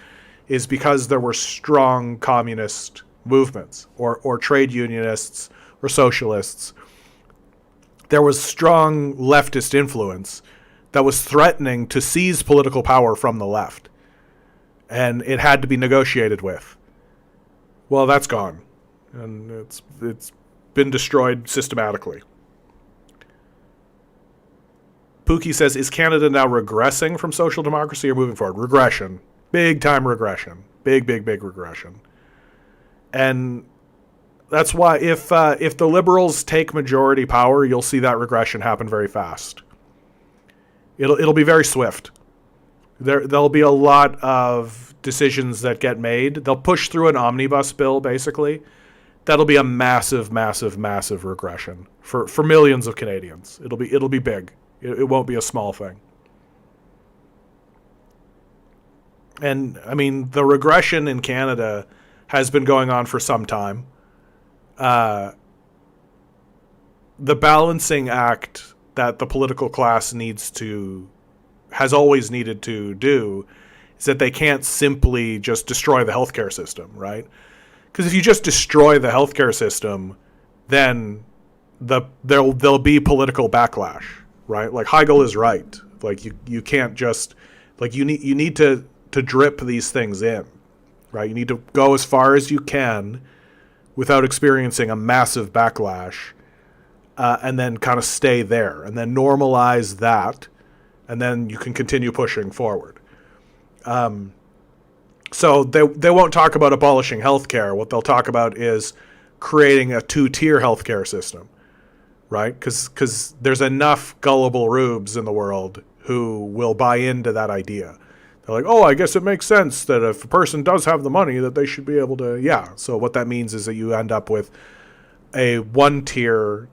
is because there were strong communist movements or trade unionists or socialists. There was strong leftist influence that was threatening to seize political power from the left. And it had to be negotiated with. Well, that's gone. And it's been destroyed systematically. Pookie says, is Canada now regressing from social democracy or moving forward? Regression. Big time regression. Big regression. And that's why if the Liberals take majority power, you'll see that regression happen very fast. It'll be very swift. There'll be a lot of decisions that get made. They'll push through an omnibus bill, basically. That'll be a massive regression for millions of Canadians. It'll be big. It won't be a small thing. And, I mean, the regression in Canada has been going on for some time. The balancing act that the political class has always needed to do is that they can't simply just destroy the healthcare system, right? Because if you just destroy the healthcare system, then there'll be political backlash, right? Like Heigl is right. Like you can't just you need to drip these things in, right? You need to go as far as you can without experiencing a massive backlash, and then kind of stay there, and then normalize that, and then you can continue pushing forward. So they won't talk about abolishing healthcare. What they'll talk about is creating a 2-tier healthcare system, right? Because there's enough gullible rubes in the world who will buy into that idea. They're like, oh, I guess it makes sense that if a person does have the money that they should be able to, yeah. So what that means is that you end up with a 1-tier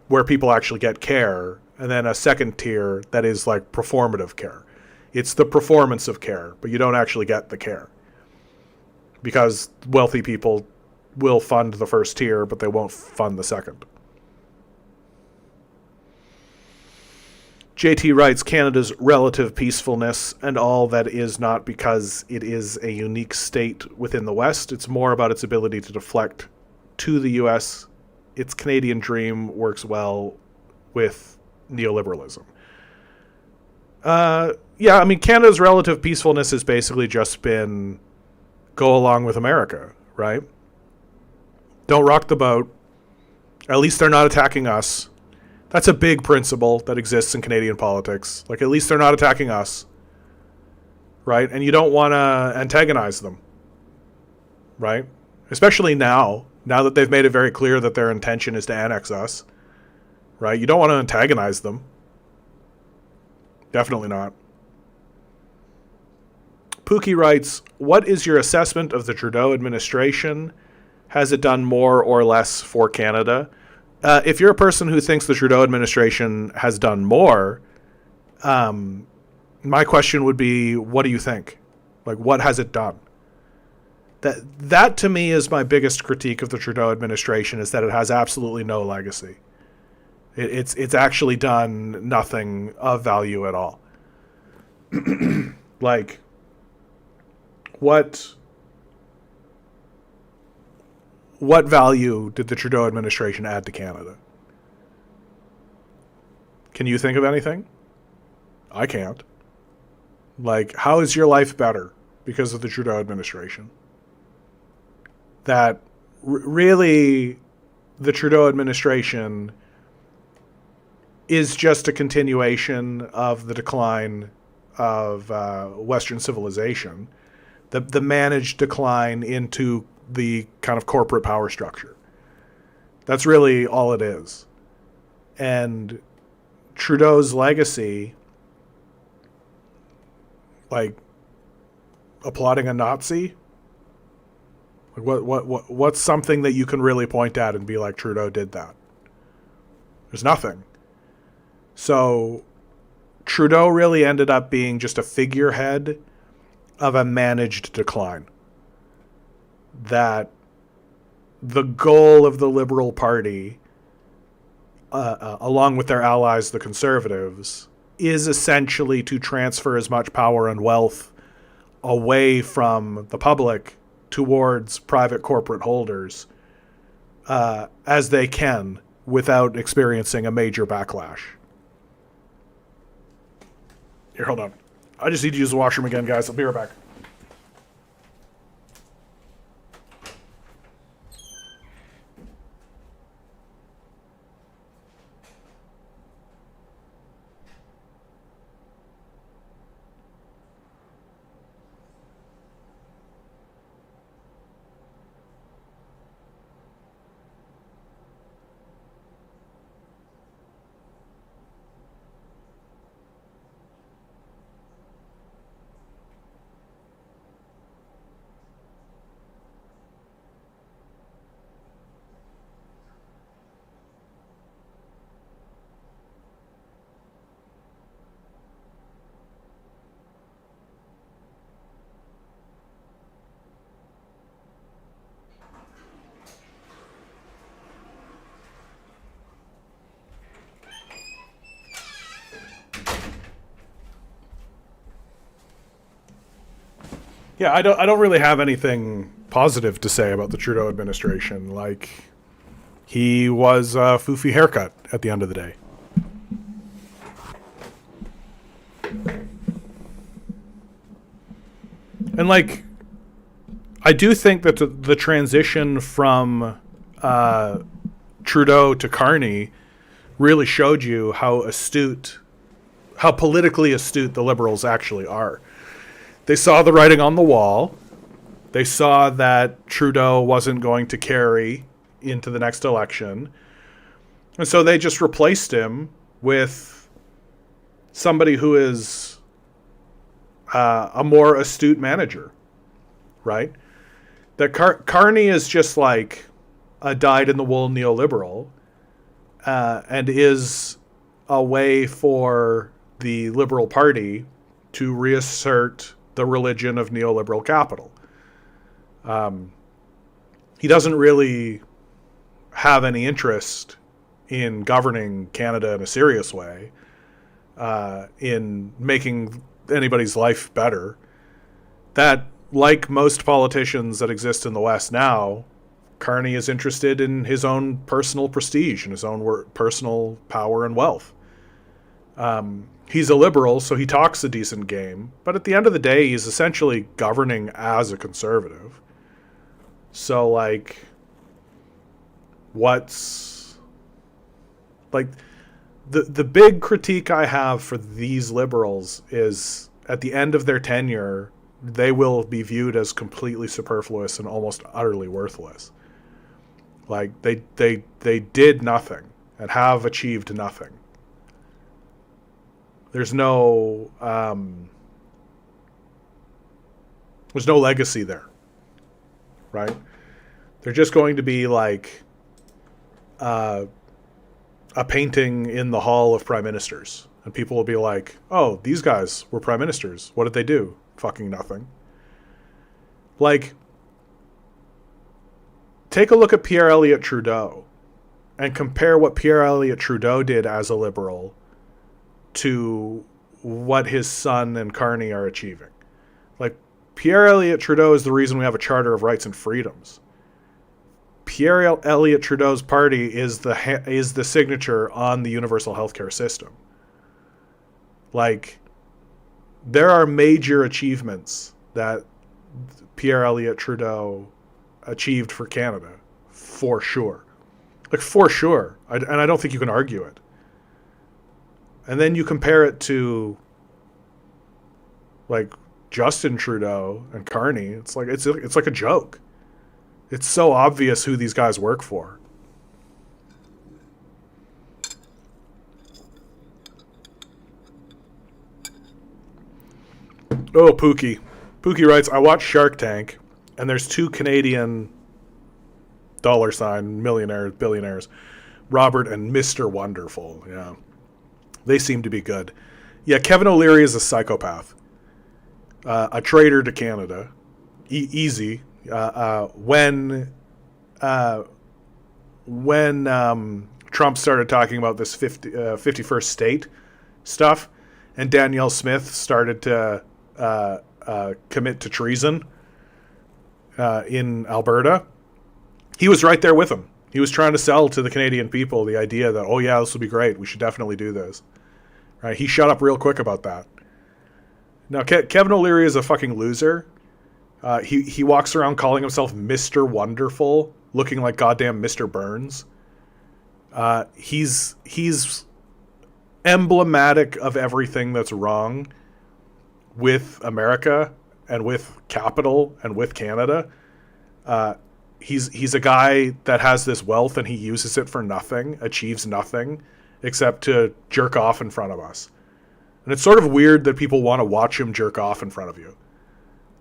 where people actually get care, and then a 2nd tier that is like performative care. It's the performance of care, but you don't actually get the care. Because wealthy people will fund the 1st tier, but they won't fund the 2nd. JT writes, Canada's relative peacefulness and all that is not because it is a unique state within the West. It's more about its ability to deflect to the U.S. Its Canadian dream works well with neoliberalism. Yeah, I mean, Canada's relative peacefulness has basically just been go along with America, right? Don't rock the boat. At least they're not attacking us. That's a big principle that exists in Canadian politics. Like, at least they're not attacking us, right? And you don't want to antagonize them, right? Especially now that they've made it very clear that their intention is to annex us, right? You don't want to antagonize them. Definitely not. Pookie writes, what is your assessment of the Trudeau administration? Has it done more or less for Canada? If you're a person who thinks the Trudeau administration has done more, my question would be, what do you think? Like, what has it done? That to me is my biggest critique of the Trudeau administration, is that it has absolutely no legacy. It's actually done nothing of value at all. Like, what value did the Trudeau administration add to Canada? Can you think of anything? I can't. Like, how is your life better because of the Trudeau administration? That really, the Trudeau administration is just a continuation of the decline of Western civilization, the managed decline into the kind of corporate power structure. That's really all it is. And Trudeau's legacy, like applauding a Nazi, like what's something that you can really point at and be like, Trudeau did that? There's nothing. So Trudeau really ended up being just a figurehead of a managed decline. that the goal of the Liberal Party, along with their allies, the Conservatives, is essentially to transfer as much power and wealth away from the public towards private corporate holders as they can without experiencing a major backlash. Here, hold on. I just need to use the washroom again, guys. I'll be right back. Yeah, I don't really have anything positive to say about the Trudeau administration. Like, he was a foofy haircut at the end of the day. And like, I do think that the transition from Trudeau to Carney really showed you how politically astute the Liberals actually are. They saw the writing on the wall. They saw that Trudeau wasn't going to carry into the next election. And so they just replaced him with somebody who is a more astute manager, right? That Carney is just like a dyed-in-the-wool neoliberal and is a way for the Liberal Party to reassert the religion of neoliberal capital. He doesn't really have any interest in governing Canada in a serious way, in making anybody's life better. That, like most politicians that exist in the West now, Carney is interested in his own personal prestige and his own personal power and wealth. He's a liberal, so he talks a decent game. But at the end of the day, he's essentially governing as a conservative. So, like, what's... Like, the big critique I have for these liberals is, at the end of their tenure, they will be viewed as completely superfluous and almost utterly worthless. Like, they did nothing and have achieved nothing. There's no legacy there, right? They're just going to be like a painting in the Hall of Prime Ministers, and people will be like, "Oh, these guys were prime ministers. What did they do? Fucking nothing." Like, take a look at Pierre Elliott Trudeau, and compare what Pierre Elliott Trudeau did as a liberal to what his son and Carney are achieving. Like, Pierre Elliott Trudeau is the reason we have a Charter of Rights and Freedoms. Pierre Elliott Trudeau's party is the signature on the universal healthcare system. Like, there are major achievements that Pierre Elliott Trudeau achieved for Canada, for sure. Like, for sure. And I don't think you can argue it. And then you compare it to, like, Justin Trudeau and Carney. It's like a joke. It's so obvious who these guys work for. Oh, Pookie. Pookie writes, I watched Shark Tank, and there's two Canadian $ millionaires, billionaires, Robert and Mr. Wonderful. Yeah. They seem to be good. Yeah, Kevin O'Leary is a psychopath. A traitor to Canada. Easy. When Trump started talking about this 51st state stuff, and Danielle Smith started to commit to treason in Alberta, he was right there with him. He was trying to sell to the Canadian people the idea that, oh yeah, this will be great. We should definitely do this. Right? He shut up real quick about that. Now, Kevin O'Leary is a fucking loser. He walks around calling himself Mr. Wonderful, looking like goddamn Mr. Burns. He's emblematic of everything that's wrong with America and with capital and with Canada. He's a guy that has this wealth and he uses it for nothing, achieves nothing, except to jerk off in front of us. And it's sort of weird that people want to watch him jerk off in front of you.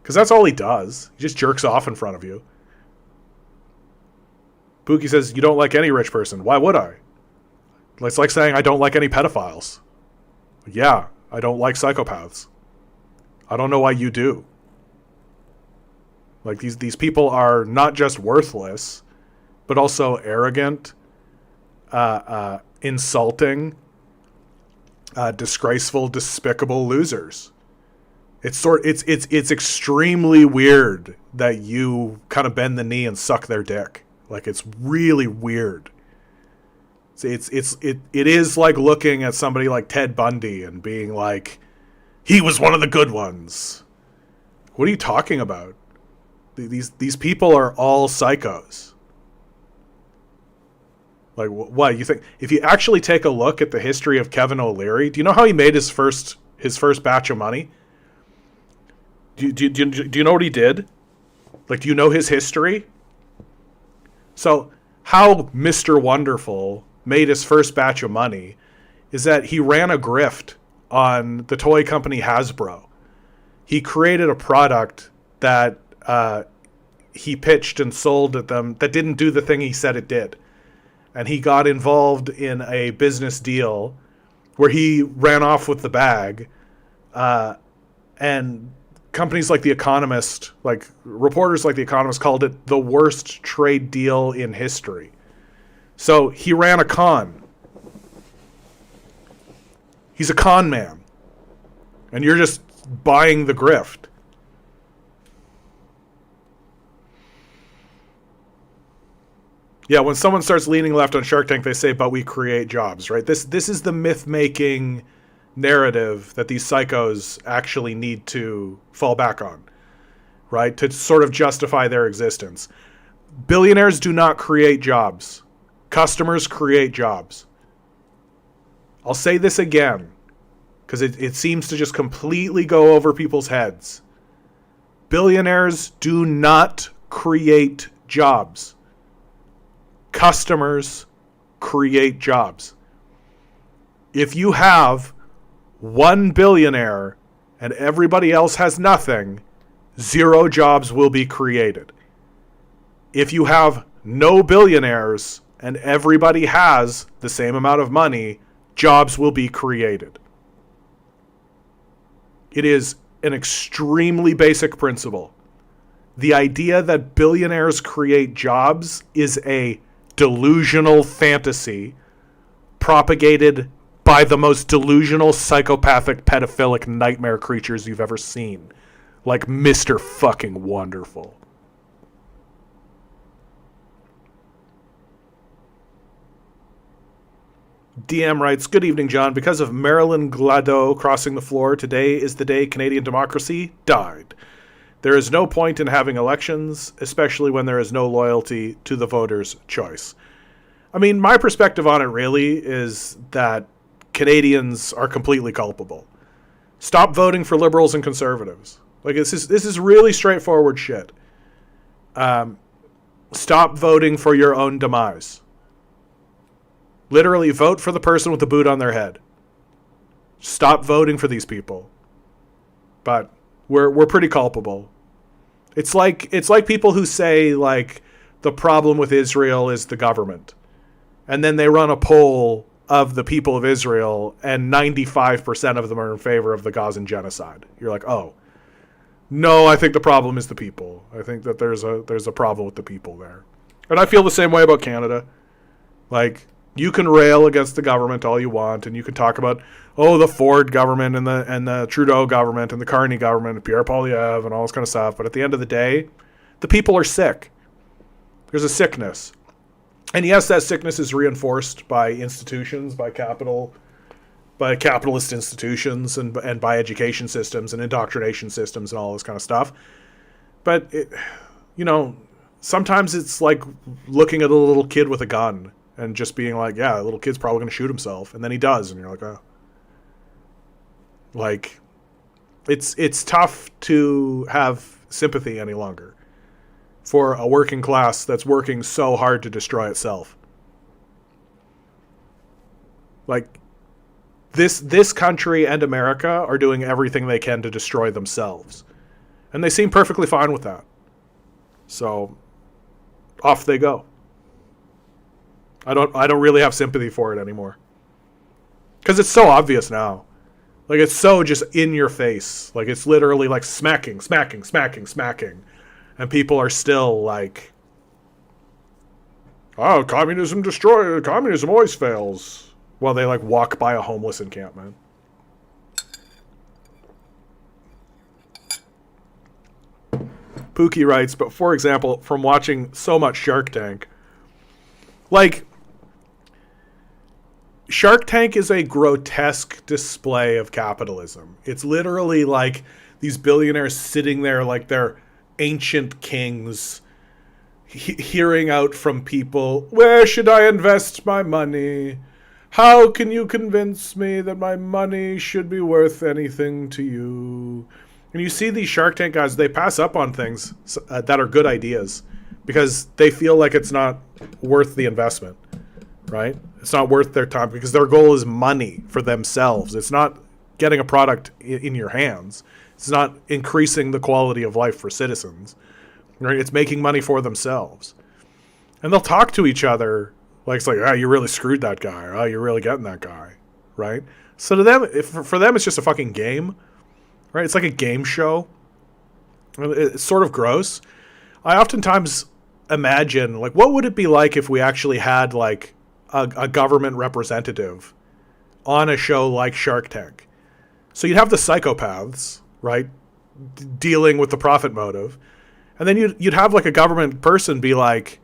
Because that's all he does. He just jerks off in front of you. Pookie says, you don't like any rich person. Why would I? It's like saying I don't like any pedophiles. Yeah, I don't like psychopaths. I don't know why you do. Like, these people are not just worthless, but also arrogant, insulting, disgraceful, despicable losers. It's extremely weird that you kind of bend the knee and suck their dick. Like, it's really weird. It is like looking at somebody like Ted Bundy and being like, he was one of the good ones. What are you talking about? These people are all psychos. Like, what you think? If you actually take a look at the history of Kevin O'Leary, do you know how he made his first batch of money? Do you know what he did? Like, do you know his history? So, how Mr. Wonderful made his first batch of money is that he ran a grift on the toy company Hasbro. He created a product that he pitched and sold at them that didn't do the thing he said it did. And he got involved in a business deal where he ran off with the bag. And companies like The Economist, like reporters like The Economist, called it the worst trade deal in history. So he ran a con. He's a con man. And you're just buying the grift. Yeah, when someone starts leaning left on Shark Tank, they say, but we create jobs, right? This is the myth-making narrative that these psychos actually need to fall back on, right? To sort of justify their existence. Billionaires do not create jobs. Customers create jobs. I'll say this again, because it seems to just completely go over people's heads. Billionaires do not create jobs. Customers create jobs. If you have one billionaire and everybody else has nothing, 0 jobs will be created. If you have no billionaires and everybody has the same amount of money, jobs will be created. It is an extremely basic principle. The idea that billionaires create jobs is a delusional fantasy propagated by the most delusional, psychopathic, pedophilic nightmare creatures you've ever seen. Like Mr. fucking Wonderful. DM writes, good evening, John. Because of Marilyn Glado crossing the floor, today is the day Canadian democracy died. There is no point in having elections, especially when there is no loyalty to the voter's choice. I mean, my perspective on it really is that Canadians are completely culpable. Stop voting for liberals and conservatives. Like, this is really straightforward shit. Stop voting for your own demise. Literally, vote for the person with the boot on their head. Stop voting for these people. But we're pretty culpable. It's like people who say, like, the problem with Israel is the government. And then they run a poll of the people of Israel, and 95% of them are in favor of the Gazan genocide. You're like, oh, No, I think the problem is the people. I think that there's a problem with the people there. And I feel the same way about Canada. Like, you can rail against the government all you want, and you can talk about, oh, the Ford government and the Trudeau government and the Carney government and Pierre Poilievre and all this kind of stuff. But at the end of the day, the people are sick. There's a sickness. And yes, that sickness is reinforced by institutions, by capitalist institutions and by education systems and indoctrination systems and all this kind of stuff. But, sometimes it's like looking at a little kid with a gun and just being like, yeah, the little kid's probably going to shoot himself. And then he does. And you're like, oh. Like, it's tough to have sympathy any longer for a working class that's working so hard to destroy itself. Like, this country and America are doing everything they can to destroy themselves. And they seem perfectly fine with that. So, off they go. I don't really have sympathy for it anymore. Because it's so obvious now. Like, it's so just in your face. Like, it's literally like smacking. And people are still like, oh, communism always fails. While they like walk by a homeless encampment. Pookie writes, but for example, from watching so much Shark Tank, like, Shark Tank is a grotesque display of capitalism. It's literally like these billionaires sitting there like they're ancient kings, hearing out from people, where should I invest my money? How can you convince me that my money should be worth anything to you? And you see these Shark Tank guys, they pass up on things that are good ideas because they feel like it's not worth the investment, right? It's not worth their time because their goal is money for themselves. It's not getting a product in your hands. It's not increasing the quality of life for citizens, right? It's making money for themselves. And they'll talk to each other like, it's like, oh, you really screwed that guy. Or, oh, you're really getting that guy, right? So to them, for them, it's just a fucking game, right? It's like a game show. It's sort of gross. I oftentimes imagine, like, what would it be like if we actually had, like, a government representative on a show like Shark Tank? So you'd have the psychopaths, right, dealing with the profit motive. And then you'd have, like, a government person be like,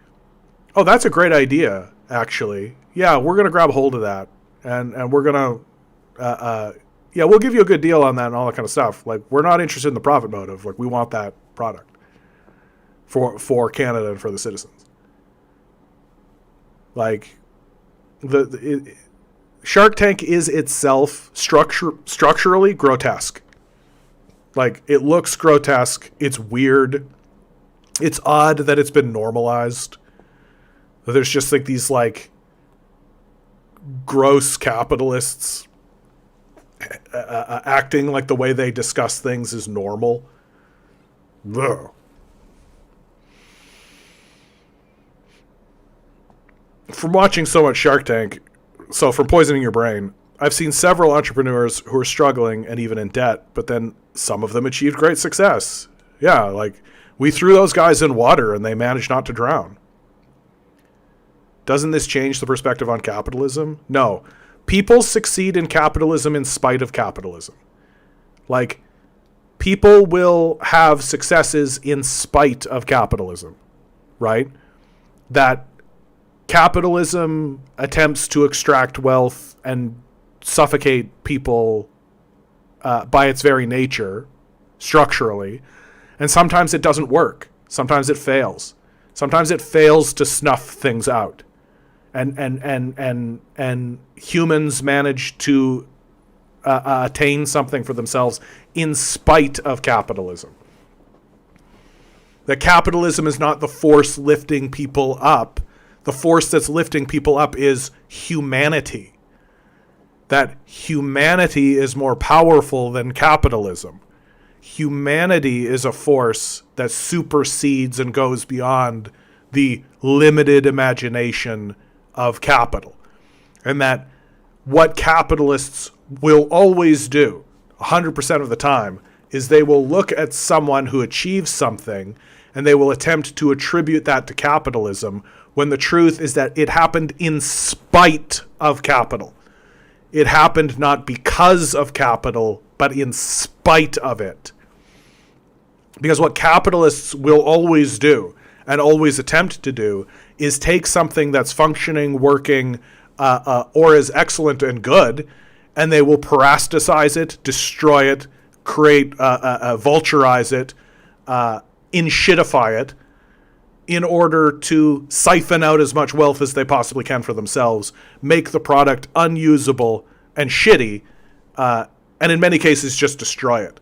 oh, that's a great idea. Actually, yeah, we're going to grab hold of that and we're going to, we'll give you a good deal on that and all that kind of stuff. Like, we're not interested in the profit motive. Like, we want that product for Canada and for the citizens. Like, Shark Tank is itself structurally grotesque. Like, it looks grotesque. It's weird. It's odd that it's been normalized. There's just like these like gross capitalists acting like the way they discuss things is normal. Ugh. From watching so much Shark Tank, so from poisoning your brain, I've seen several entrepreneurs who are struggling and even in debt, but then some of them achieved great success. Yeah, like we threw those guys in water and they managed not to drown. Doesn't this change the perspective on capitalism? No. People succeed in capitalism in spite of capitalism. Like, people will have successes in spite of capitalism, right? That capitalism attempts to extract wealth and suffocate people by its very nature, structurally. And sometimes it doesn't work. Sometimes it fails. Sometimes it fails to snuff things out. And humans manage to attain something for themselves in spite of capitalism. That capitalism is not the force lifting people up. The force that's lifting people up is humanity. That humanity is more powerful than capitalism. Humanity is a force that supersedes and goes beyond the limited imagination of capital. And that what capitalists will always do, 100% of the time, is they will look at someone who achieves something and they will attempt to attribute that to capitalism, when the truth is that it happened in spite of capital. It happened not because of capital, but in spite of it. Because what capitalists will always do, and always attempt to do, is take something that's functioning, working, or is excellent and good, and they will parasticize it, destroy it, create, vulturize it, inshitify it, in order to siphon out as much wealth as they possibly can for themselves, make the product unusable and shitty, and in many cases just destroy it.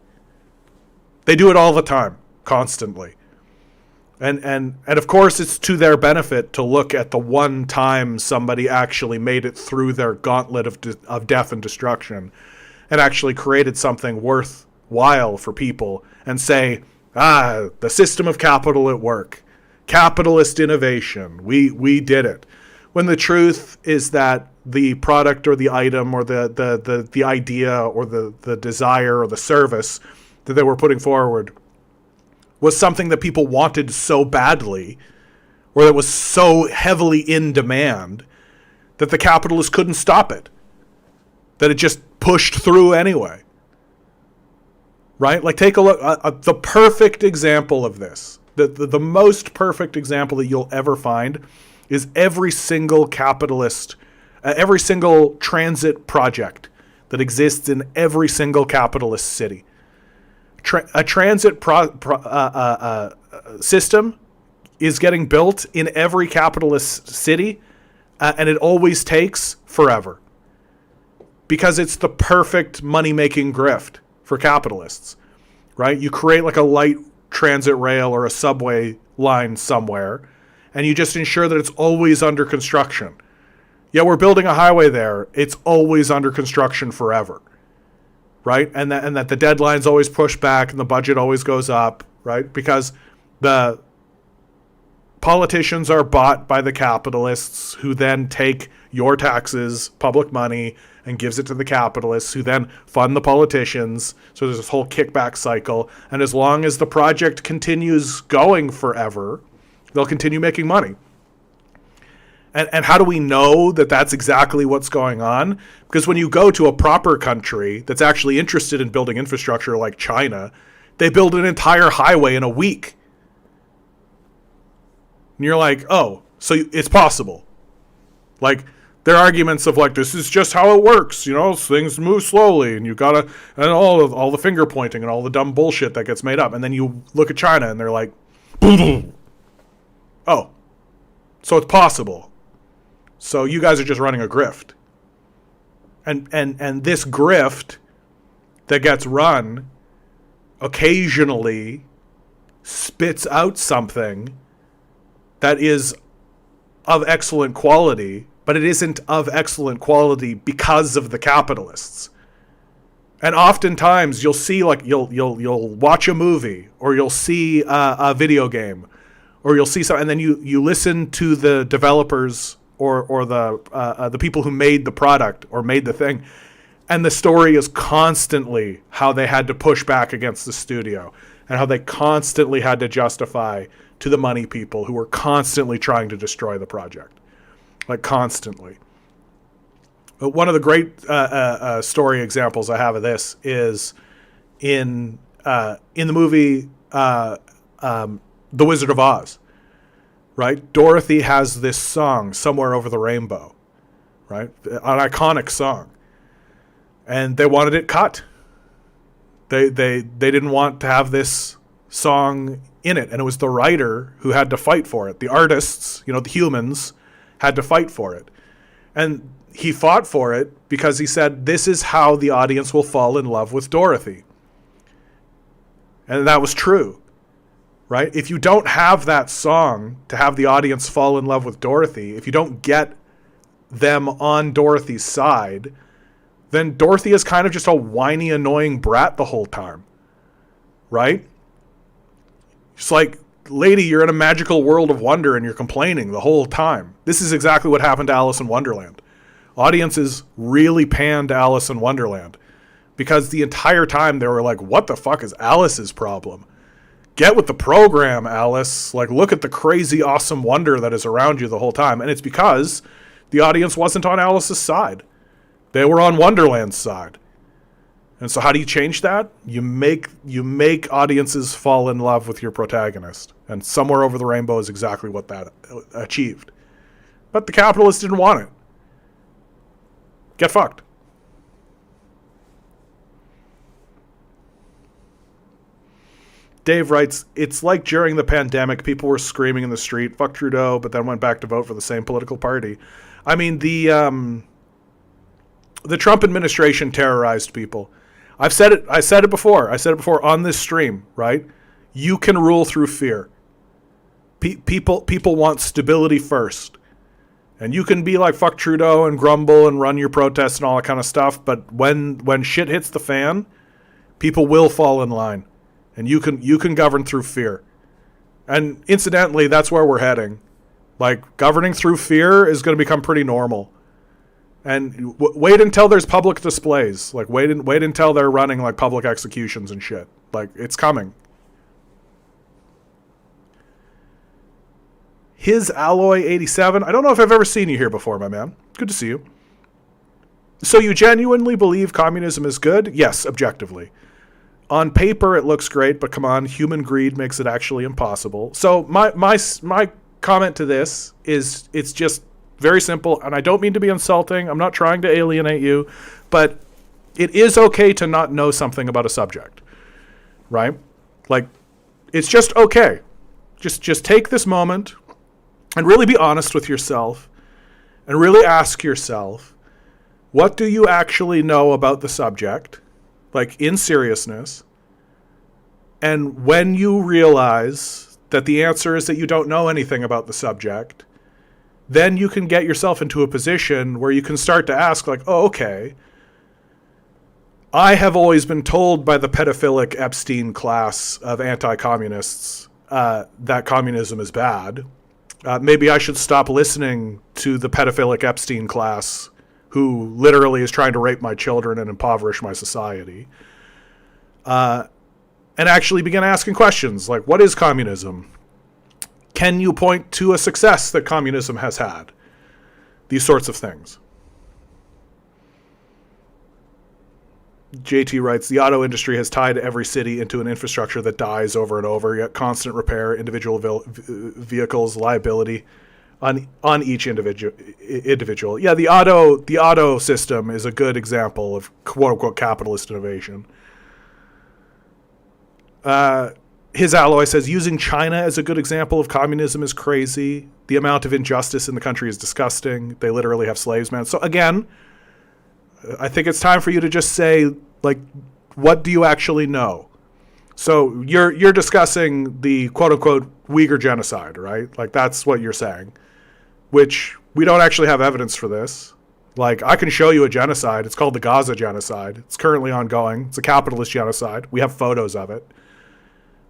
They do it all the time, constantly. And of course it's to their benefit to look at the one time somebody actually made it through their gauntlet of death and destruction and actually created something worthwhile for people and say, the system of capital at work. Capitalist innovation. We did it. When the truth is that the product or the item or the idea or the desire or the service that they were putting forward was something that people wanted so badly, or that was so heavily in demand, that the capitalists couldn't stop it. That it just pushed through anyway. Right? Like, take a look. The perfect example of this, the most perfect example that you'll ever find, is every single capitalist, every single transit project that exists in every single capitalist city. A transit system is getting built in every capitalist city, and it always takes forever. Because it's the perfect money-making grift for capitalists, right? You create like a light transit rail or a subway line somewhere, and you just ensure that it's always under construction. Yeah, we're building a highway there. It's always under construction forever. Right? And that the deadline's always pushed back and the budget always goes up, right? Because the politicians are bought by the capitalists, who then take your taxes, public money, and gives it to the capitalists, who then fund the politicians. So there's this whole kickback cycle. And as long as the project continues going forever, they'll continue making money. And how do we know that that's exactly what's going on? Because when you go to a proper country that's actually interested in building infrastructure like China, they build an entire highway in a week. And you're like, oh, so it's possible. Like, their arguments of like, this is just how it works, you know, things move slowly, and you gotta, and all the finger pointing and all the dumb bullshit that gets made up. And then you look at China and they're like, oh, so it's possible. So you guys are just running a grift. And this grift that gets run occasionally spits out something that is of excellent quality, but it isn't of excellent quality because of the capitalists. And oftentimes you'll see, like, you'll watch a movie, or you'll see a video game, or you'll see something, and then you listen to the developers or the people who made the product or made the thing, and the story is constantly how they had to push back against the studio and how they constantly had to justify to the money people who were constantly trying to destroy the project. Like, constantly. But one of the great story examples I have of this is in the movie The Wizard of Oz. Right? Dorothy has this song, Somewhere Over the Rainbow, right? An iconic song. And they wanted it cut. They didn't want to have this song in it. And it was the writer who had to fight for it. The artists, you know, the humans, had to fight for it. And he fought for it because he said, this is how the audience will fall in love with Dorothy. And that was true. Right? If you don't have that song to have the audience fall in love with Dorothy, if you don't get them on Dorothy's side, then Dorothy is kind of just a whiny, annoying brat the whole time. Right? It's like, lady, you're in a magical world of wonder and you're complaining the whole time. This is exactly what happened to Alice in Wonderland. Audiences really panned Alice in Wonderland because the entire time they were like, what the fuck is Alice's problem? Get with the program, Alice. Like, look at the crazy, awesome wonder that is around you the whole time. And it's because the audience wasn't on Alice's side. They were on Wonderland's side. And so how do you change that? You make audiences fall in love with your protagonist. And Somewhere Over the Rainbow is exactly what that achieved. But the capitalists didn't want it. Get fucked. Dave writes, it's like during the pandemic, people were screaming in the street, fuck Trudeau, but then went back to vote for the same political party. I mean, the Trump administration terrorized people. I said it before on this stream, right? You can rule through fear. People want stability first. And you can be like, fuck Trudeau and grumble and run your protests and all that kind of stuff. But when shit hits the fan, people will fall in line. And you can govern through fear. And incidentally, that's where we're heading. Like, governing through fear is going to become pretty normal. And wait until there's public displays. Like, wait until they're running, like, public executions and shit. Like, it's coming. His Alloy 87. I don't know if I've ever seen you here before, my man. Good to see you. So you genuinely believe communism is good? Yes, objectively. On paper, it looks great, but come on, human greed makes it actually impossible. So my comment to this is it's just very simple, and I don't mean to be insulting. I'm not trying to alienate you, but it is okay to not know something about a subject, right? Like, it's just okay. Just take this moment and really be honest with yourself and really ask yourself, what do you actually know about the subject? Like, in seriousness. And when you realize that the answer is that you don't know anything about the subject, then you can get yourself into a position where you can start to ask, like, oh, okay, I have always been told by the pedophilic Epstein class of anti-communists that communism is bad. Maybe I should stop listening to the pedophilic Epstein class who literally is trying to rape my children and impoverish my society. And actually begin asking questions like, what is communism? Can you point to a success that communism has had? These sorts of things. JT writes, the auto industry has tied every city into an infrastructure that dies over and over, yet constant repair, individual vehicles, liability on each individual. Yeah, the auto system is a good example of quote-unquote capitalist innovation. His Alloy says, using China as a good example of communism is crazy. The amount of injustice in the country is disgusting. They literally have slaves, man. So again, I think it's time for you to just say, like, what do you actually know? So you're discussing the quote-unquote Uyghur genocide, right? Like, that's what you're saying, which we don't actually have evidence for this. Like, I can show you a genocide. It's called the Gaza genocide. It's currently ongoing. It's a capitalist genocide. We have photos of it,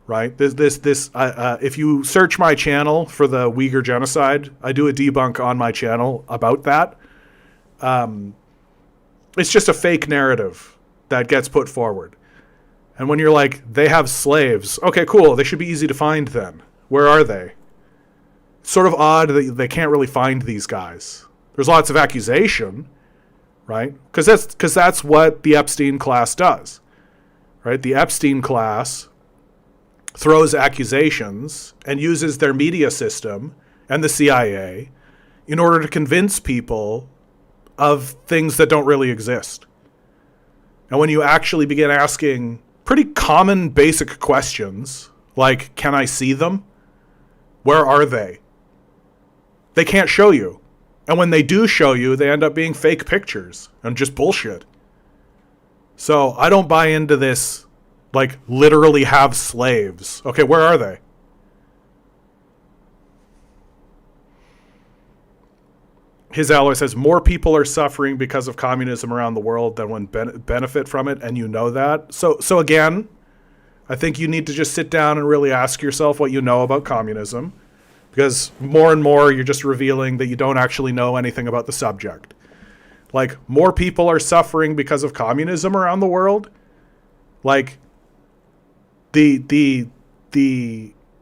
right? If you search my channel for the Uyghur genocide, I do a debunk on my channel about that. It's just a fake narrative that gets put forward. And when you're like, they have slaves, okay, cool, they should be easy to find then. Where are they? It's sort of odd that they can't really find these guys. There's lots of accusation, right? Because that's what the Epstein class does, right? The Epstein class throws accusations and uses their media system and the CIA in order to convince people of things that don't really exist. And when you actually begin asking pretty common basic questions, like, can I see them? Where are they? They can't show you. And when they do show you, they end up being fake pictures and just bullshit. So I don't buy into this, like, literally have slaves. Okay, where are they? His Alloy says, more people are suffering because of communism around the world than would benefit from it, and you know that. So again, I think you need to just sit down and really ask yourself what you know about communism, because more and more you're just revealing that you don't actually know anything about the subject. Like, more people are suffering because of communism around the world. Like, the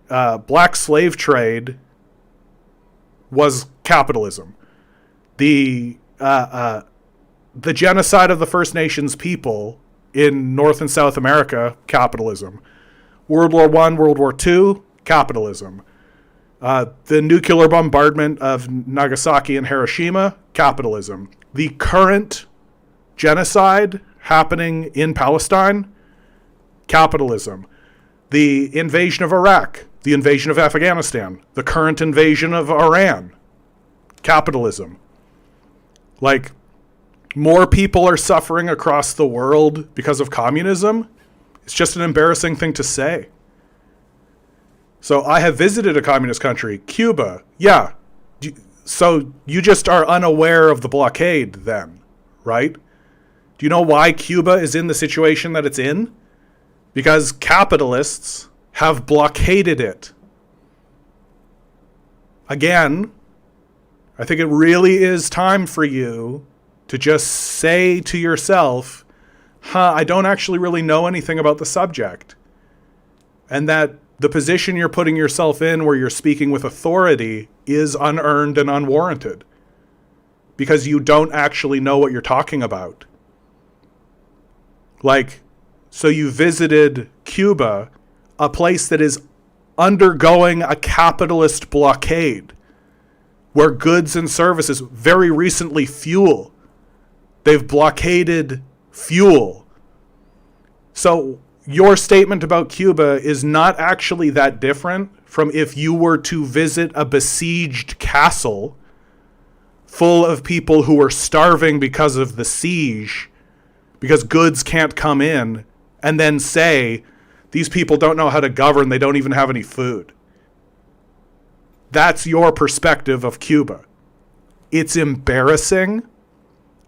black slave trade was capitalism. The genocide of the First Nations people in North and South America, capitalism. World War I, World War II, capitalism. The nuclear bombardment of Nagasaki and Hiroshima, capitalism. The current genocide happening in Palestine, capitalism. The invasion of Iraq, the invasion of Afghanistan, the current invasion of Iran, capitalism. Like, more people are suffering across the world because of communism. It's just an embarrassing thing to say. So I have visited a communist country, Cuba. Yeah. So you just are unaware of the blockade then, right? Do you know why Cuba is in the situation that it's in? Because capitalists have blockaded it. Again, I think it really is time for you to just say to yourself, I don't actually really know anything about the subject. And that the position you're putting yourself in where you're speaking with authority is unearned and unwarranted. Because you don't actually know what you're talking about. Like, so you visited Cuba, a place that is undergoing a capitalist blockade, where goods and services, very recently fuel, they've blockaded fuel. So your statement about Cuba is not actually that different from if you were to visit a besieged castle full of people who are starving because of the siege, because goods can't come in, and then say, these people don't know how to govern, they don't even have any food. That's your perspective of Cuba. It's embarrassing.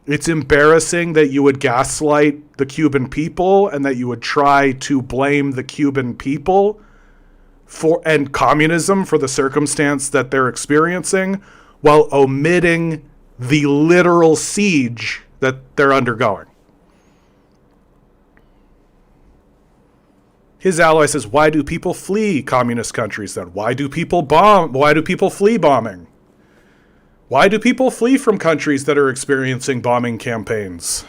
It's embarrassing that you would gaslight the Cuban people and that you would try to blame the Cuban people and communism for the circumstance that they're experiencing while omitting the literal siege that they're undergoing. His ally says, why do people flee communist countries then? Why do people bomb? Why do people flee bombing? Why do people flee from countries that are experiencing bombing campaigns?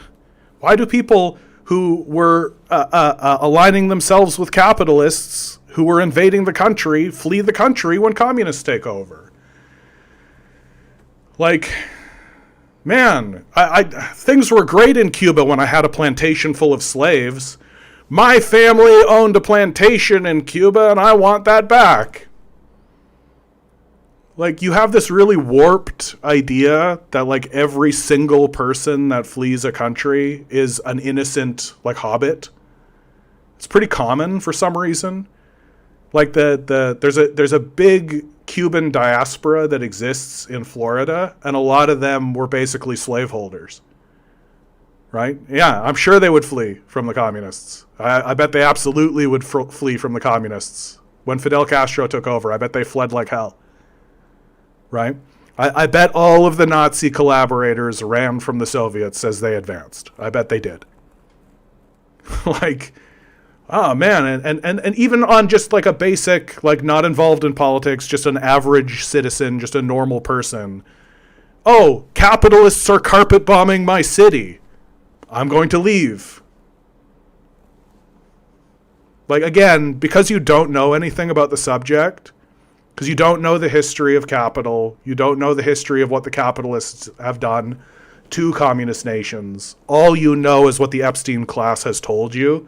Why do people who were aligning themselves with capitalists who were invading the country flee the country when communists take over? Like, man, things were great in Cuba when I had a plantation full of slaves. My family owned a plantation in Cuba and I want that back. Like, you have this really warped idea that, like, every single person that flees a country is an innocent, like, hobbit. It's pretty common for some reason. Like, there's a big Cuban diaspora that exists in Florida, and a lot of them were basically slaveholders. Right? Yeah, I'm sure they would flee from the communists. I bet they absolutely would flee from the communists. When Fidel Castro took over, I bet they fled like hell. Right? I bet all of the Nazi collaborators ran from the Soviets as they advanced. I bet they did. Like, oh man, and even on just like a basic, like not involved in politics, just an average citizen, just a normal person. Oh, capitalists are carpet bombing my city. I'm going to leave. Like, again, because you don't know anything about the subject, because you don't know the history of capital, you don't know the history of what the capitalists have done to communist nations, all you know is what the Epstein class has told you,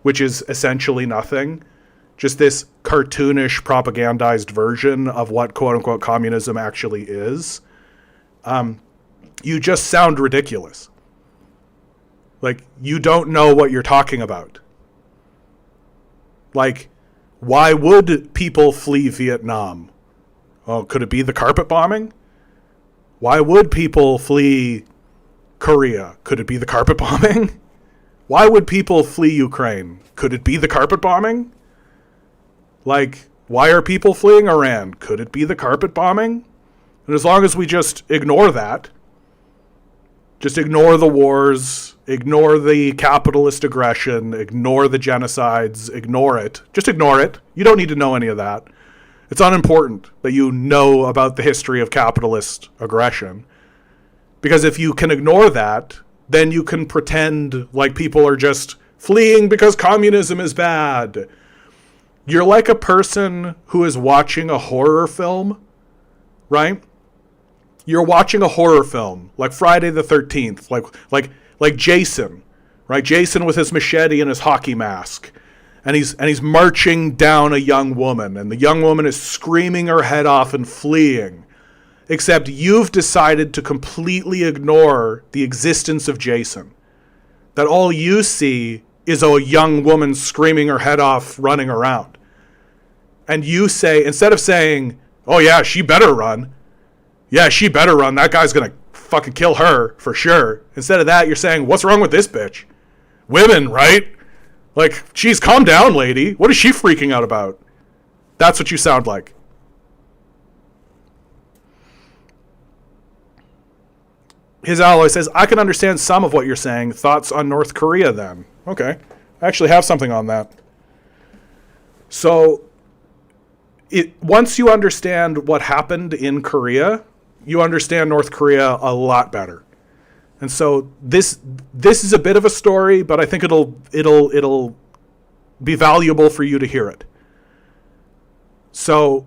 which is essentially nothing. Just this cartoonish, propagandized version of what quote-unquote communism actually is. You just sound ridiculous. Like, you don't know what you're talking about. Like, why would people flee Vietnam? Oh, could it be the carpet bombing? Why would people flee Korea? Could it be the carpet bombing? Why would people flee Ukraine? Could it be the carpet bombing? Like, why are people fleeing Iran? Could it be the carpet bombing? And as long as we just ignore that, Just ignore the wars, ignore the capitalist aggression, ignore the genocides, ignore it. Just ignore it. You don't need to know any of that. It's unimportant that you know about the history of capitalist aggression. Because if you can ignore that, then you can pretend like people are just fleeing because communism is bad. You're like a person who is watching a horror film, right? You're watching a horror film, like Friday the 13th, like Jason, right? Jason with his machete and his hockey mask. And he's marching down a young woman, and the young woman is screaming her head off and fleeing. Except you've decided to completely ignore the existence of Jason. That all you see is a young woman screaming her head off, running around. And you say, instead of saying, oh yeah, she better run. Yeah, she better run. That guy's going to fucking kill her for sure. Instead of that, you're saying, what's wrong with this bitch? Women, right? Like, geez, calm down, lady. What is she freaking out about? That's what you sound like. His ally says, I can understand some of what you're saying. Thoughts on North Korea, then? Okay. I actually have something on that. So, once you understand what happened in Korea, you understand North Korea a lot better. And so this is a bit of a story, but I think it'll be valuable for you to hear it. So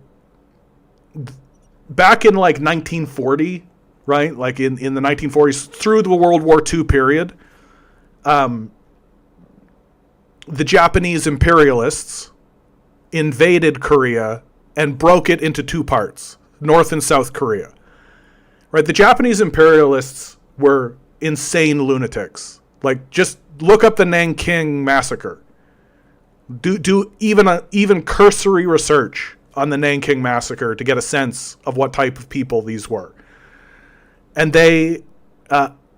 back in like 1940, right? Like in the 1940s through the World War II period, the Japanese imperialists invaded Korea and broke it into two parts, North and South Korea. Right? The Japanese imperialists were insane lunatics. Like, just look up the Nanking massacre. Do even cursory research on the Nanking massacre to get a sense of what type of people these were. And they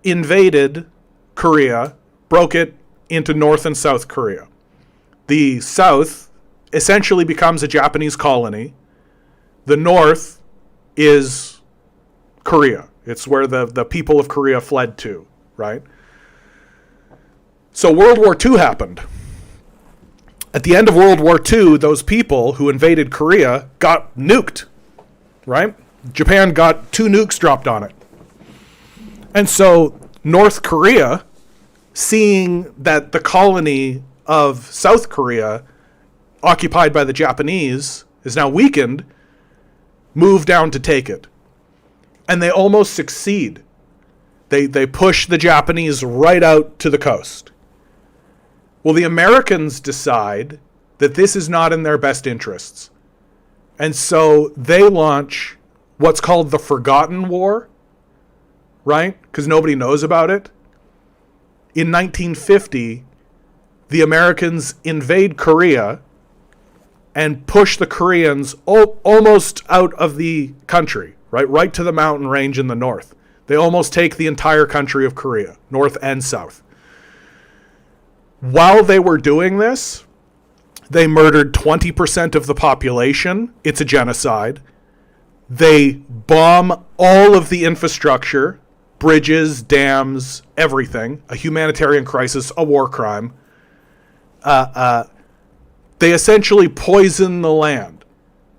invaded Korea, broke it into North and South Korea. The South essentially becomes a Japanese colony. The North is Korea. It's where the people of Korea fled to, right? So World War II happened. At the end of World War II, those people who invaded Korea got nuked, right? Japan got 2 nukes dropped on it. And so North Korea, seeing that the colony of South Korea, occupied by the Japanese, is now weakened, moved down to take it. And they almost succeed. They push the Japanese right out to the coast. Well, the Americans decide that this is not in their best interests. And so they launch what's called the Forgotten War, right? Because nobody knows about it. In 1950, the Americans invade Korea and push the Koreans almost out of the country, right to the mountain range in the north. They almost take the entire country of Korea, north and south. While they were doing this, they murdered 20% of the population. It's a genocide. They bomb all of the infrastructure, bridges, dams, everything. A humanitarian crisis, a war crime. They essentially poison the land.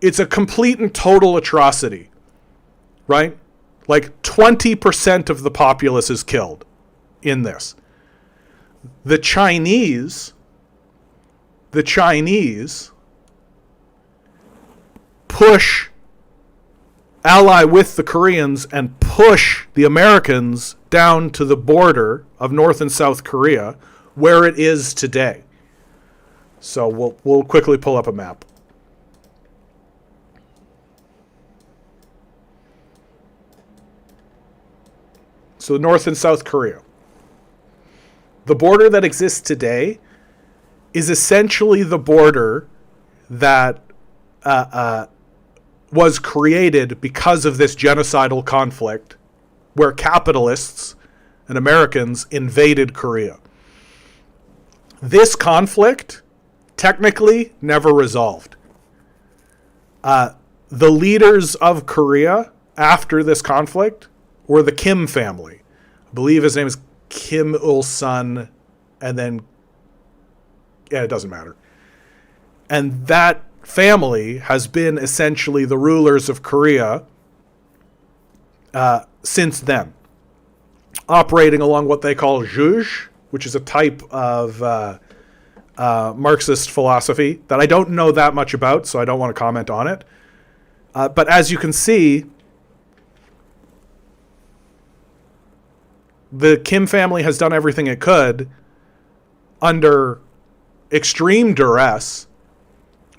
It's a complete and total atrocity, right? Like 20% of the populace is killed in this. The Chinese ally with the Koreans and push the Americans down to the border of North and South Korea, where it is today. So we'll quickly pull up a map. So North and South Korea. The border that exists today is essentially the border that was created because of this genocidal conflict where capitalists and Americans invaded Korea. This conflict technically never resolved. The leaders of Korea after this conflict were the Kim family. I believe his name is Kim Il-sung, and then, yeah, it doesn't matter. And that family has been essentially the rulers of Korea since then, operating along what they call juge, which is a type of Marxist philosophy that I don't know that much about, so I don't want to comment on it. But as you can see, the Kim family has done everything it could under extreme duress,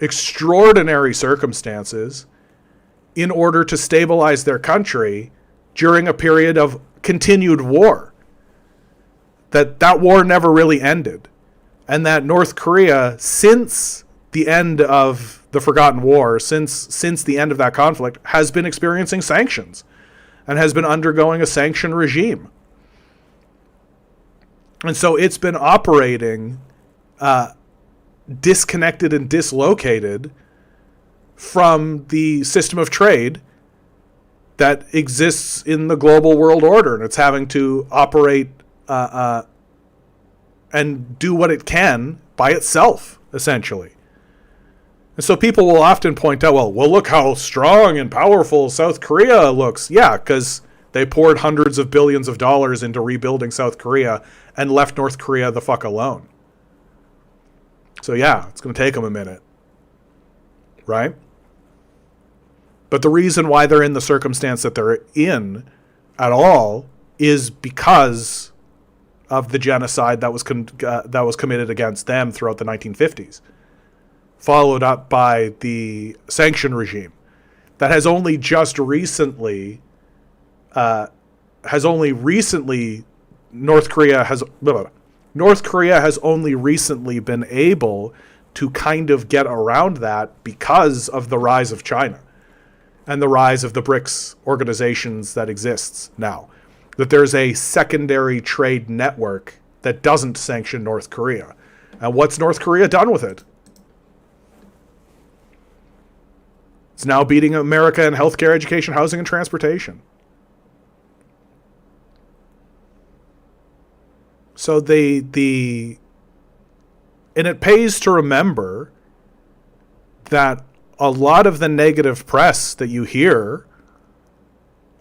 extraordinary circumstances, in order to stabilize their country during a period of continued war. That war never really ended. And that North Korea, since the end of the Forgotten War, since the end of that conflict, has been experiencing sanctions and has been undergoing a sanction regime. And so it's been operating disconnected and dislocated from the system of trade that exists in the global world order. And it's having to operate and do what it can by itself, essentially. And so people will often point out, well, look how strong and powerful South Korea looks. Yeah, because they poured hundreds of billions of dollars into rebuilding South Korea and left North Korea the fuck alone. So yeah, it's going to take them a minute. Right? But the reason why they're in the circumstance that they're in at all is because of the genocide that was committed against them throughout the 1950s, followed up by the sanction regime that has only just recently North Korea has only recently been able to kind of get around that because of the rise of China and the rise of the BRICS organizations that exists now. That there's a secondary trade network that doesn't sanction North Korea. And what's North Korea done with it? It's now beating America in healthcare, education, housing, and transportation. So and it pays to remember that a lot of the negative press that you hear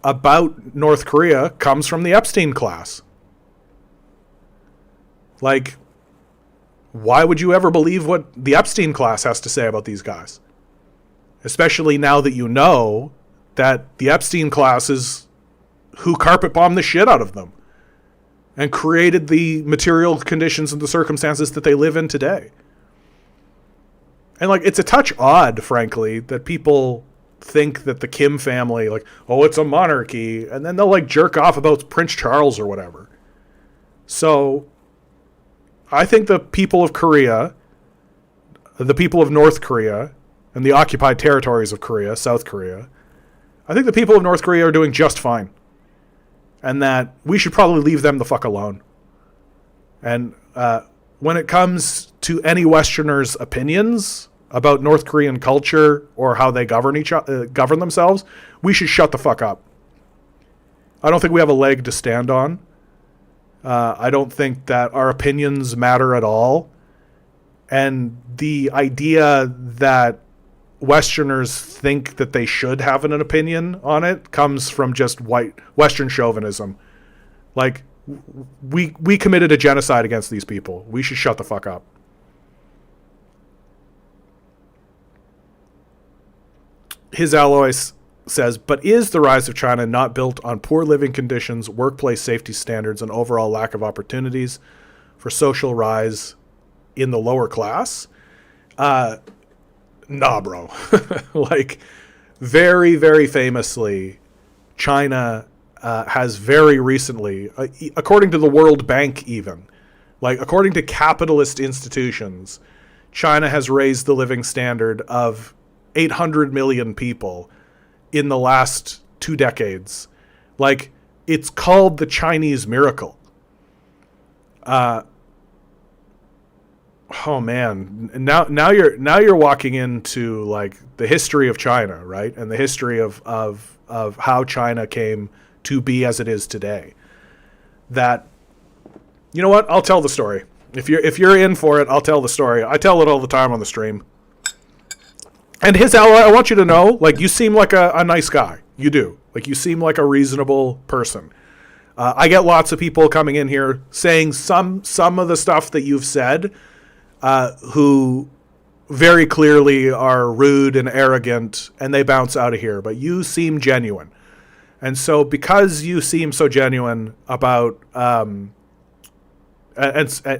about North Korea comes from the Epstein class. Like, why would you ever believe what the Epstein class has to say about these guys? Especially now that you know that the Epstein class is who carpet bombed the shit out of them and created the material conditions and the circumstances that they live in today. And like, it's a touch odd, frankly, that people think that the Kim family, like, oh, it's a monarchy, and then they'll like jerk off about Prince Charles or whatever. So I think the people of Korea, the people of North Korea, and the occupied territories of Korea, South Korea, I think the people of North Korea are doing just fine. And that we should probably leave them the fuck alone. And when it comes to any Westerners' opinions about North Korean culture or how they govern themselves, we should shut the fuck up. I don't think we have a leg to stand on. I don't think that our opinions matter at all. And the idea that Westerners think that they should have an opinion on it comes from just white Western chauvinism. Like, we committed a genocide against these people. We should shut the fuck up. His Alois says, but is the rise of China not built on poor living conditions, workplace safety standards, and overall lack of opportunities for social rise in the lower class? Nah, bro. Like, very, very famously, China has very recently, according to the World Bank even, like according to capitalist institutions, China has raised the living standard of 800 million people in the last 2 decades. Like, it's called the Chinese miracle. Oh man, now you're walking into like the history of China, right? And the history of how China came to be as it is today. that, you know what? I'll tell the story. If you're in for it, I'll tell the story. I tell it all the time on the stream. And his ally, I want you to know, like, you seem like a nice guy. You do. Like, you seem like a reasonable person. I get lots of people coming in here saying some of the stuff that you've said, who very clearly are rude and arrogant, and they bounce out of here. But you seem genuine. And so because you seem so genuine about... and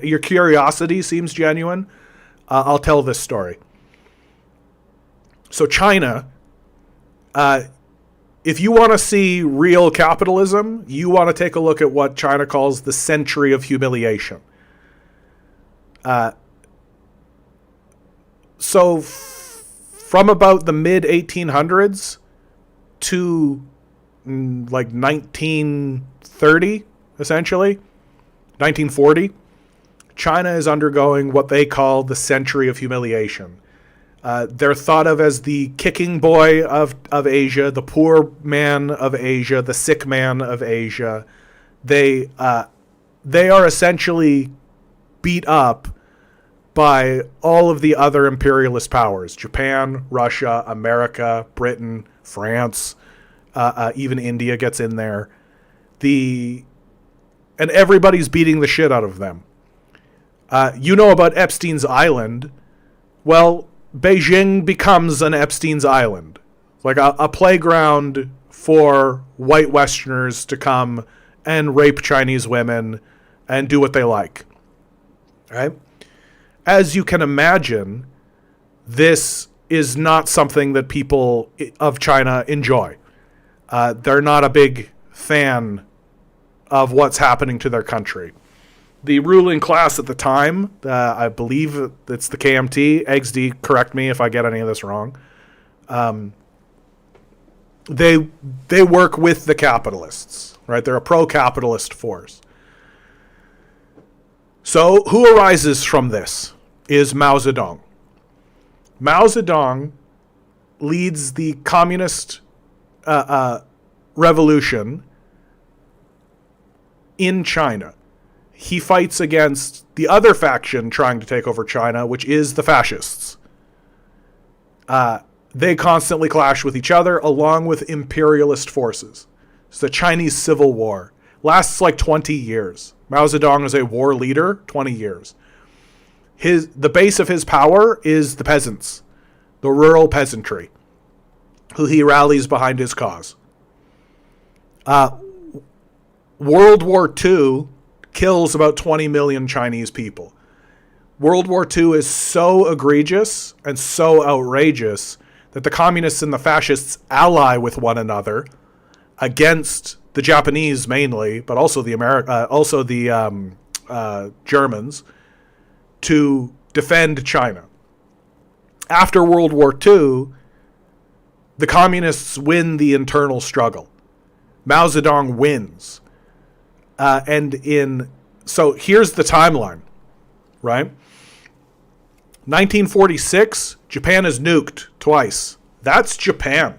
your curiosity seems genuine, I'll tell this story. So China, if you want to see real capitalism, you want to take a look at what China calls the century of humiliation. From about the mid 1800s to like 1930, essentially, 1940, China is undergoing what they call the century of humiliation. They're thought of as the kicking boy of Asia, the poor man of Asia, the sick man of Asia. They are essentially beat up by all of the other imperialist powers: Japan, Russia, America, Britain, France, even India gets in there. And everybody's beating the shit out of them. You know about Epstein's Island. Well, Beijing becomes an Epstein's Island. Like a playground for white Westerners to come and rape Chinese women and do what they like. Right? As you can imagine, this is not something that people of China enjoy. They're not a big fan of what's happening to their country. The ruling class at the time, I believe it's the KMT, XD, correct me if I get any of this wrong, they work with the capitalists, right? They're a pro-capitalist force. So who arises from this is Mao Zedong. Mao Zedong leads the communist revolution in China. He fights against the other faction trying to take over China, which is the fascists. They constantly clash with each other, along with imperialist forces. It's the Chinese Civil War. Lasts like 20 years. Mao Zedong is a war leader, 20 years. The base of his power is the peasants, the rural peasantry, who he rallies behind his cause. World War II kills about 20 million Chinese people. World War II is so egregious and so outrageous that the communists and the fascists ally with one another against the Japanese mainly, but also the Germans, to defend China. After World War II, the communists win the internal struggle. Mao Zedong wins. So here's the timeline, right? 1946, Japan is nuked twice. That's Japan,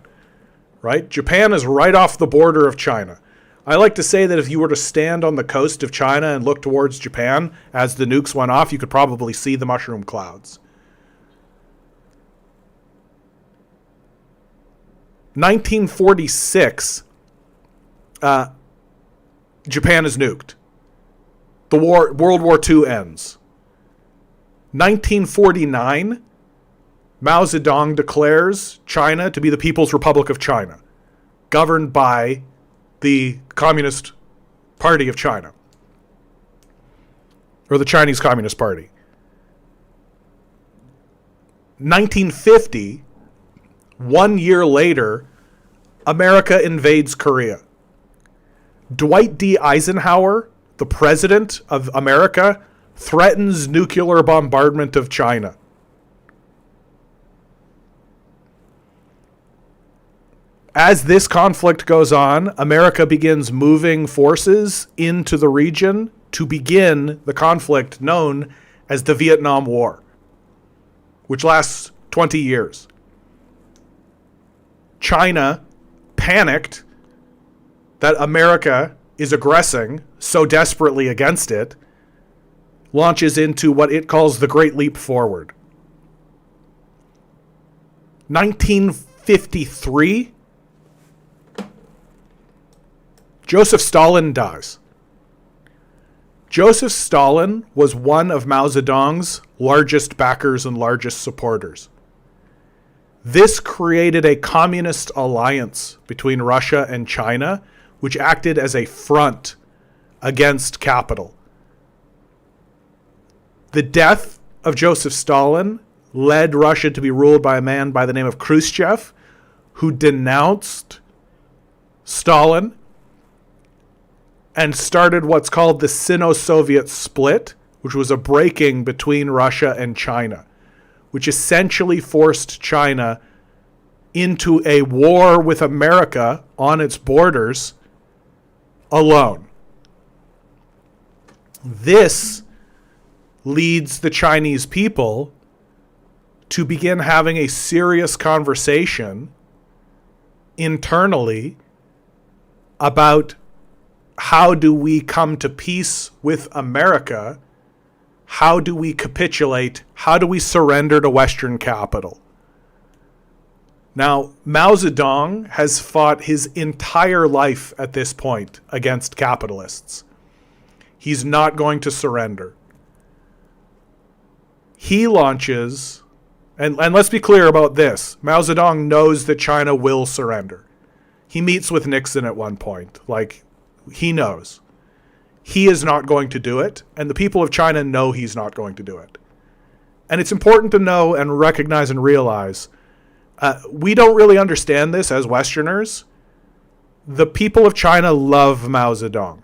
right? Japan is right off the border of China. I like to say that if you were to stand on the coast of China and look towards Japan as the nukes went off, you could probably see the mushroom clouds. 1946, Japan is nuked. World War II ends. 1949, Mao Zedong declares China to be the People's Republic of China, governed by the Communist Party of China, or the Chinese Communist Party. 1950, 1 year later, America invades Korea. Dwight D. Eisenhower, the president of America, threatens nuclear bombardment of China. As this conflict goes on, America begins moving forces into the region to begin the conflict known as the Vietnam War, which lasts 20 years. China panicked that America is aggressing so desperately against it, launches into what it calls the Great Leap Forward. 1953, Joseph Stalin dies. Joseph Stalin was one of Mao Zedong's largest backers and largest supporters. This created a communist alliance between Russia and China, which acted as a front against capital. The death of Joseph Stalin led Russia to be ruled by a man by the name of Khrushchev, who denounced Stalin and started what's called the Sino-Soviet split, which was a breaking between Russia and China, which essentially forced China into a war with America on its borders alone. This leads the Chinese people to begin having a serious conversation internally about how do we come to peace with America? How do we capitulate? How do we surrender to Western capital? Now, Mao Zedong has fought his entire life at this point against capitalists. He's not going to surrender. He launches, and let's be clear about this, Mao Zedong knows that China will surrender. He meets with Nixon at one point. He knows. He is not going to do it, and the people of China know he's not going to do it. And it's important to know and recognize and realize, we don't really understand this as Westerners. The people of China love Mao Zedong.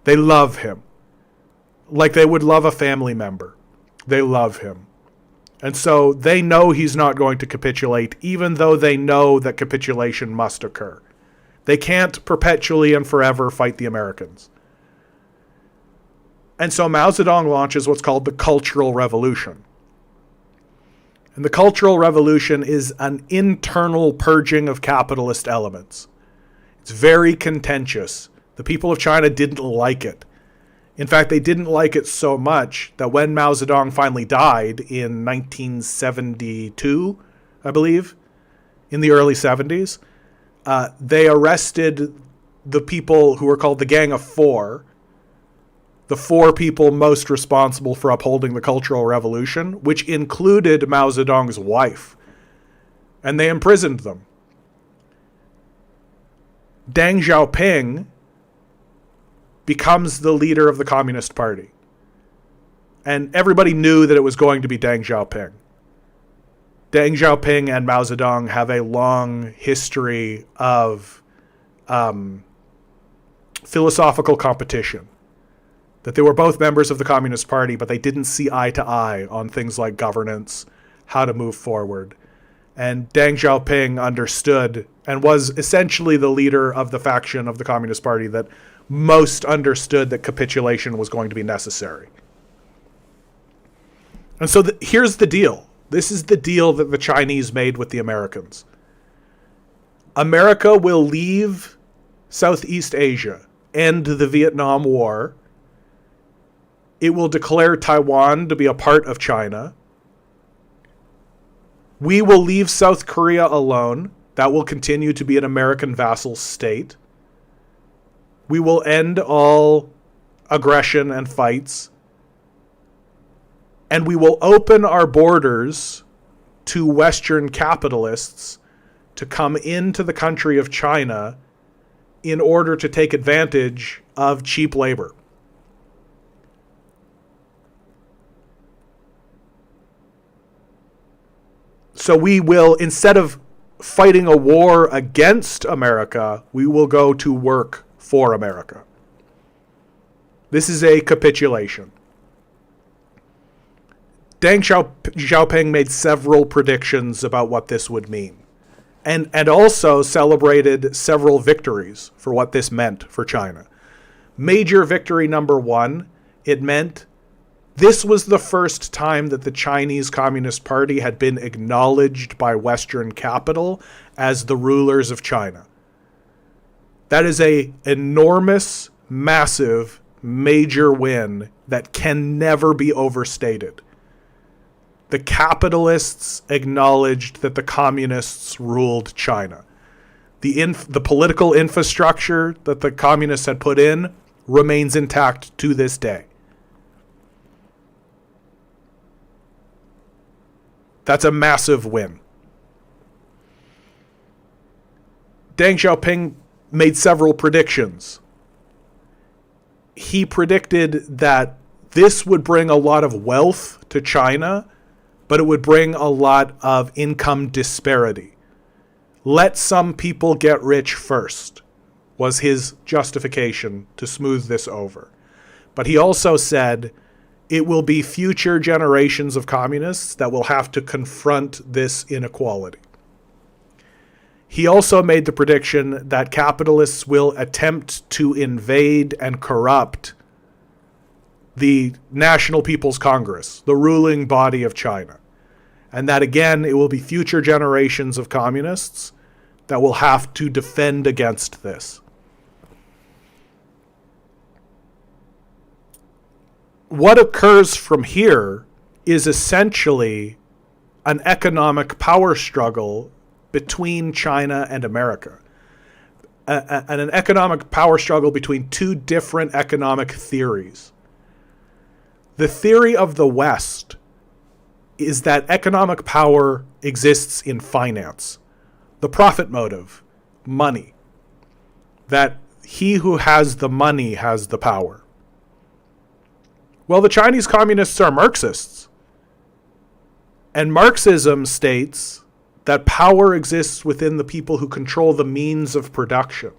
They love him. Like they would love a family member. They love him. And so they know he's not going to capitulate, even though they know that capitulation must occur. They can't perpetually and forever fight the Americans. And so Mao Zedong launches what's called the Cultural Revolution. And the Cultural Revolution is an internal purging of capitalist elements. It's very contentious. The people of China didn't like it. In fact, they didn't like it so much that when Mao Zedong finally died in 1972, I believe, in the early 70s, they arrested the people who were called the Gang of Four, the four people most responsible for upholding the Cultural Revolution, which included Mao Zedong's wife, and they imprisoned them. Deng Xiaoping becomes the leader of the Communist Party. And everybody knew that it was going to be Deng Xiaoping. Deng Xiaoping and Mao Zedong have a long history of philosophical competition. That they were both members of the Communist Party, but they didn't see eye to eye on things like governance, how to move forward. And Deng Xiaoping understood and was essentially the leader of the faction of the Communist Party that most understood that capitulation was going to be necessary. And so here's the deal. This is the deal that the Chinese made with the Americans. America will leave Southeast Asia, end the Vietnam War. It will declare Taiwan to be a part of China. We will leave South Korea alone. That will continue to be an American vassal state. We will end all aggression and fights. And we will open our borders to Western capitalists to come into the country of China in order to take advantage of cheap labor. So we will, instead of fighting a war against America, we will go to work for America. This is a capitulation. Deng Xiaoping made several predictions about what this would mean, and also celebrated several victories for what this meant for China. Major victory number one, it meant this was the first time that the Chinese Communist Party had been acknowledged by Western capital as the rulers of China. That is an enormous massive, major win that can never be overstated. The capitalists acknowledged that the communists ruled China. The political infrastructure that the communists had put in remains intact to this day. That's a massive win. Deng Xiaoping made several predictions. He predicted that this would bring a lot of wealth to China, but it would bring a lot of income disparity. Let some people get rich first, was his justification to smooth this over. But he also said it will be future generations of communists that will have to confront this inequality. He also made the prediction that capitalists will attempt to invade and corrupt the National People's Congress, the ruling body of China. And that, again, it will be future generations of communists that will have to defend against this. What occurs from here is essentially an economic power struggle between China and America. And an economic power struggle between two different economic theories. The theory of the West is that economic power exists in finance. The profit motive, money. That he who has the money has the power. Well, the Chinese communists are Marxists. And Marxism states that power exists within the people who control the means of production.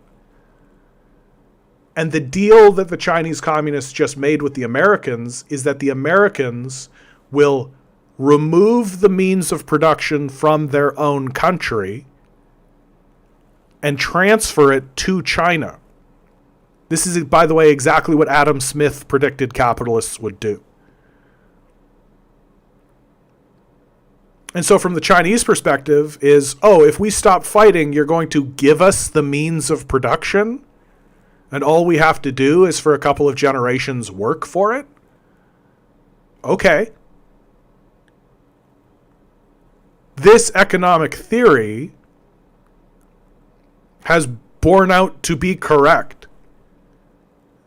And the deal that the Chinese communists just made with the Americans is that the Americans will remove the means of production from their own country and transfer it to China. This is, by the way, exactly what Adam Smith predicted capitalists would do. And so from the Chinese perspective is, if we stop fighting, you're going to give us the means of production? And all we have to do is for a couple of generations work for it? Okay. This economic theory has borne out to be correct.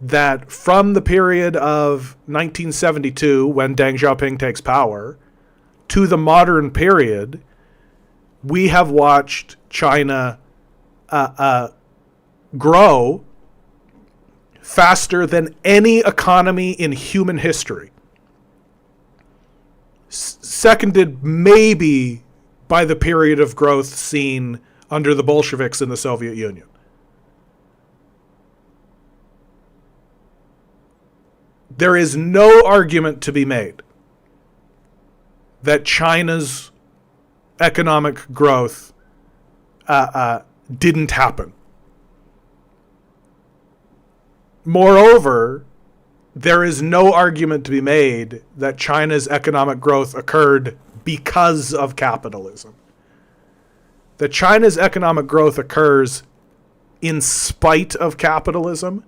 That from the period of 1972, when Deng Xiaoping takes power, to the modern period, we have watched China grow faster than any economy in human history. Seconded maybe by the period of growth seen under the Bolsheviks in the Soviet Union. There is no argument to be made that China's economic growth didn't happen. Moreover, there is no argument to be made that China's economic growth occurred because of capitalism. That China's economic growth occurs in spite of capitalism,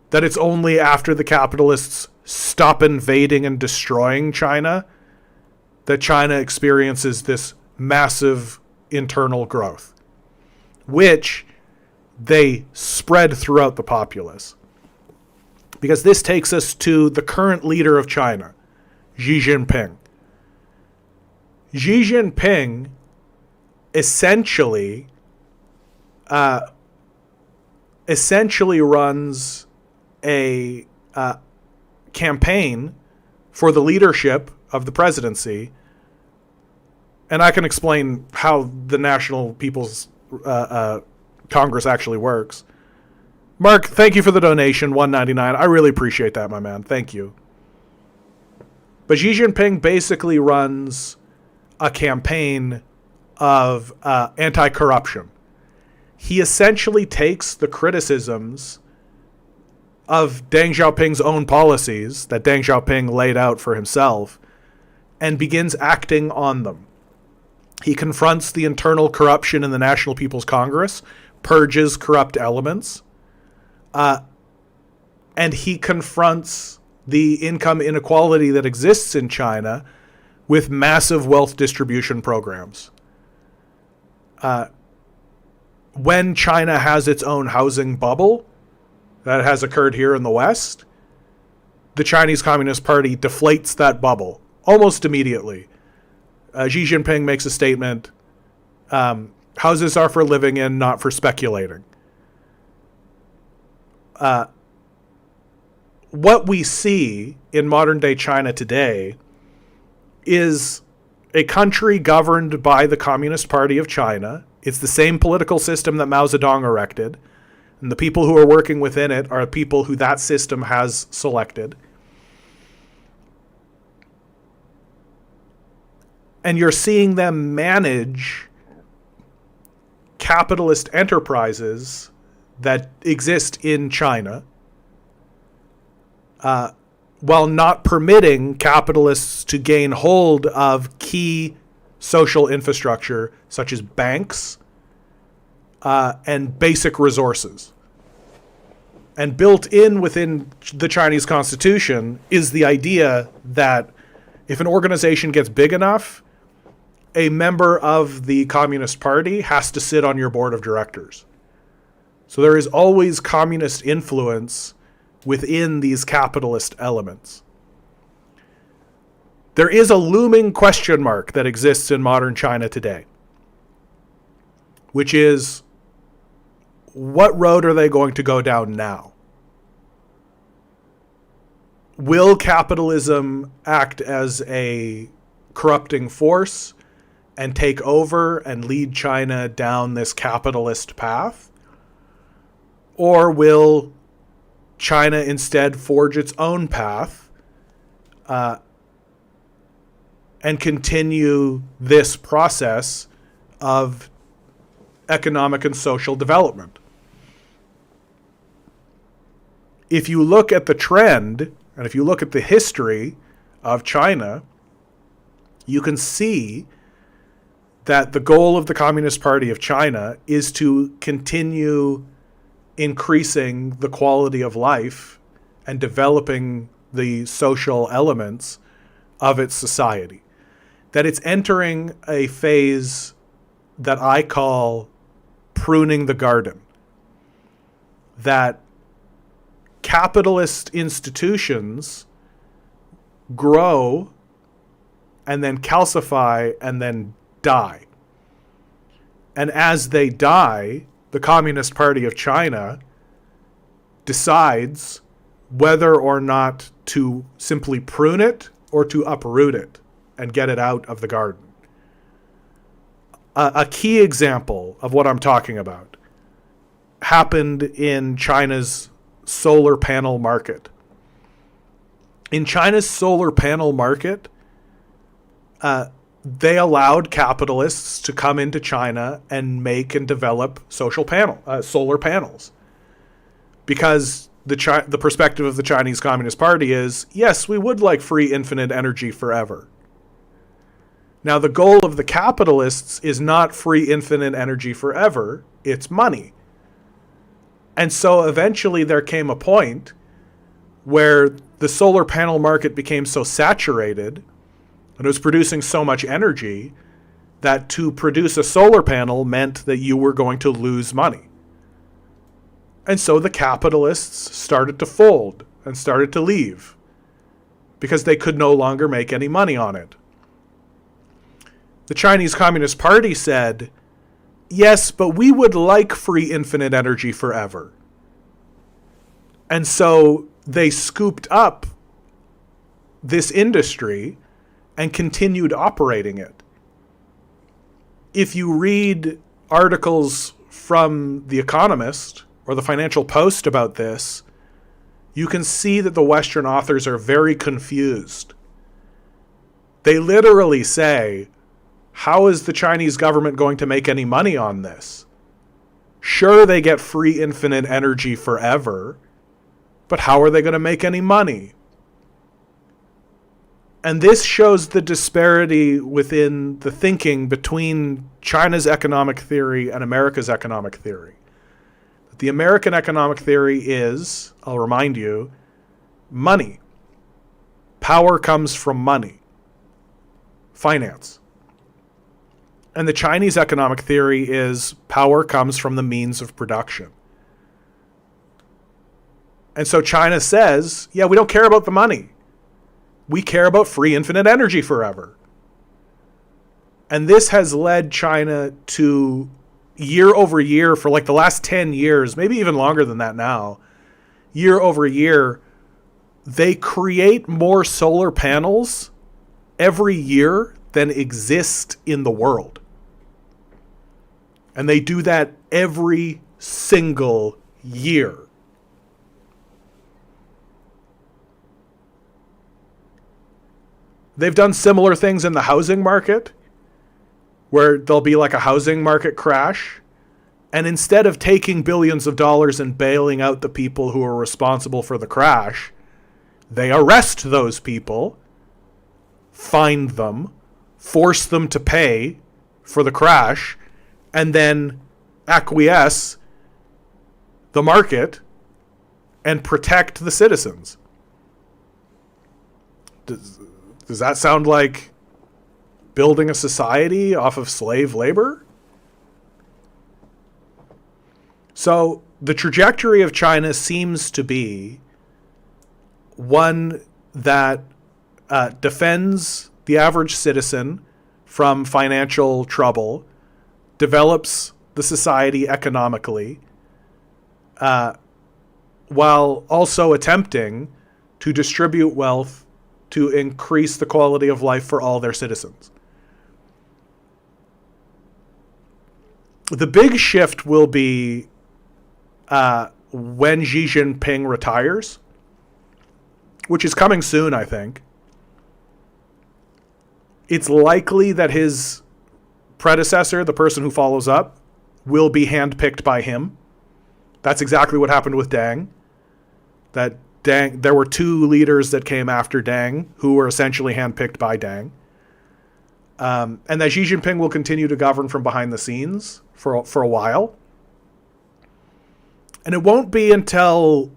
that it's only after the capitalists stop invading and destroying China that China experiences this massive internal growth, which they spread throughout the populace. Because this takes us to the current leader of China, Xi Jinping. Xi Jinping essentially runs a campaign for the leadership of the presidency, and I can explain how the National People's Congress actually works. Mark, thank you for the donation, $1.99. I really appreciate that, my man. Thank you. But Xi Jinping basically runs a campaign of anti-corruption. He essentially takes the criticisms of Deng Xiaoping's own policies that Deng Xiaoping laid out for himself and begins acting on them. He confronts the internal corruption in the National People's Congress, purges corrupt elements, And he confronts the income inequality that exists in China with massive wealth distribution programs. When China has its own housing bubble that has occurred here in the West, the Chinese Communist Party deflates that bubble almost immediately. Xi Jinping makes a statement, houses are for living in, not for speculating. What we see in modern day China today is a country governed by the Communist Party of China. It's the same political system that Mao Zedong erected, and the people who are working within it are people who that system has selected. And you're seeing them manage capitalist enterprises that exist in China, while not permitting capitalists to gain hold of key social infrastructure such as banks and basic resources. And built in within the Chinese constitution is the idea that if an organization gets big enough, a member of the Communist Party has to sit on your board of directors. So there is always communist influence within these capitalist elements. There is a looming question mark that exists in modern China today, which is, what road are they going to go down now? Will capitalism act as a corrupting force and take over and lead China down this capitalist path? Or will China instead forge its own path and continue this process of economic and social development? If you look at the trend, and if you look at the history of China, you can see that the goal of the Communist Party of China is to continue increasing the quality of life and developing the social elements of its society. That it's entering a phase that I call pruning the garden. That capitalist institutions grow and then calcify and then die. And as they die, the Communist Party of China decides whether or not to simply prune it or to uproot it and get it out of the garden. A key example of what I'm talking about happened in China's solar panel market. In China's solar panel market, they allowed capitalists to come into China and make and develop solar panels. Because the perspective of the Chinese Communist Party is, yes, we would like free infinite energy forever. Now, the goal of the capitalists is not free infinite energy forever, it's money. And so eventually there came a point where the solar panel market became so saturated and it was producing so much energy that to produce a solar panel meant that you were going to lose money. And so the capitalists started to fold and started to leave because they could no longer make any money on it. The Chinese Communist Party said, yes, but we would like free infinite energy forever. And so they scooped up this industry and continued operating it. If you read articles from The Economist or the Financial Post about this, you can see that the Western authors are very confused. They literally say, how is the Chinese government going to make any money on this? Sure, they get free infinite energy forever, but how are they going to make any money? And this shows the disparity within the thinking between China's economic theory and America's economic theory. The American economic theory is, I'll remind you, money. Power comes from money. Finance. And the Chinese economic theory is power comes from the means of production. And so China says, yeah, we don't care about the money. We care about free infinite energy forever. And this has led China to, year over year, for like the last 10 years, maybe even longer than that now, year over year, they create more solar panels every year than exist in the world. And they do that every single year. They've done similar things in the housing market, where there'll be like a housing market crash. And instead of taking billions of dollars and bailing out the people who are responsible for the crash, they arrest those people, find them, force them to pay for the crash, and then acquiesce the market and protect the citizens. Does that sound like building a society off of slave labor? So the trajectory of China seems to be one that defends the average citizen from financial trouble, develops the society economically, while also attempting to distribute wealth to increase the quality of life for all their citizens. The big shift will be when Xi Jinping retires, which is coming soon, I think. It's likely that his predecessor, the person who follows up, will be handpicked by him. That's exactly what happened with Deng. There were two leaders that came after Deng who were essentially handpicked by Deng. And that Xi Jinping will continue to govern from behind the scenes for a while. And it won't be until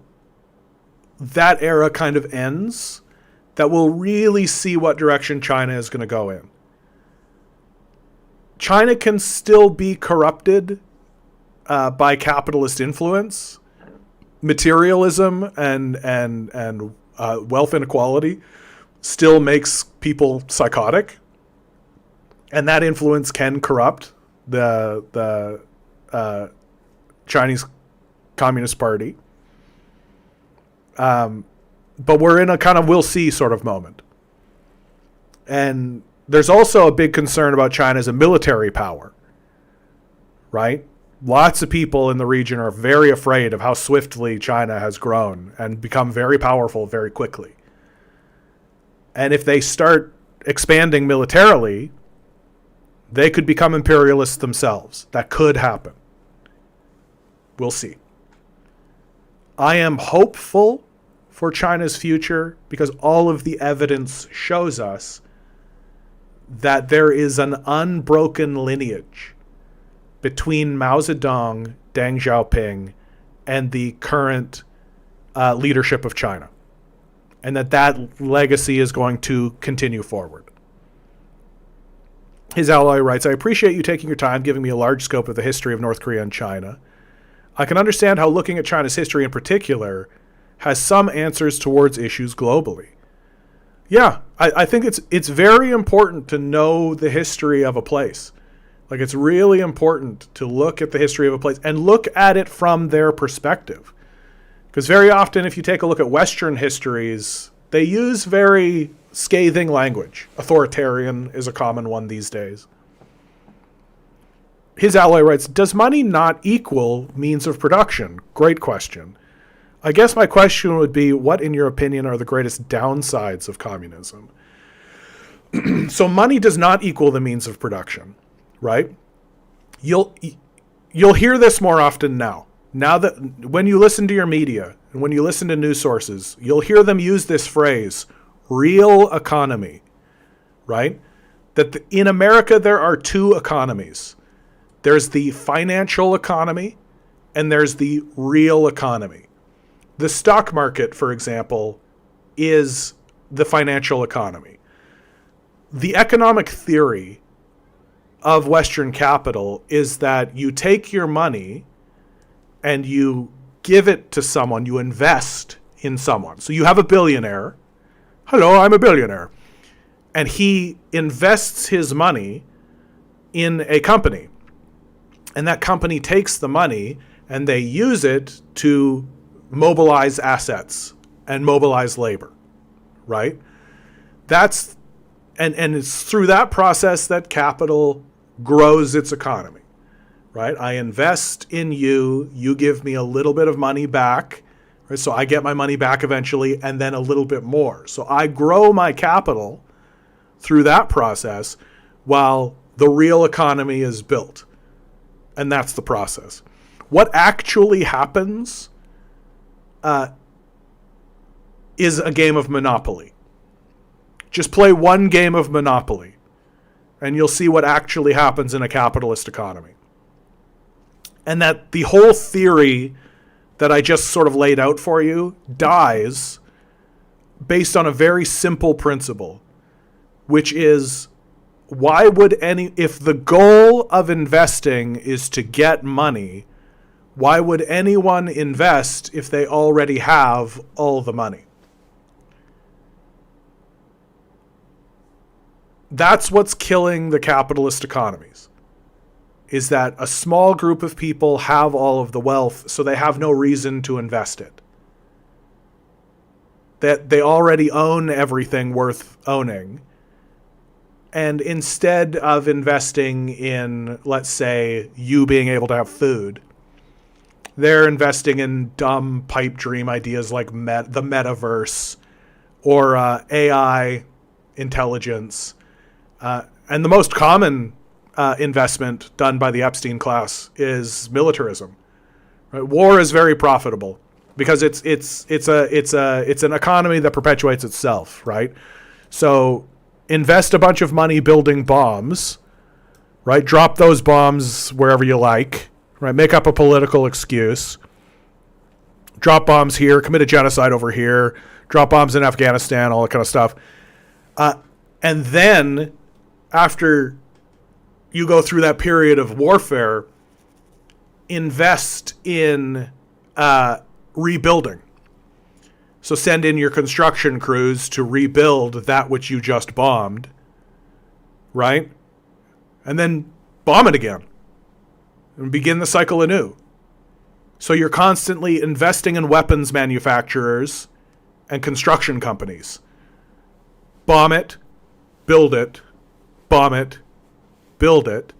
that era kind of ends that we'll really see what direction China is going to go in. China can still be corrupted by capitalist influence. Materialism and wealth inequality still makes people psychotic, and that influence can corrupt the Chinese Communist Party. But we're in a kind of we'll see sort of moment. And there's also a big concern about China as a military power, right? Lots of people in the region are very afraid of how swiftly China has grown and become very powerful very quickly. And if they start expanding militarily, they could become imperialists themselves. That could happen. We'll see. I am hopeful for China's future because all of the evidence shows us that there is an unbroken lineage between Mao Zedong, Deng Xiaoping, and the current leadership of China. And that legacy is going to continue forward. His ally writes, I appreciate you taking your time giving me a large scope of the history of North Korea and China. I can understand how looking at China's history in particular has some answers towards issues globally. Yeah, I think it's very important to know the history of a place. Like, it's really important to look at the history of a place and look at it from their perspective. Because very often, if you take a look at Western histories, they use very scathing language. Authoritarian is a common one these days. His ally writes, does money not equal means of production? Great question. I guess my question would be, what, in your opinion, are the greatest downsides of communism? So money does not equal the means of production, right? You'll hear this more often now. Now that when you listen to your media and when you listen to news sources, you'll hear them use this phrase, real economy, right? That in America, there are two economies. There's the financial economy, and there's the real economy. The stock market, for example, is the financial economy. The economic theory of Western capital is that you take your money and you give it to someone, you invest in someone. So you have a billionaire. Hello, I'm a billionaire. And he invests his money in a company. And that company takes the money and they use it to mobilize assets and mobilize labor, right? And it's through that process that capital grows its economy, right? I invest in you, you give me a little bit of money back, right? So I get my money back eventually and then a little bit more. So I grow my capital through that process while the real economy is built. And that's the process. What actually happens is a game of Monopoly. Just play one game of Monopoly, and you'll see what actually happens in a capitalist economy. And that the whole theory that I just sort of laid out for you dies based on a very simple principle, which is, if the goal of investing is to get money, why would anyone invest if they already have all the money? That's what's killing the capitalist economies, is that a small group of people have all of the wealth, so they have no reason to invest it. That they already own everything worth owning. And instead of investing in, let's say, you being able to have food, they're investing in dumb pipe dream ideas like the metaverse or AI intelligence. And the most common investment done by the Epstein class is militarism. Right? War is very profitable because it's an economy that perpetuates itself, right? So invest a bunch of money building bombs, right? Drop those bombs wherever you like, right? Make up a political excuse. Drop bombs here, commit a genocide over here, drop bombs in Afghanistan, all that kind of stuff. And then after you go through that period of warfare, invest in rebuilding. So send in your construction crews to rebuild that which you just bombed, right? And then bomb it again and begin the cycle anew. So you're constantly investing in weapons manufacturers and construction companies. Bomb it, build it, bomb it, build it.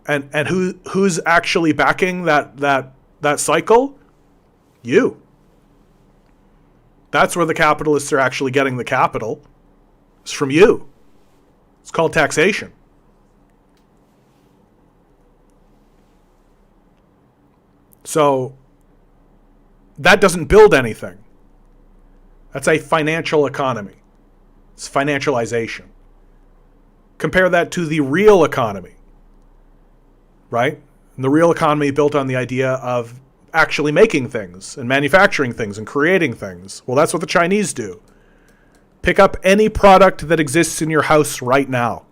And who's actually backing that cycle? You. That's where the capitalists are actually getting the capital. It's from you. It's called taxation. So that doesn't build anything. That's a financial economy. It's financialization. Compare that to the real economy, right? And the real economy built on the idea of actually making things and manufacturing things and creating things. Well, that's what the Chinese do. Pick up any product that exists in your house right now.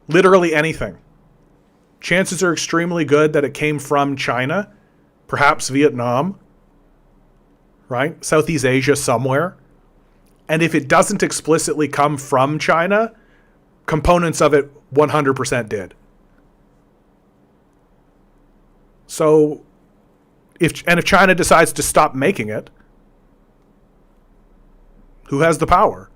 Literally anything. Chances are extremely good that it came from China, perhaps Vietnam, right? Southeast Asia somewhere. And if it doesn't explicitly come from China, components of it 100% did. So, if China decides to stop making it, who has the power?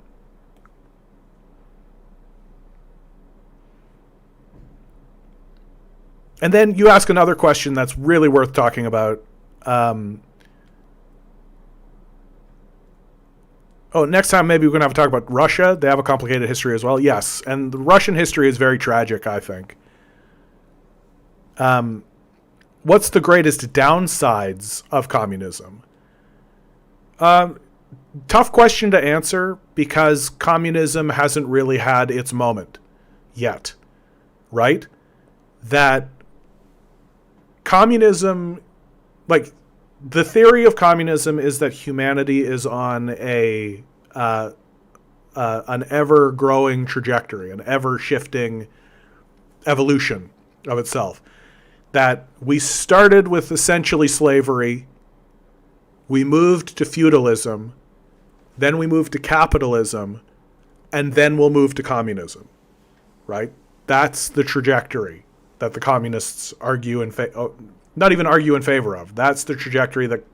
And then you ask another question that's really worth talking about. Next time maybe we're going to have to talk about Russia. They have a complicated history as well. Yes, and the Russian history is very tragic, I think. What's the greatest downsides of communism? Tough question to answer because communism hasn't really had its moment yet, right? That communism, like the theory of communism is that humanity is on an ever growing trajectory, an ever shifting evolution of itself. That we started with essentially slavery, we moved to feudalism, then we moved to capitalism, and then we'll move to communism, right? That's the trajectory that the communists argue not even argue in favor of. That's the trajectory that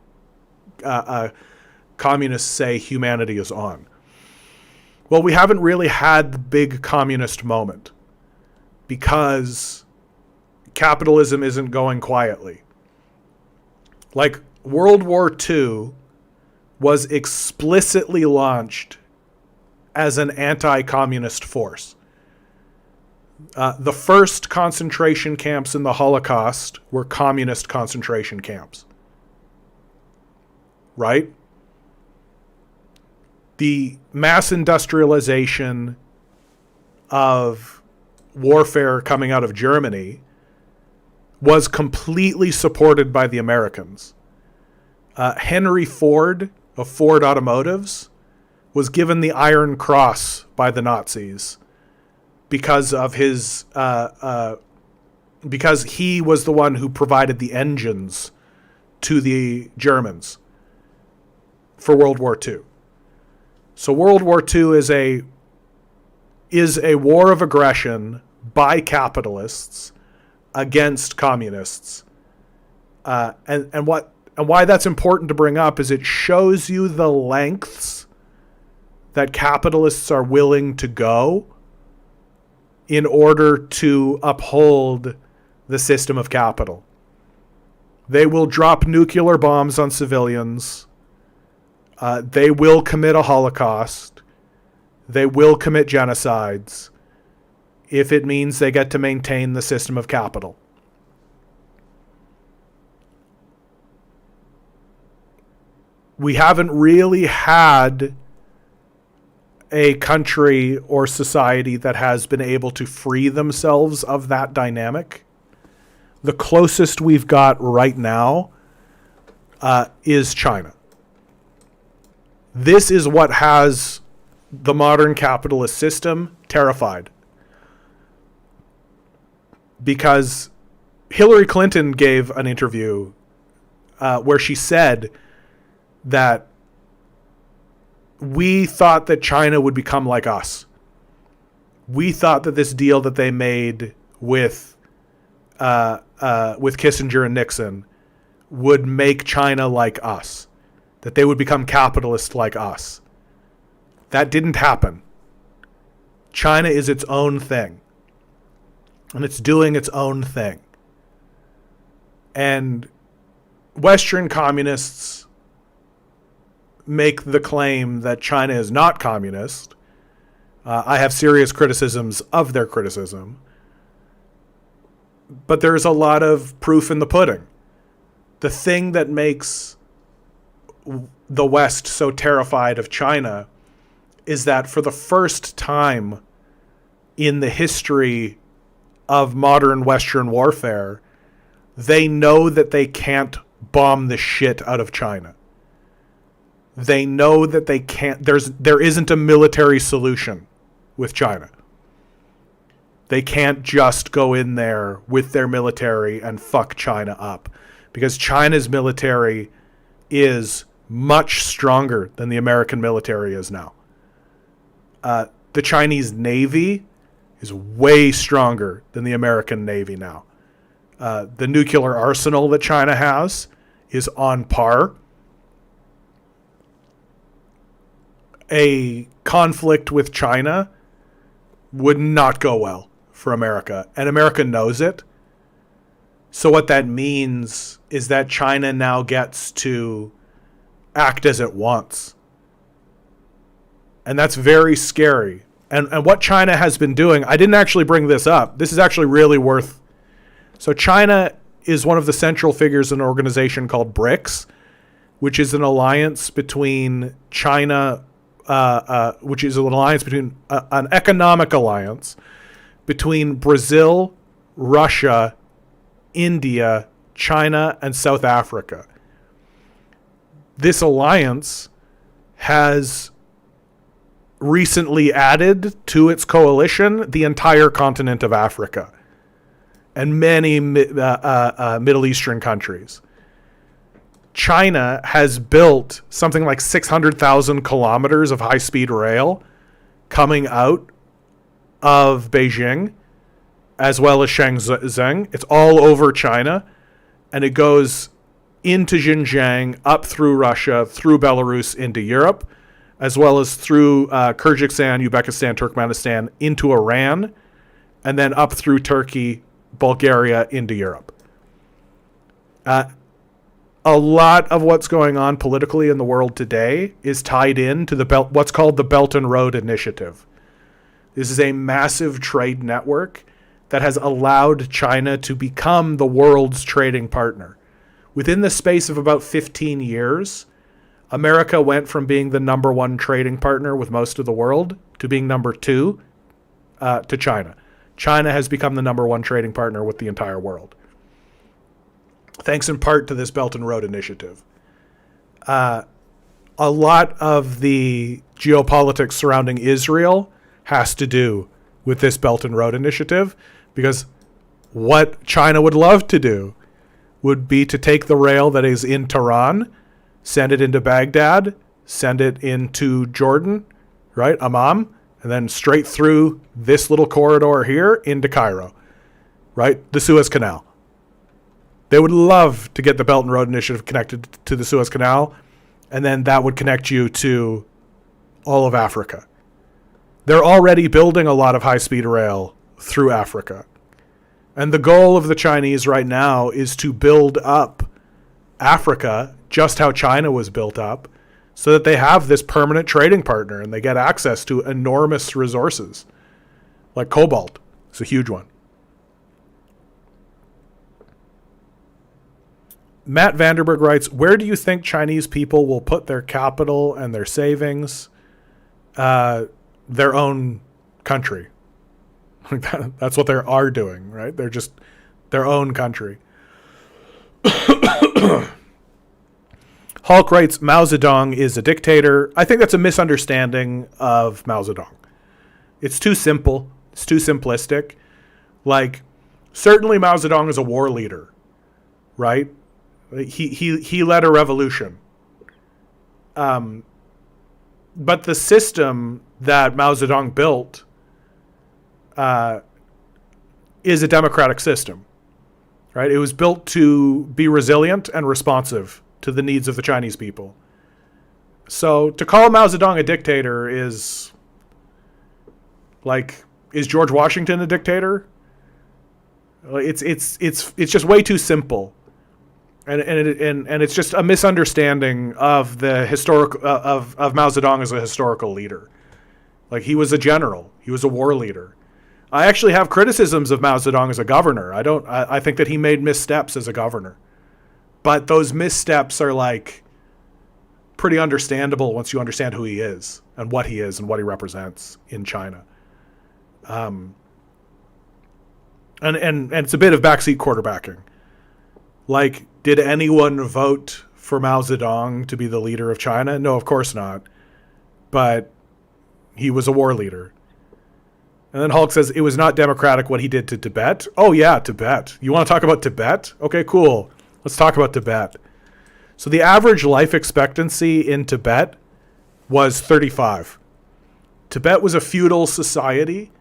communists say humanity is on. Well, we haven't really had the big communist moment because capitalism isn't going quietly. Like World War II was explicitly launched as an anti-communist force. The first concentration camps in the Holocaust were communist concentration camps. Right? The mass industrialization of warfare coming out of Germany was completely supported by the Americans. Henry Ford of Ford Automotives was given the Iron Cross by the Nazis because of his because he was the one who provided the engines to the Germans for World War II. So World War II is a war of aggression by capitalists against communists. And why that's important to bring up is it shows you the lengths that capitalists are willing to go in order to uphold the system of capital. They will drop nuclear bombs on civilians. They will commit a Holocaust. They will commit genocides if it means they get to maintain the system of capital. We haven't really had a country or society that has been able to free themselves of that dynamic. The closest we've got right now is China. This is what has the modern capitalist system terrified. Because Hillary Clinton gave an interview where she said that we thought that China would become like us. We thought that this deal that they made with Kissinger and Nixon would make China like us, that they would become capitalist like us. That didn't happen. China is its own thing, and it's doing its own thing. And Western communists make the claim that China is not communist. I have serious criticisms of their criticism. But there's a lot of proof in the pudding. The thing that makes the West so terrified of China is that for the first time in the history of modern Western warfare, they know that they can't bomb the shit out of China. They know that they can't, there isn't a military solution with China. They can't just go in there with their military and fuck China up, because China's military is much stronger than the American military is now. The Chinese Navy is way stronger than the American Navy now. The nuclear arsenal that China has is on par. A conflict with China would not go well for America, and America knows it. So what that means is that China now gets to act as it wants. And that's very scary. And what China has been doing, I didn't actually bring this up. This is actually really worth. So China is one of the central figures in an organization called BRICS, which is an alliance between China, which is an alliance between an economic alliance between Brazil, Russia, India, China, and South Africa. This alliance has recently added to its coalition the entire continent of Africa and many Middle Eastern countries. China has built something like 600,000 kilometers of high-speed rail coming out of Beijing, as well as Shenzhen. It's all over China, and it goes into Xinjiang, up through Russia, through Belarus, into Europe, as well as through Kyrgyzstan, Uzbekistan, Turkmenistan, into Iran, and then up through Turkey, Bulgaria, into Europe. A lot of what's going on politically in the world today is tied into what's called the Belt and Road Initiative. This is a massive trade network that has allowed China to become the world's trading partner. Within the space of about 15 years, America went from being the number one trading partner with most of the world to being number two to China. China has become the number one trading partner with the entire world, thanks in part to this Belt and Road Initiative. A lot of the geopolitics surrounding Israel has to do with this Belt and Road Initiative, because what China would love to do would be to take the rail that is in Tehran, send it into Baghdad, send it into Jordan, right, Amman, and then straight through this little corridor here into Cairo, right, the Suez Canal. They would love to get the Belt and Road Initiative connected to the Suez Canal, and then that would connect you to all of Africa. They're already building a lot of high-speed rail through Africa. And the goal of the Chinese right now is to build up Africa just how China was built up, so that they have this permanent trading partner and they get access to enormous resources, like cobalt. It's a huge one. Matt Vanderberg writes, where do you think Chinese people will put their capital and their savings? Their own country. That's what they are doing, right? They're just their own country. Hulk writes, Mao Zedong is a dictator. I think that's a misunderstanding of Mao Zedong. It's too simple. It's too simplistic. Like, certainly Mao Zedong is a war leader, right? He led a revolution. But the system that Mao Zedong built is a democratic system, right? It was built to be resilient and responsive to the needs of the Chinese people. So to call Mao Zedong a dictator is like, is George Washington a dictator? It's just way too simple. And it's just a misunderstanding of the historical of Mao Zedong as a historical leader. Like, he was a general, he was a war leader. I actually have criticisms of Mao Zedong as a governor. I think that he made missteps as a governor, but those missteps are like pretty understandable once you understand who he is and what he represents in China. And it's a bit of backseat quarterbacking. Like, did anyone vote for Mao Zedong to be the leader of China? No, of course not. But he was a war leader. And then Hulk says, it was not democratic what he did to Tibet. Oh, yeah, Tibet. You want to talk about Tibet? Okay, cool. Let's talk about Tibet. So the average life expectancy in Tibet was 35. Tibet was a feudal society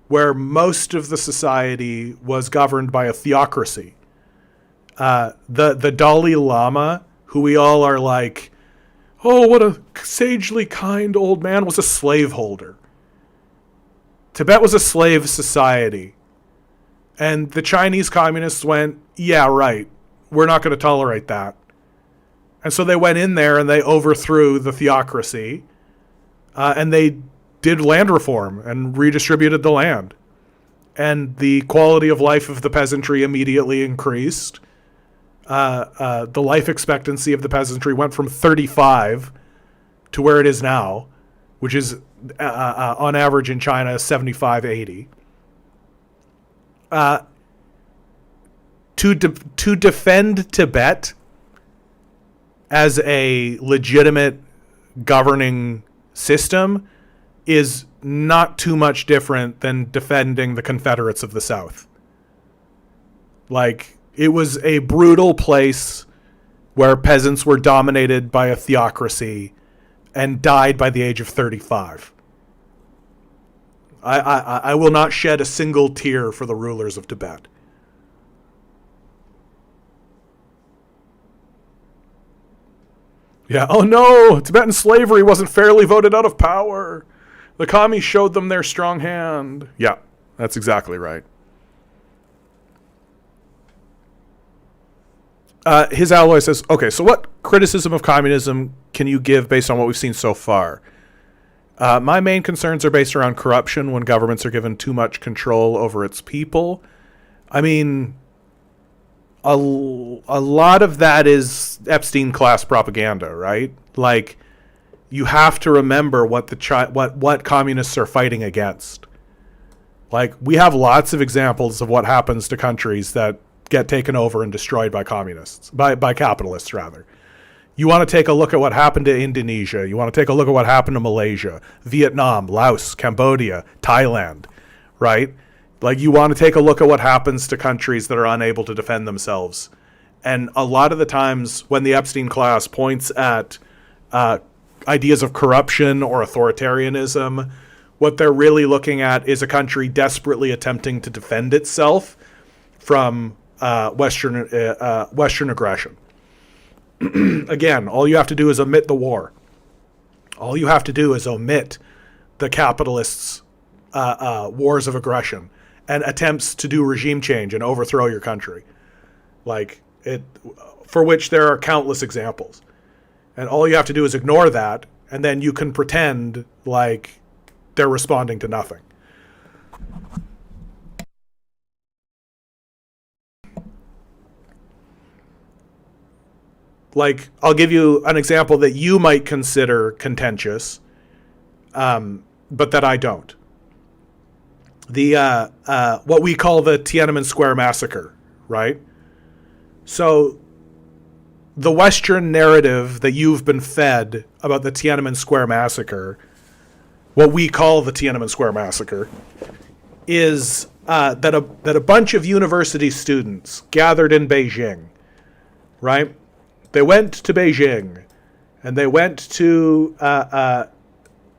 where most of the society was governed by a theocracy. The Dalai Lama, who we all are like, oh, what a sagely kind old man, was a slaveholder. Tibet was a slave society. And the Chinese communists went, yeah, right, we're not going to tolerate that. And so they went in there and they overthrew the theocracy. And they did land reform and redistributed the land. And the quality of life of the peasantry immediately increased. The life expectancy of the peasantry went from 35 to where it is now, which is on average in China 75, 80. to defend Tibet as a legitimate governing system is not too much different than defending the Confederates of the South. Like, it was a brutal place where peasants were dominated by a theocracy and died by the age of 35. I will not shed a single tear for the rulers of Tibet. Yeah, oh no, Tibetan slavery wasn't fairly voted out of power. The commies showed them their strong hand. Yeah, that's exactly right. His alloy says, okay, so what criticism of communism can you give based on what we've seen so far? My main concerns are based around corruption when governments are given too much control over its people. I mean, a lot of that is Epstein class propaganda, right? Like, you have to remember what what communists are fighting against. Like, we have lots of examples of what happens to countries that get taken over and destroyed by communists, by capitalists rather. You want to take a look at what happened to Indonesia. You want to take a look at what happened to Malaysia, Vietnam, Laos, Cambodia, Thailand, right? Like, you want to take a look at what happens to countries that are unable to defend themselves. And a lot of the times when the Epstein class points at ideas of corruption or authoritarianism, what they're really looking at is a country desperately attempting to defend itself from Western aggression. Again, all you have to do is omit the war. All you have to do is omit the capitalists' wars of aggression and attempts to do regime change and overthrow your country. Like, it, for which there are countless examples. And all you have to do is ignore that, and then you can pretend like they're responding to nothing. Like, I'll give you an example that you might consider contentious, but that I don't. The what we call the Tiananmen Square massacre, right? So the Western narrative that you've been fed about the Tiananmen Square massacre, what we call the Tiananmen Square massacre, is that a bunch of university students gathered in Beijing, right? They went to Beijing, and they went to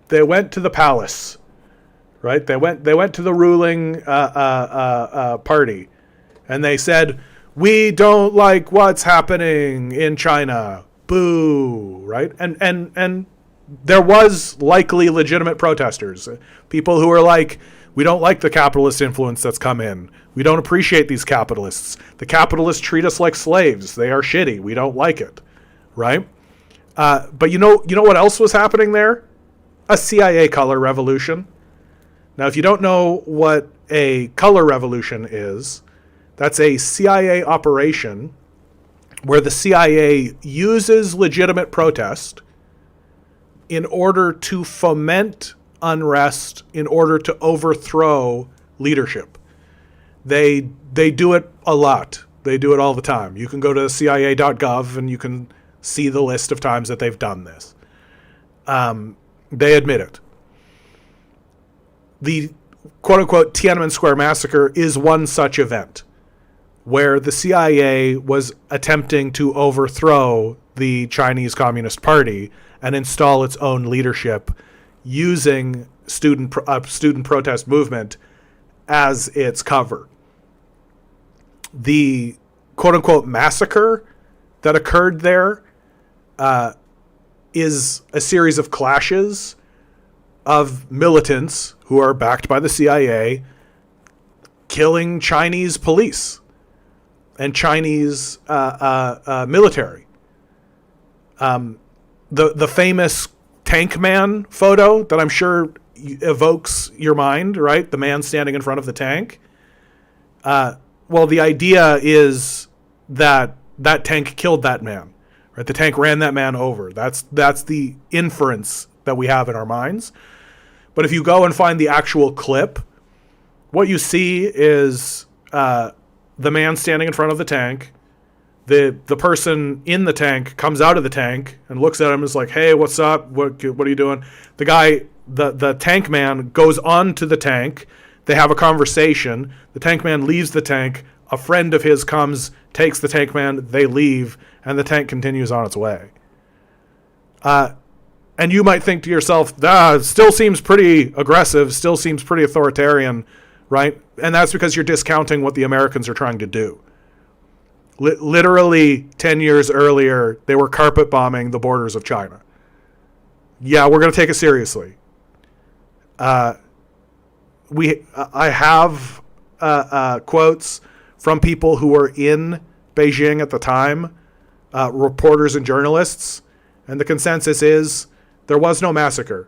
the palace, right? They went to the ruling party, and they said, "We don't like what's happening in China. Boo!" Right? And there was likely legitimate protesters, people who were like, "We don't like the capitalist influence that's come in. We don't appreciate these capitalists. The capitalists treat us like slaves. They are shitty. We don't like it." Right? But you know what else was happening there? A CIA color revolution. Now, if you don't know what a color revolution is, that's a CIA operation where the CIA uses legitimate protest in order to foment unrest, in order to overthrow leadership. They do it a lot. They do it all the time. You can go to CIA.gov and you can see the list of times that they've done this. They admit it. The quote-unquote Tiananmen Square massacre is one such event where the CIA was attempting to overthrow the Chinese Communist Party and install its own leadership using student protest movement as its cover. The quote-unquote massacre that occurred there is a series of clashes of militants who are backed by the CIA killing Chinese police and Chinese military. The famous tank man photo that I'm sure evokes your mind, right? The man standing in front of the tank. Well, the idea is that tank killed that man, right? The tank ran that man over. That's the inference that we have in our minds. But if you go and find the actual clip, what you see is the the man standing in front of the tank. The person in the tank comes out of the tank and looks at him and is like, hey, what's up? What are you doing? The guy, the tank man, goes onto the tank. They have a conversation. The tank man leaves the tank. A friend of his comes, takes the tank man. They leave, and the tank continues on its way. And you might think to yourself, still seems pretty aggressive, still seems pretty authoritarian, right? And that's because you're discounting what the Americans are trying to do. Literally 10 years earlier, they were carpet bombing the borders of China. Yeah, we're going to take it seriously. I have quotes from people who were in Beijing at the time, reporters and journalists, and the consensus is there was no massacre.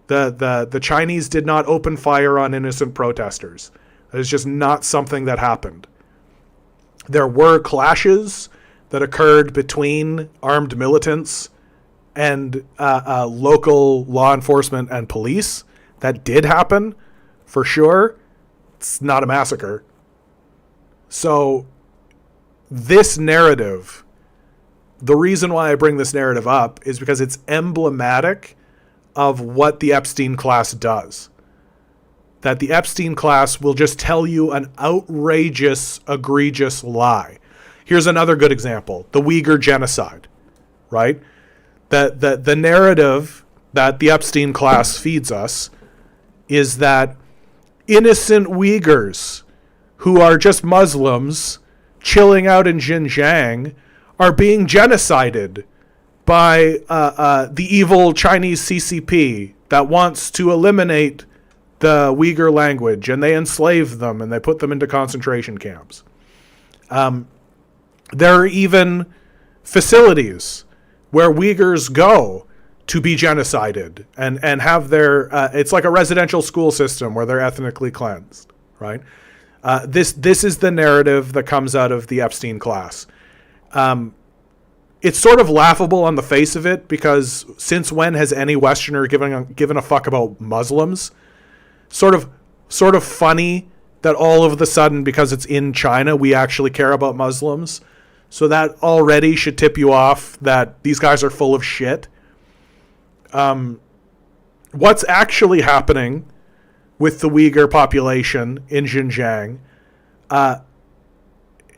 The Chinese did not open fire on innocent protesters. That is just not something that happened. There were clashes that occurred between armed militants and local law enforcement and police. That did happen, for sure. It's not a massacre. So this narrative, the reason why I bring this narrative up is because it's emblematic of what the Epstein class does. That the Epstein class will just tell you an outrageous, egregious lie. Here's another good example, the Uyghur genocide, right? The narrative that the Epstein class feeds us is that innocent Uyghurs who are just Muslims chilling out in Xinjiang are being genocided by the evil Chinese CCP that wants to eliminate the Uyghur language, and they enslave them and they put them into concentration camps. There are even facilities where Uyghurs go to be genocided and have their, it's like a residential school system where they're ethnically cleansed, right? This is the narrative that comes out of the Epstein class. It's sort of laughable on the face of it because since when has any Westerner given a fuck about Muslims? Sort of funny that all of the sudden, because it's in China, we actually care about Muslims. So that already should tip you off that these guys are full of shit. What's actually happening with the Uyghur population in Xinjiang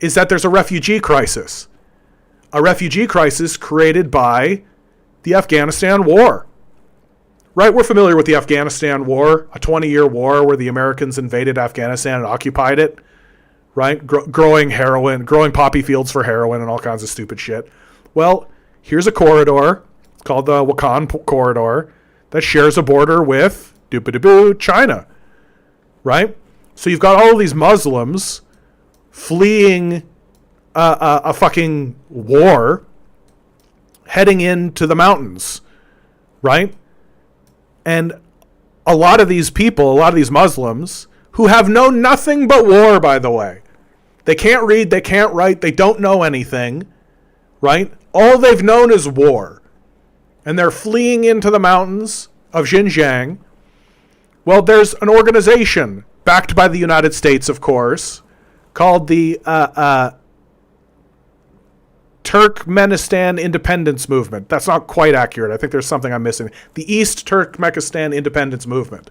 is that there's a refugee crisis. A refugee crisis created by the Afghanistan war. Right, we're familiar with the Afghanistan war, a 20-year war where the Americans invaded Afghanistan and occupied it, right? Growing heroin, growing poppy fields for heroin and all kinds of stupid shit. Well, here's a corridor called the Wakhan Corridor that shares a border with China, right? So you've got all of these Muslims fleeing a fucking war, heading into the mountains, right? And a lot of these people, a lot of these Muslims, who have known nothing but war, by the way. They can't read, they can't write, they don't know anything, right? All they've known is war. And they're fleeing into the mountains of Xinjiang. Well, there's an organization, backed by the United States, of course, called the Turkmenistan Independence Movement. That's not quite accurate. I think there's something I'm missing. The East Turkmenistan Independence Movement,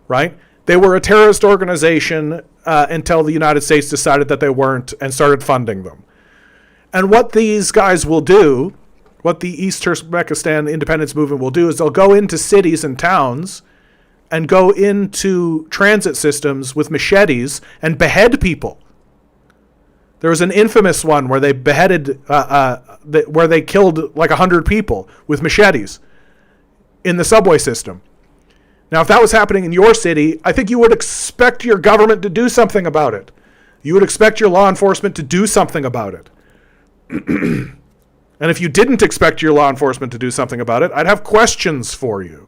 right? They were a terrorist organization until the United States decided that they weren't and started funding them. And what these guys will do, what the East Turkmenistan Independence Movement will do, is they'll go into cities and towns and go into transit systems with machetes and behead people. There was an infamous one where they beheaded, where they killed like 100 people with machetes in the subway system. Now, if that was happening in your city, I think you would expect your government to do something about it. You would expect your law enforcement to do something about it. And if you didn't expect your law enforcement to do something about it, I'd have questions for you.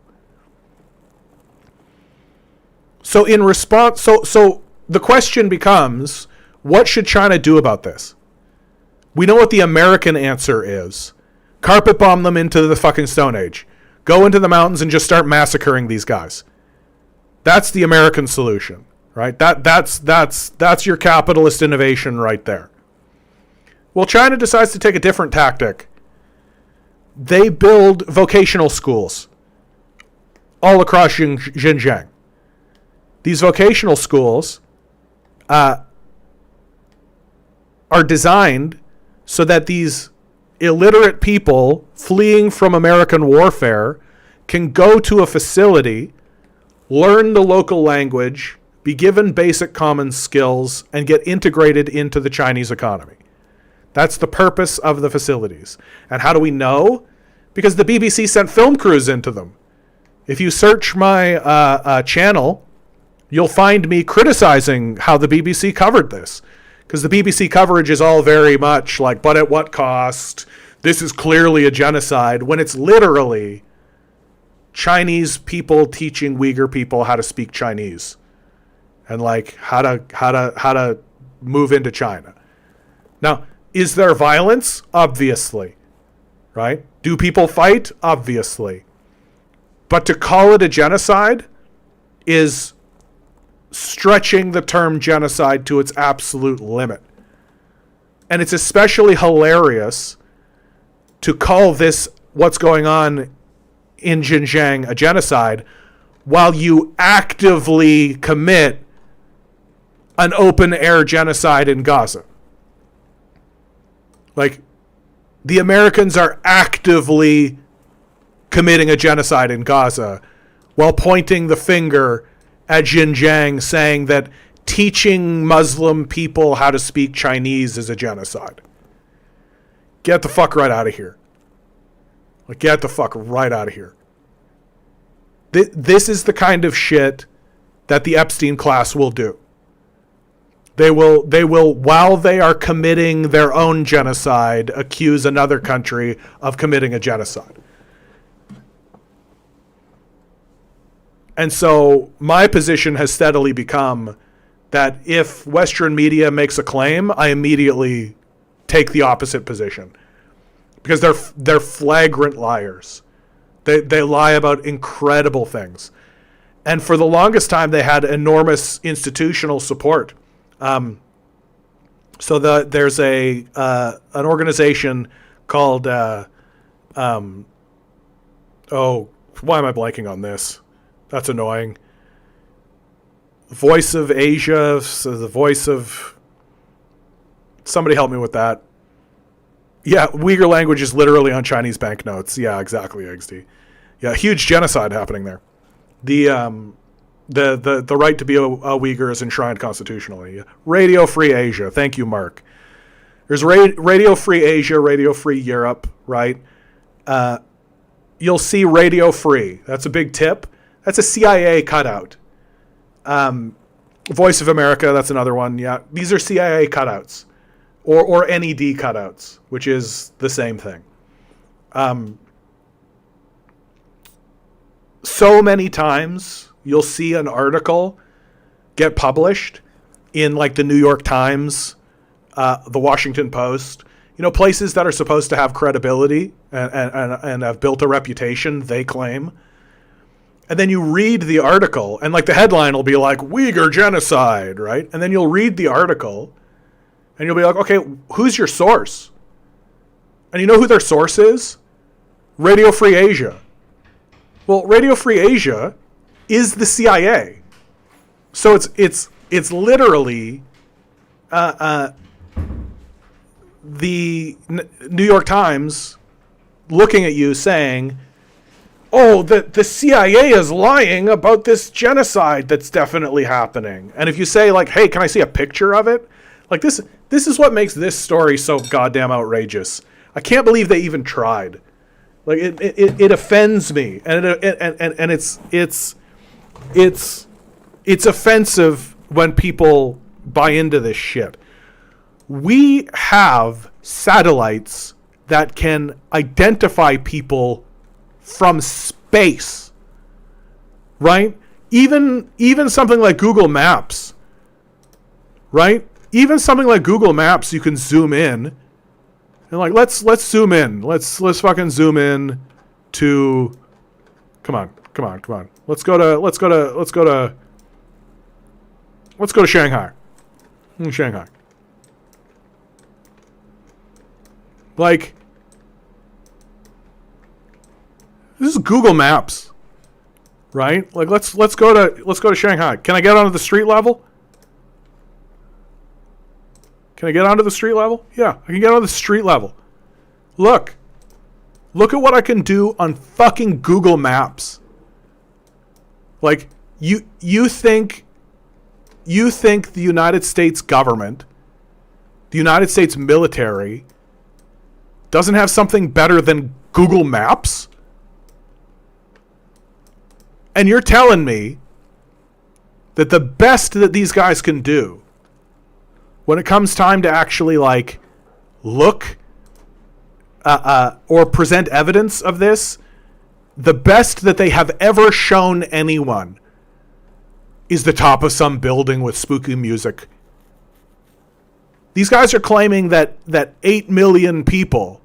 So in response, so the question becomes, what should China do about this? We know what the American answer is. Carpet bomb them into the fucking Stone Age. Go into the mountains and just start massacring these guys. That's the American solution, right? That's your capitalist innovation right there. Well, China decides to take a different tactic. They build vocational schools all across Xinjiang. These vocational schools are designed so that these illiterate people fleeing from American warfare can go to a facility, learn the local language, be given basic common skills, and get integrated into the Chinese economy. That's the purpose of the facilities. And how do we know? Because the BBC sent film crews into them. If you search my channel, you'll find me criticizing how the BBC covered this. Because the BBC coverage is all very much like, but at what cost? This is clearly a genocide. When it's literally Chinese people teaching Uyghur people how to speak Chinese. And like how to move into China. Now, is there violence? Obviously. Right? Do people fight? Obviously. But to call it a genocide is stretching the term genocide to its absolute limit. And it's especially hilarious to call this, what's going on in Xinjiang, a genocide, while you actively commit an open-air genocide in Gaza. Like, the Americans are actively committing a genocide in Gaza while pointing the finger at Xinjiang, saying that teaching Muslim people how to speak Chinese is a genocide. Get the fuck right out of here. Like, get the fuck right out of here. This is the kind of shit that the Epstein class will do. They will, while they are committing their own genocide, accuse another country of committing a genocide. And so my position has steadily become that if Western media makes a claim, I immediately take the opposite position. Because they're flagrant liars. They lie about incredible things. And for the longest time, they had enormous institutional support. So there's an organization called, why am I blanking on this? That's annoying. Voice of Asia, so the voice of... Somebody help me with that. Yeah, Uyghur language is literally on Chinese banknotes. Yeah, exactly, XD. Yeah, huge genocide happening there. The right to be a Uyghur is enshrined constitutionally. Radio Free Asia. Thank you, Mark. There's Radio Free Asia, Radio Free Europe, right? You'll see Radio Free. That's a big tip. That's a CIA cutout. Voice of America, that's another one. Yeah, these are CIA cutouts. Or NED cutouts, which is the same thing. So many times you'll see an article get published in like the New York Times, the Washington Post, places that are supposed to have credibility and have built a reputation, they claim. And then you read the article and like the headline will be like Uyghur genocide, right? And then you'll read the article and you'll be like, okay, who's your source? And you know who their source is? Radio Free Asia. Well, Radio Free Asia is the CIA. So it's literally the New York Times looking at you saying, oh, the CIA is lying about this genocide that's definitely happening. And if you say like, hey, can I see a picture of it? Like this is what makes this story so goddamn outrageous. I can't believe they even tried. Like it offends me, and it's offensive when people buy into this shit. We have satellites that can identify people from space, right? Even something like Google Maps, right? Even something like Google Maps, you can zoom in. And like let's zoom in. Let's fucking zoom in to come on. Let's go to Let's go to Shanghai. Shanghai. Like, this is Google Maps, right? Like, let's go to Shanghai. Can I get onto the street level? Can I get onto the street level? Yeah, I can get onto the street level. Look at what I can do on fucking Google Maps. Like, you think the United States government, the United States military, doesn't have something better than Google Maps? And you're telling me that the best that these guys can do when it comes time to actually, like, look or present evidence of this, the best that they have ever shown anyone is the top of some building with spooky music. These guys are claiming that 8 million people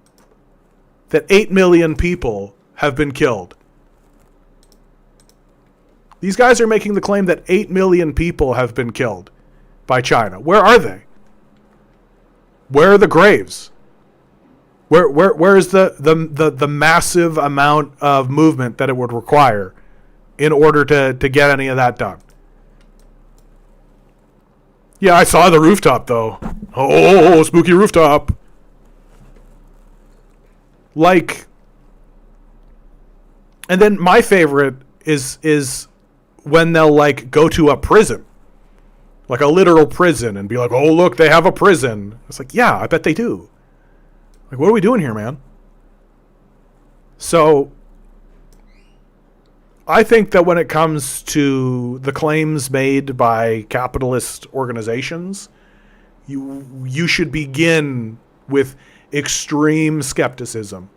have been killed. These guys are making the claim that 8 million people have been killed by China. Where are they? Where are the graves? Where is the massive amount of movement that it would require in order to get any of that done? Yeah, I saw the rooftop though. Oh, spooky rooftop. Like, and then my favorite is when they'll, like, go to a prison, like a literal prison, and be like, oh, look, they have a prison. It's like, yeah, I bet they do. Like, what are we doing here, man? So I think that when it comes to the claims made by capitalist organizations, you should begin with extreme skepticism,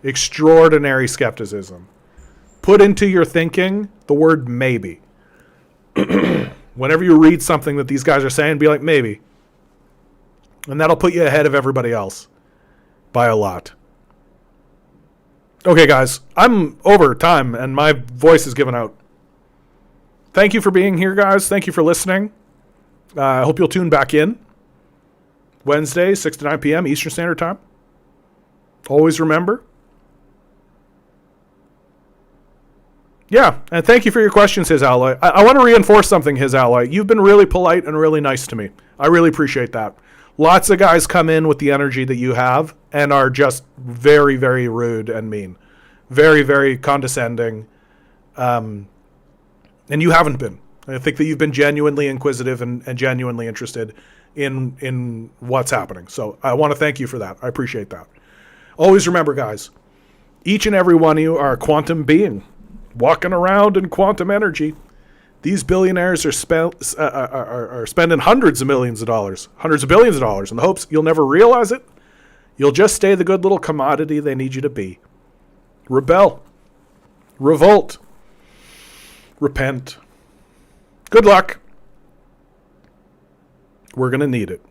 extraordinary skepticism. Put into your thinking the word maybe. Whenever you read something that these guys are saying, be like, maybe. And that'll put you ahead of everybody else by a lot. Okay, guys, I'm over time and my voice is giving out. Thank you for being here, guys. Thank you for listening. I hope you'll tune back in. Wednesday, 6 to 9 p.m. Eastern Standard Time. Always remember. Yeah, and thank you for your questions, His Ally. I want to reinforce something, His Ally. You've been really polite and really nice to me. I really appreciate that. Lots of guys come in with the energy that you have and are just very, very rude and mean. Very, very condescending. And you haven't been. I think that you've been genuinely inquisitive and genuinely interested in what's happening. So I want to thank you for that. I appreciate that. Always remember, guys, each and every one of you are a quantum being walking around in quantum energy. These billionaires are spending hundreds of millions of dollars, hundreds of billions of dollars in the hopes you'll never realize it. You'll just stay the good little commodity they need you to be. Rebel. Revolt. Repent. Good luck. We're going to need it.